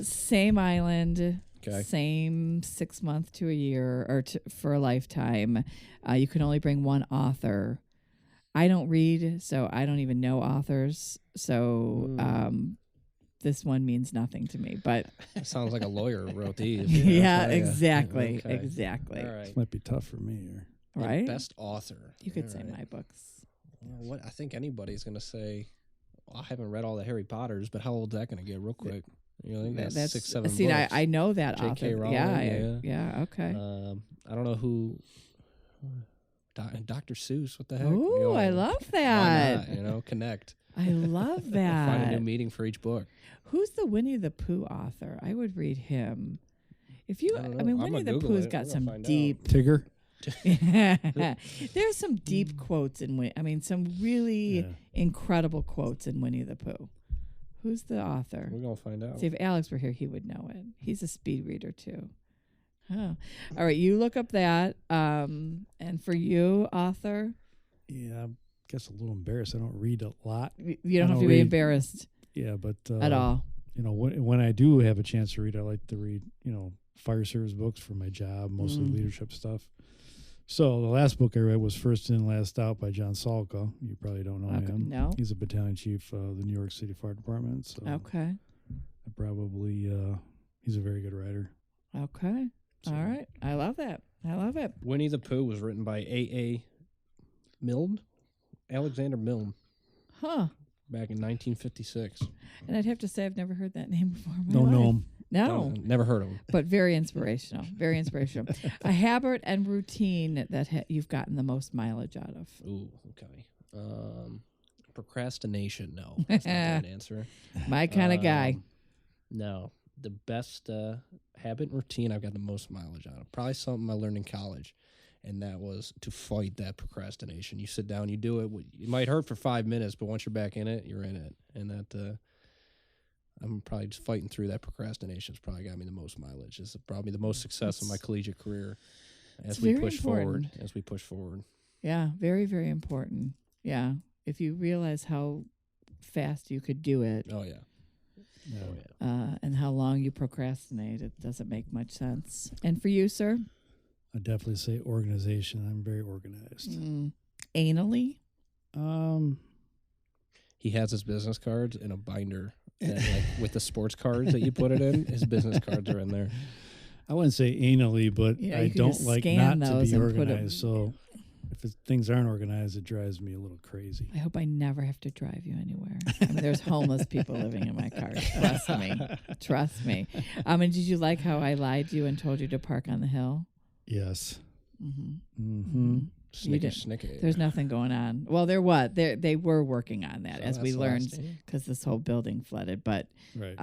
Speaker 5: Same island.
Speaker 4: Okay.
Speaker 5: Same 6 month to a year or for a lifetime. You can only bring one author. I don't read, so I don't even know authors. So this one means nothing to me. But
Speaker 4: That sounds like a lawyer wrote these.
Speaker 5: yeah,
Speaker 4: Okay.
Speaker 5: exactly,
Speaker 4: Okay.
Speaker 5: exactly.
Speaker 4: All right.
Speaker 3: This might be tough for me. Or
Speaker 5: Right?
Speaker 4: Best author.
Speaker 5: You could
Speaker 4: All
Speaker 5: say
Speaker 4: right.
Speaker 5: my books.
Speaker 4: Well, what I think anybody's gonna say. Well, I haven't read all the Harry Potters, but how old's that gonna get? Real quick. I think that's 6, 7
Speaker 5: see,
Speaker 4: books.
Speaker 5: I know that
Speaker 4: J.K.
Speaker 5: author.
Speaker 4: Rowling,
Speaker 5: Yeah, okay.
Speaker 4: I don't know who. Dr. Seuss. What the heck?
Speaker 5: Ooh, I love
Speaker 4: Why
Speaker 5: that.
Speaker 4: not? Connect.
Speaker 5: I love
Speaker 4: Find a new
Speaker 5: that.
Speaker 4: meeting for each book.
Speaker 5: Who's the Winnie the Pooh author? I would read him. If you,
Speaker 4: I don't
Speaker 5: I
Speaker 4: know.
Speaker 5: mean,
Speaker 4: I'm
Speaker 5: Winnie
Speaker 4: gonna
Speaker 5: the
Speaker 4: Google
Speaker 5: Pooh's
Speaker 4: it.
Speaker 5: got
Speaker 4: We're gonna
Speaker 5: some
Speaker 4: find out.
Speaker 5: deep.
Speaker 3: Tigger.
Speaker 5: There's some deep quotes in Winnie. I mean, some really
Speaker 3: Yeah.
Speaker 5: incredible quotes in Winnie the Pooh. Who's the author?
Speaker 4: We're gonna find out.
Speaker 5: See, if Alex were here, he would know it. He's a speed reader too. Oh, all right. You look up that. And for you, author,
Speaker 3: Yeah, I guess a little embarrassed. I don't read a lot.
Speaker 5: you don't
Speaker 3: I
Speaker 5: have to
Speaker 3: don't
Speaker 5: be
Speaker 3: read
Speaker 5: embarrassed
Speaker 3: Yeah, but
Speaker 5: at all.
Speaker 3: when I do have a chance to read, I like to read fire service books for my job, mostly leadership stuff. So the last book I read was First In, Last Out by John Salka. You probably don't know
Speaker 5: Okay,
Speaker 3: him.
Speaker 5: no.
Speaker 3: He's a battalion chief of the New York City Fire Department. So
Speaker 5: Okay.
Speaker 3: I probably he's a very good writer.
Speaker 5: Okay.
Speaker 3: So-
Speaker 5: All right. I love that. I love it.
Speaker 4: Winnie the Pooh was written by A.A. Milne, Alexander Milne,
Speaker 5: Huh.
Speaker 4: back in 1956.
Speaker 5: And I'd have to say I've never heard that name before. in my
Speaker 3: Don't know
Speaker 5: life.
Speaker 3: him.
Speaker 5: No.
Speaker 4: Never heard of him.
Speaker 5: But very inspirational. Very inspirational. A habit and routine that you've gotten the most mileage out of.
Speaker 4: Ooh, okay. Procrastination. No, that's not the right answer.
Speaker 5: My kind of guy.
Speaker 4: No, the best habit and routine I've got the most mileage out of. Probably something I learned in college, and that was to fight that procrastination. You sit down, you do it. It might hurt for 5 minutes, but once you're back in it, you're in it. And that I'm probably just fighting through that procrastination. It's probably got me the most mileage. It's probably the most success in my collegiate career. as
Speaker 5: It's
Speaker 4: we
Speaker 5: very
Speaker 4: push
Speaker 5: important.
Speaker 4: forward. As we push forward.
Speaker 5: Yeah, very, very important. Yeah. If you realize how fast you could do it
Speaker 4: Oh yeah.
Speaker 3: Yeah.
Speaker 4: Oh yeah.
Speaker 5: and how long you procrastinate, it doesn't make much sense. And for you, sir?
Speaker 3: I definitely say organization. I'm very organized.
Speaker 5: Anally?
Speaker 4: He has his business cards in a binder, that, like with the sports cards that you put it in. His business cards are in there.
Speaker 3: I wouldn't say anally, but
Speaker 5: Yeah,
Speaker 3: I
Speaker 5: you can
Speaker 3: don't
Speaker 5: just
Speaker 3: like
Speaker 5: scan
Speaker 3: not to
Speaker 5: those
Speaker 3: be
Speaker 5: and put 'em-
Speaker 3: organized. So if things aren't organized, it drives me a little crazy.
Speaker 5: I hope I never have to drive you anywhere. I mean, there's homeless people living in my car. Trust me. Trust me. And did you like how I lied to you and told you to park on the hill?
Speaker 3: Yes.
Speaker 5: Mm-hmm.
Speaker 4: Snicker, snicker.
Speaker 5: There's nothing going on. Well, they were working on that, as we learned, because this whole building flooded. But
Speaker 3: Right.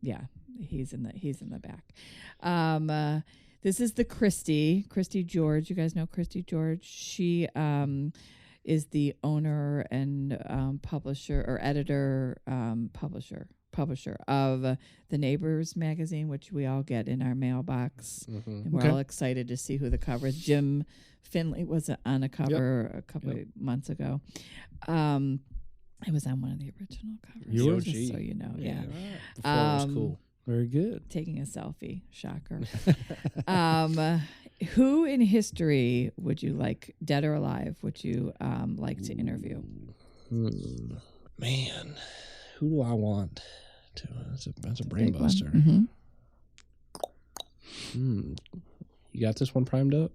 Speaker 5: yeah, he's in the back. This is the Christy George. You guys know Christy George. She is the owner and publisher or editor, publisher of the Neighbors magazine, which we all get in our mailbox. And we're all excited to see who the cover is. Jim Finley was on a cover a couple of months ago. It was on one of the original covers.
Speaker 3: Yours?
Speaker 5: Just so you know. Yeah.
Speaker 4: Before it was cool.
Speaker 3: Very good.
Speaker 5: Taking a selfie. Shocker. Who in history would you like, dead or alive, would you like to interview?
Speaker 4: Man, who do I want to? That's a brain
Speaker 5: Big one.
Speaker 4: buster.
Speaker 5: Mm-hmm.
Speaker 4: You got this one primed up?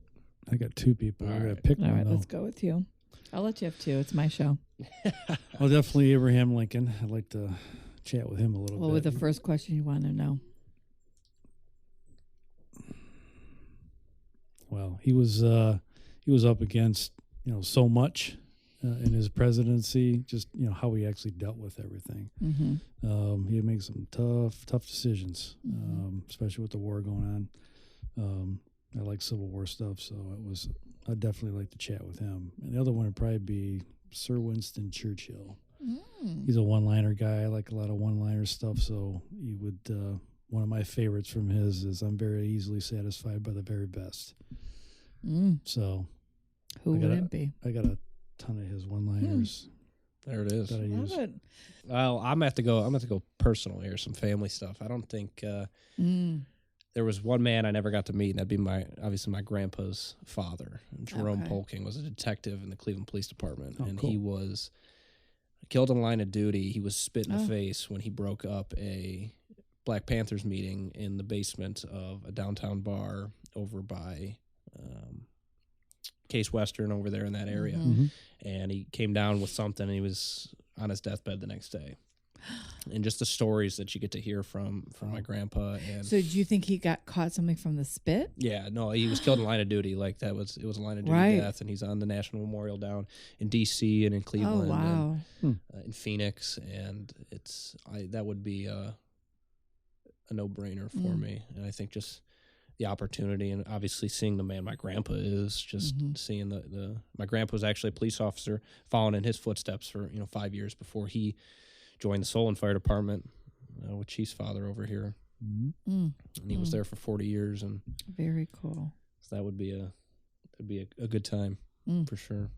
Speaker 3: I got two people.
Speaker 4: All
Speaker 3: I got to
Speaker 4: right.
Speaker 3: pick
Speaker 5: All
Speaker 3: one.
Speaker 5: right,
Speaker 3: though.
Speaker 5: let's go with you. I'll let you have two. It's my show.
Speaker 3: Well, definitely Abraham Lincoln. I'd like to chat with him a little
Speaker 5: What
Speaker 3: bit.
Speaker 5: was the first question you want to know?
Speaker 3: Well, he was up against so much in his presidency. Just how he actually dealt with everything.
Speaker 5: Mm-hmm.
Speaker 3: He had made some tough decisions, especially with the war going on. I like Civil War stuff, so I'd definitely like to chat with him. And the other one would probably be Sir Winston Churchill. He's a one-liner guy. I like a lot of one-liner stuff, so he would. One of my favorites from his is "I'm very easily satisfied by the very best." So,
Speaker 5: Who would it be?
Speaker 3: I got a ton of his one-liners.
Speaker 4: There it is.
Speaker 3: That I
Speaker 5: Love
Speaker 3: use.
Speaker 5: it.
Speaker 4: Well, I'm gonna have to go personal here. Some family stuff. I don't think there was one man I never got to meet, and that'd be my grandpa's father. Jerome
Speaker 5: Okay.
Speaker 4: Polking was a detective in the Cleveland Police Department,
Speaker 3: Oh,
Speaker 4: and
Speaker 3: cool.
Speaker 4: he was killed in line of duty. He was spit in the face when he broke up a Black Panthers meeting in the basement of a downtown bar over by Case Western over there in that area. And he came down with something, and he was on his deathbed the next day. And just the stories that you get to hear from my grandpa. And
Speaker 5: So do you think he got caught something from the spit?
Speaker 4: yeah, no, he was killed in line of duty. Like it was a line of duty
Speaker 5: Right.
Speaker 4: death, and he's on the National Memorial down in D.C. and in Cleveland,
Speaker 5: Oh, wow.
Speaker 4: and, in Phoenix, and that would be a no-brainer for me. And I think just the opportunity, and obviously seeing the man my grandpa is, just seeing my grandpa was actually a police officer, following in his footsteps for 5 years before he joined the Solon Fire Department with Chief's father over here, and he was there for 40 years, and
Speaker 5: Very cool.
Speaker 4: so that would be a good time for sure.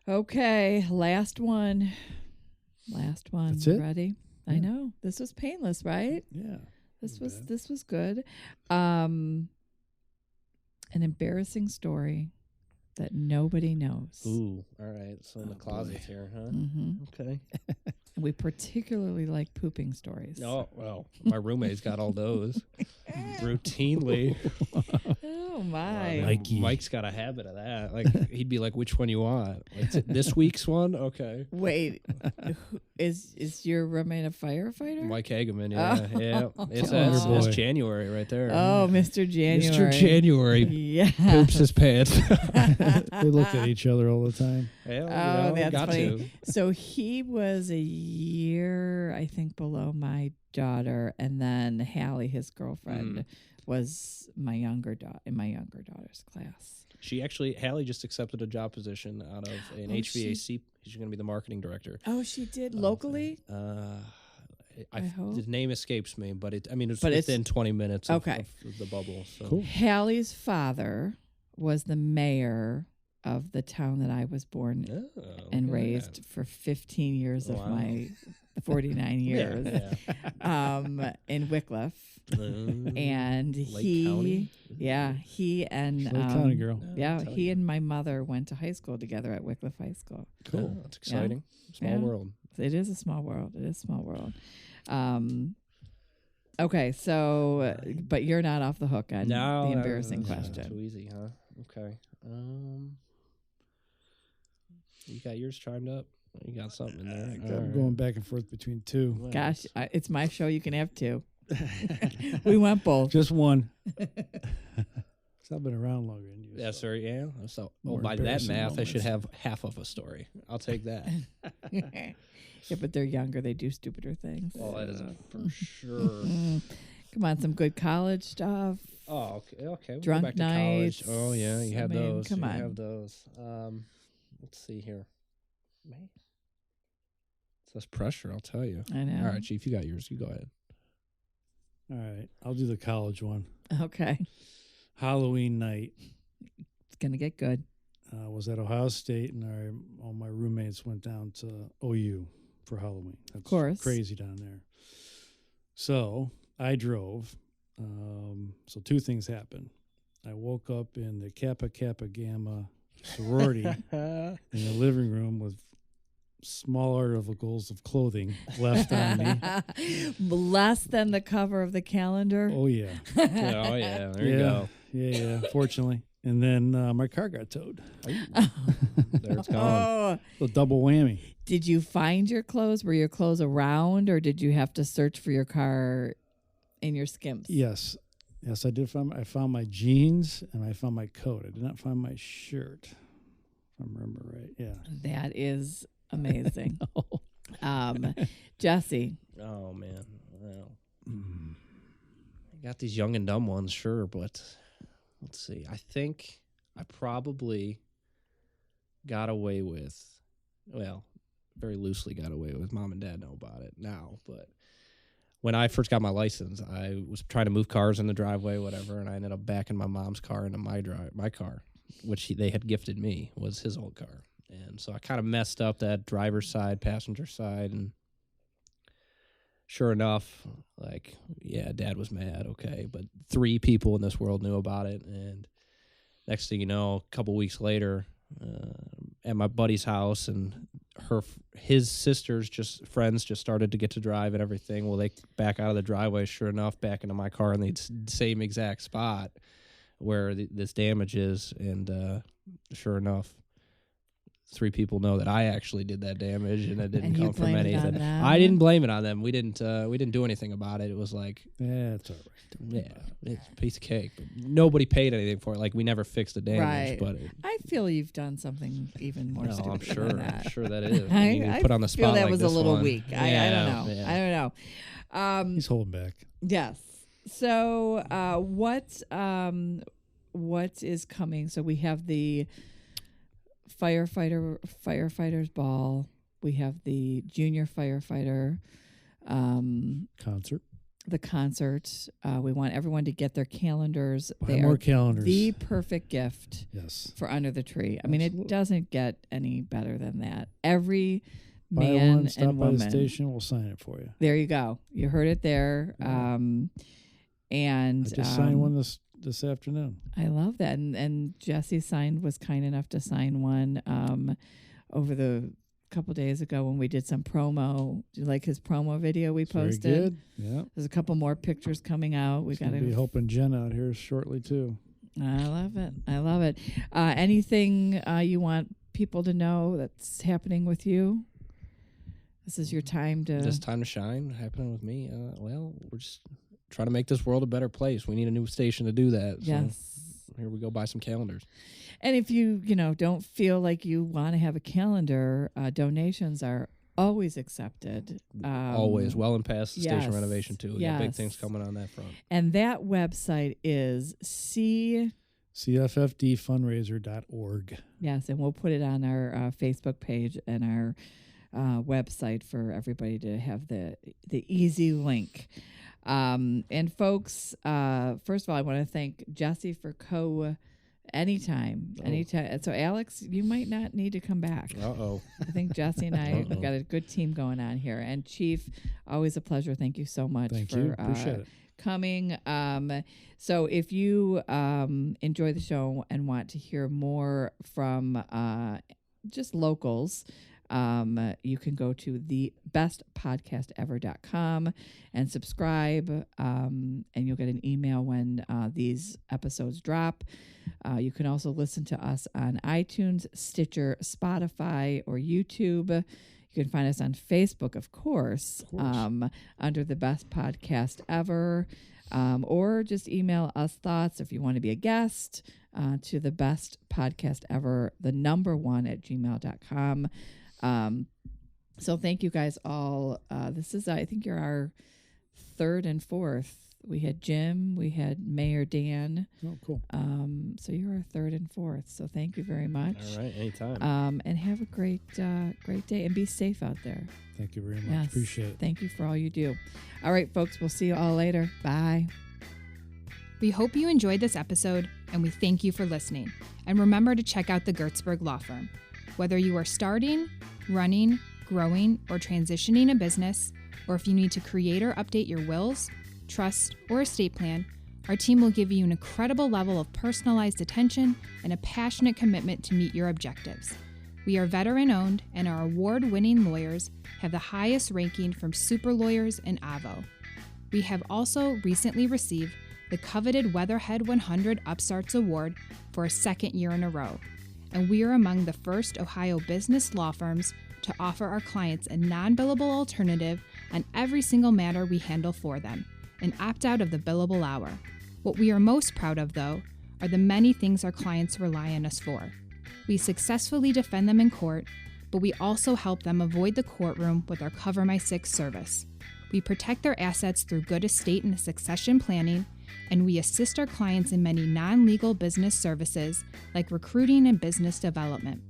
Speaker 5: Okay, last one.
Speaker 3: That's it?
Speaker 5: Ready? I know. This was painless, right?
Speaker 3: Yeah.
Speaker 5: This was good. An embarrassing story that nobody knows.
Speaker 4: Ooh, all right. So in the closet here, huh? Okay.
Speaker 5: And we particularly like pooping stories.
Speaker 4: Oh well, my roommate's got all those routinely.
Speaker 5: Oh my.
Speaker 3: Mikey.
Speaker 4: Mike's got a habit of that. Like he'd be like, "Which one you want? Like this week's one? Okay."
Speaker 5: Wait, is your roommate a firefighter?
Speaker 4: Mike Hageman, yeah, yeah. It's
Speaker 3: Boy.
Speaker 4: January right there.
Speaker 5: Oh, Mr. January.
Speaker 4: Mr. January
Speaker 5: Yeah.
Speaker 4: poops his pants.
Speaker 3: They look at each other all the time.
Speaker 4: Hell,
Speaker 5: Oh, that's
Speaker 4: got
Speaker 5: funny. So he was a year, I think, below my daughter, and then Hallie, his girlfriend, was my younger in my younger daughter's class.
Speaker 4: Hallie just accepted a job position out of an HVAC. She's going to be the marketing director.
Speaker 5: Oh, she did locally. hope.
Speaker 4: The name escapes me, but it's
Speaker 5: But it's-
Speaker 4: within 20 minutes of the bubble. So.
Speaker 3: Cool.
Speaker 5: Hallie's father was the mayor of the town that I was born and raised for 15 years of my 49 years in Wycliffe. And
Speaker 4: Lake County?
Speaker 5: he and
Speaker 3: Lake County girl.
Speaker 5: he and my mother went to high school together at Wycliffe High School.
Speaker 4: Cool. That's exciting. Small world.
Speaker 5: It is a small world. It is a small world. Okay, so but you're not off the hook on the embarrassing question.
Speaker 4: Too easy, huh? Okay. You got yours chimed up? You got something in there?
Speaker 3: I'm going back and forth between two.
Speaker 5: Gosh, it's my show. You can have two. We went both.
Speaker 3: Just one. I've been around longer than you.
Speaker 4: Yes, sir. Yeah. So,
Speaker 3: More
Speaker 4: by that
Speaker 3: embarrassing
Speaker 4: math, I should
Speaker 3: moments.
Speaker 4: have half of a story. I'll take that.
Speaker 5: Yeah, but they're younger. They do stupider things.
Speaker 4: Oh, that is for sure.
Speaker 5: Come on, some good college stuff.
Speaker 4: Oh, okay. We'll
Speaker 5: Drunk
Speaker 4: go back
Speaker 5: nights.
Speaker 4: to college. Oh, yeah. You had those.
Speaker 5: Come on.
Speaker 4: You have those. Let's see here. Man. It's less pressure, I'll tell you.
Speaker 5: I know.
Speaker 4: All right, Chief, you got yours. You go ahead.
Speaker 3: All right, I'll do the college one.
Speaker 5: Okay.
Speaker 3: Halloween night.
Speaker 5: It's going to get good.
Speaker 3: Was at Ohio State, and all my roommates went down to OU for Halloween. That's
Speaker 5: Of course.
Speaker 3: crazy down there. So I drove. So two things happened. I woke up in the Kappa Kappa Gamma sorority in the living room with small articles of clothing left on me.
Speaker 5: Less than the cover of the calendar.
Speaker 3: Oh, yeah.
Speaker 4: Oh, yeah. There you go.
Speaker 3: Yeah, fortunately. And then my car got towed.
Speaker 4: There it's gone.
Speaker 5: Oh.
Speaker 3: A double whammy.
Speaker 5: Did you find your clothes? Were your clothes around, or did you have to search for your car in your skimps?
Speaker 3: Yes, I did find. I found my jeans and I found my coat. I did not find my shirt, if I remember right. Yeah,
Speaker 5: That is amazing. Jesse.
Speaker 4: Oh, man. Well, I got these young and dumb ones, sure, but let's see. I think I probably got away with, well, very loosely got away with. Mom and Dad know about it now, but when I first got my license, I was trying to move cars in the driveway, whatever, and I ended up backing my mom's car into my car, which they had gifted me, was his old car. And so I kind of messed up that driver's side, passenger side, and sure enough, like, yeah, Dad was mad, okay, but 3 people in this world knew about it, and next thing you know, a couple weeks later, at my buddy's house, and his sister's friends just started to get to drive and everything. Well, they back out of the driveway, sure enough, back into my car in the same exact spot where this damage is, and sure enough, 3 people know that I actually did that damage, and it didn't come from anything. I didn't blame it on them. We didn't do anything about it. It was like,
Speaker 3: yeah, it's all right.
Speaker 4: yeah, it's a piece of cake. But nobody paid anything for it. Like, we never fixed the damage.
Speaker 5: Right.
Speaker 4: But
Speaker 5: I feel you've done something even more stupid
Speaker 4: I'm sure.
Speaker 5: than that.
Speaker 4: I'm sure that is. I put on the spot
Speaker 5: feel that
Speaker 4: like
Speaker 5: was a
Speaker 4: this
Speaker 5: little
Speaker 4: one.
Speaker 5: weak. I don't know.
Speaker 4: Yeah.
Speaker 5: I don't know.
Speaker 3: He's holding back.
Speaker 5: Yes. So what is coming? So we have the firefighters ball. We have the junior firefighter
Speaker 3: Concert.
Speaker 5: the concert. We want everyone to get their calendars.
Speaker 3: Buy more calendars.
Speaker 5: The perfect gift
Speaker 3: Yes.
Speaker 5: for under the tree. I mean, it doesn't get any better than that. Every
Speaker 3: Buy
Speaker 5: man
Speaker 3: one, stop
Speaker 5: and
Speaker 3: by
Speaker 5: woman.
Speaker 3: the station, we'll sign it for you.
Speaker 5: There you go. You heard it there.
Speaker 3: Yeah.
Speaker 5: And
Speaker 3: I just signed one this afternoon.
Speaker 5: I love that. And Jesse was kind enough to sign one over the couple days ago when we did some promo. Do you like his promo video we posted?
Speaker 3: Very good. Yeah.
Speaker 5: There's a couple more pictures coming out. We got
Speaker 3: to be helping Jen out here shortly too.
Speaker 5: I love it. I love it. Anything you want people to know that's happening with you? This is your time to.
Speaker 4: This time to shine happening with me. Well, we're just trying to make this world a better place. We need a new station to do that.
Speaker 5: Yes.
Speaker 4: So here we go. Buy some calendars.
Speaker 5: And if you don't feel like you want to have a calendar, donations are always accepted.
Speaker 4: Always. Well and past the station
Speaker 5: yes,
Speaker 4: renovation, too. We got big
Speaker 5: yes.
Speaker 4: things coming on that front.
Speaker 5: And that website is
Speaker 3: CFFD fundraiser.org.
Speaker 5: Yes, and we'll put it on our Facebook page and our website for everybody to have the easy link. And folks, first of all, I want to thank Jesse for anytime. So Alex, you might not need to come back. I think Jesse and I have got a good team going on here. And Chief, always a pleasure. Thank you so much for
Speaker 3: Appreciate it.
Speaker 5: coming. So if you enjoy the show and want to hear more from just locals, you can go to the Best.Podcast.Ever.com and subscribe, and you'll get an email when these episodes drop. You can also listen to us on iTunes, Stitcher, Spotify, or YouTube. You can find us on Facebook, of course. Under the Best Podcast Ever, or just email us thoughts if you want to be a guest to the Best Podcast Ever, the #1 at gmail.com. So thank you guys all. This is, I think, you're our third and fourth. We had Jim, we had Mayor Dan.
Speaker 3: Oh, cool.
Speaker 5: So you're our third and fourth. So thank you very much.
Speaker 4: All right, anytime.
Speaker 5: And have a great day, and be safe out there.
Speaker 3: Thank you very much.
Speaker 5: Yes.
Speaker 3: Appreciate it.
Speaker 5: Thank you for all you do. All right, folks, we'll see you all later. Bye.
Speaker 1: We hope you enjoyed this episode, and we thank you for listening. And remember to check out the Gertzberg Law Firm. Whether you are starting, running, growing, or transitioning a business, or if you need to create or update your wills, trust, or estate plan, our team will give you an incredible level of personalized attention and a passionate commitment to meet your objectives. We are veteran-owned, and our award-winning lawyers have the highest ranking from Super Lawyers and AVO. We have also recently received the coveted Weatherhead 100 Upstarts Award for a second year in a row, and we are among the first Ohio business law firms to offer our clients a non-billable alternative on every single matter we handle for them, and opt out of the billable hour. What we are most proud of, though, are the many things our clients rely on us for. We successfully defend them in court, but we also help them avoid the courtroom with our Cover My Six service. We protect their assets through good estate and succession planning, and we assist our clients in many non-legal business services like recruiting and business development.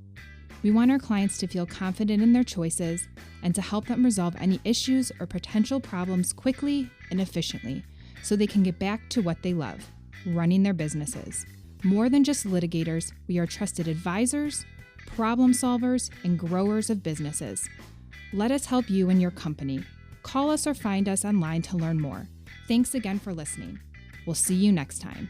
Speaker 1: We want our clients to feel confident in their choices and to help them resolve any issues or potential problems quickly and efficiently so they can get back to what they love, running their businesses. More than just litigators, we are trusted advisors, problem solvers, and growers of businesses. Let us help you and your company. Call us or find us online to learn more. Thanks again for listening. We'll see you next time.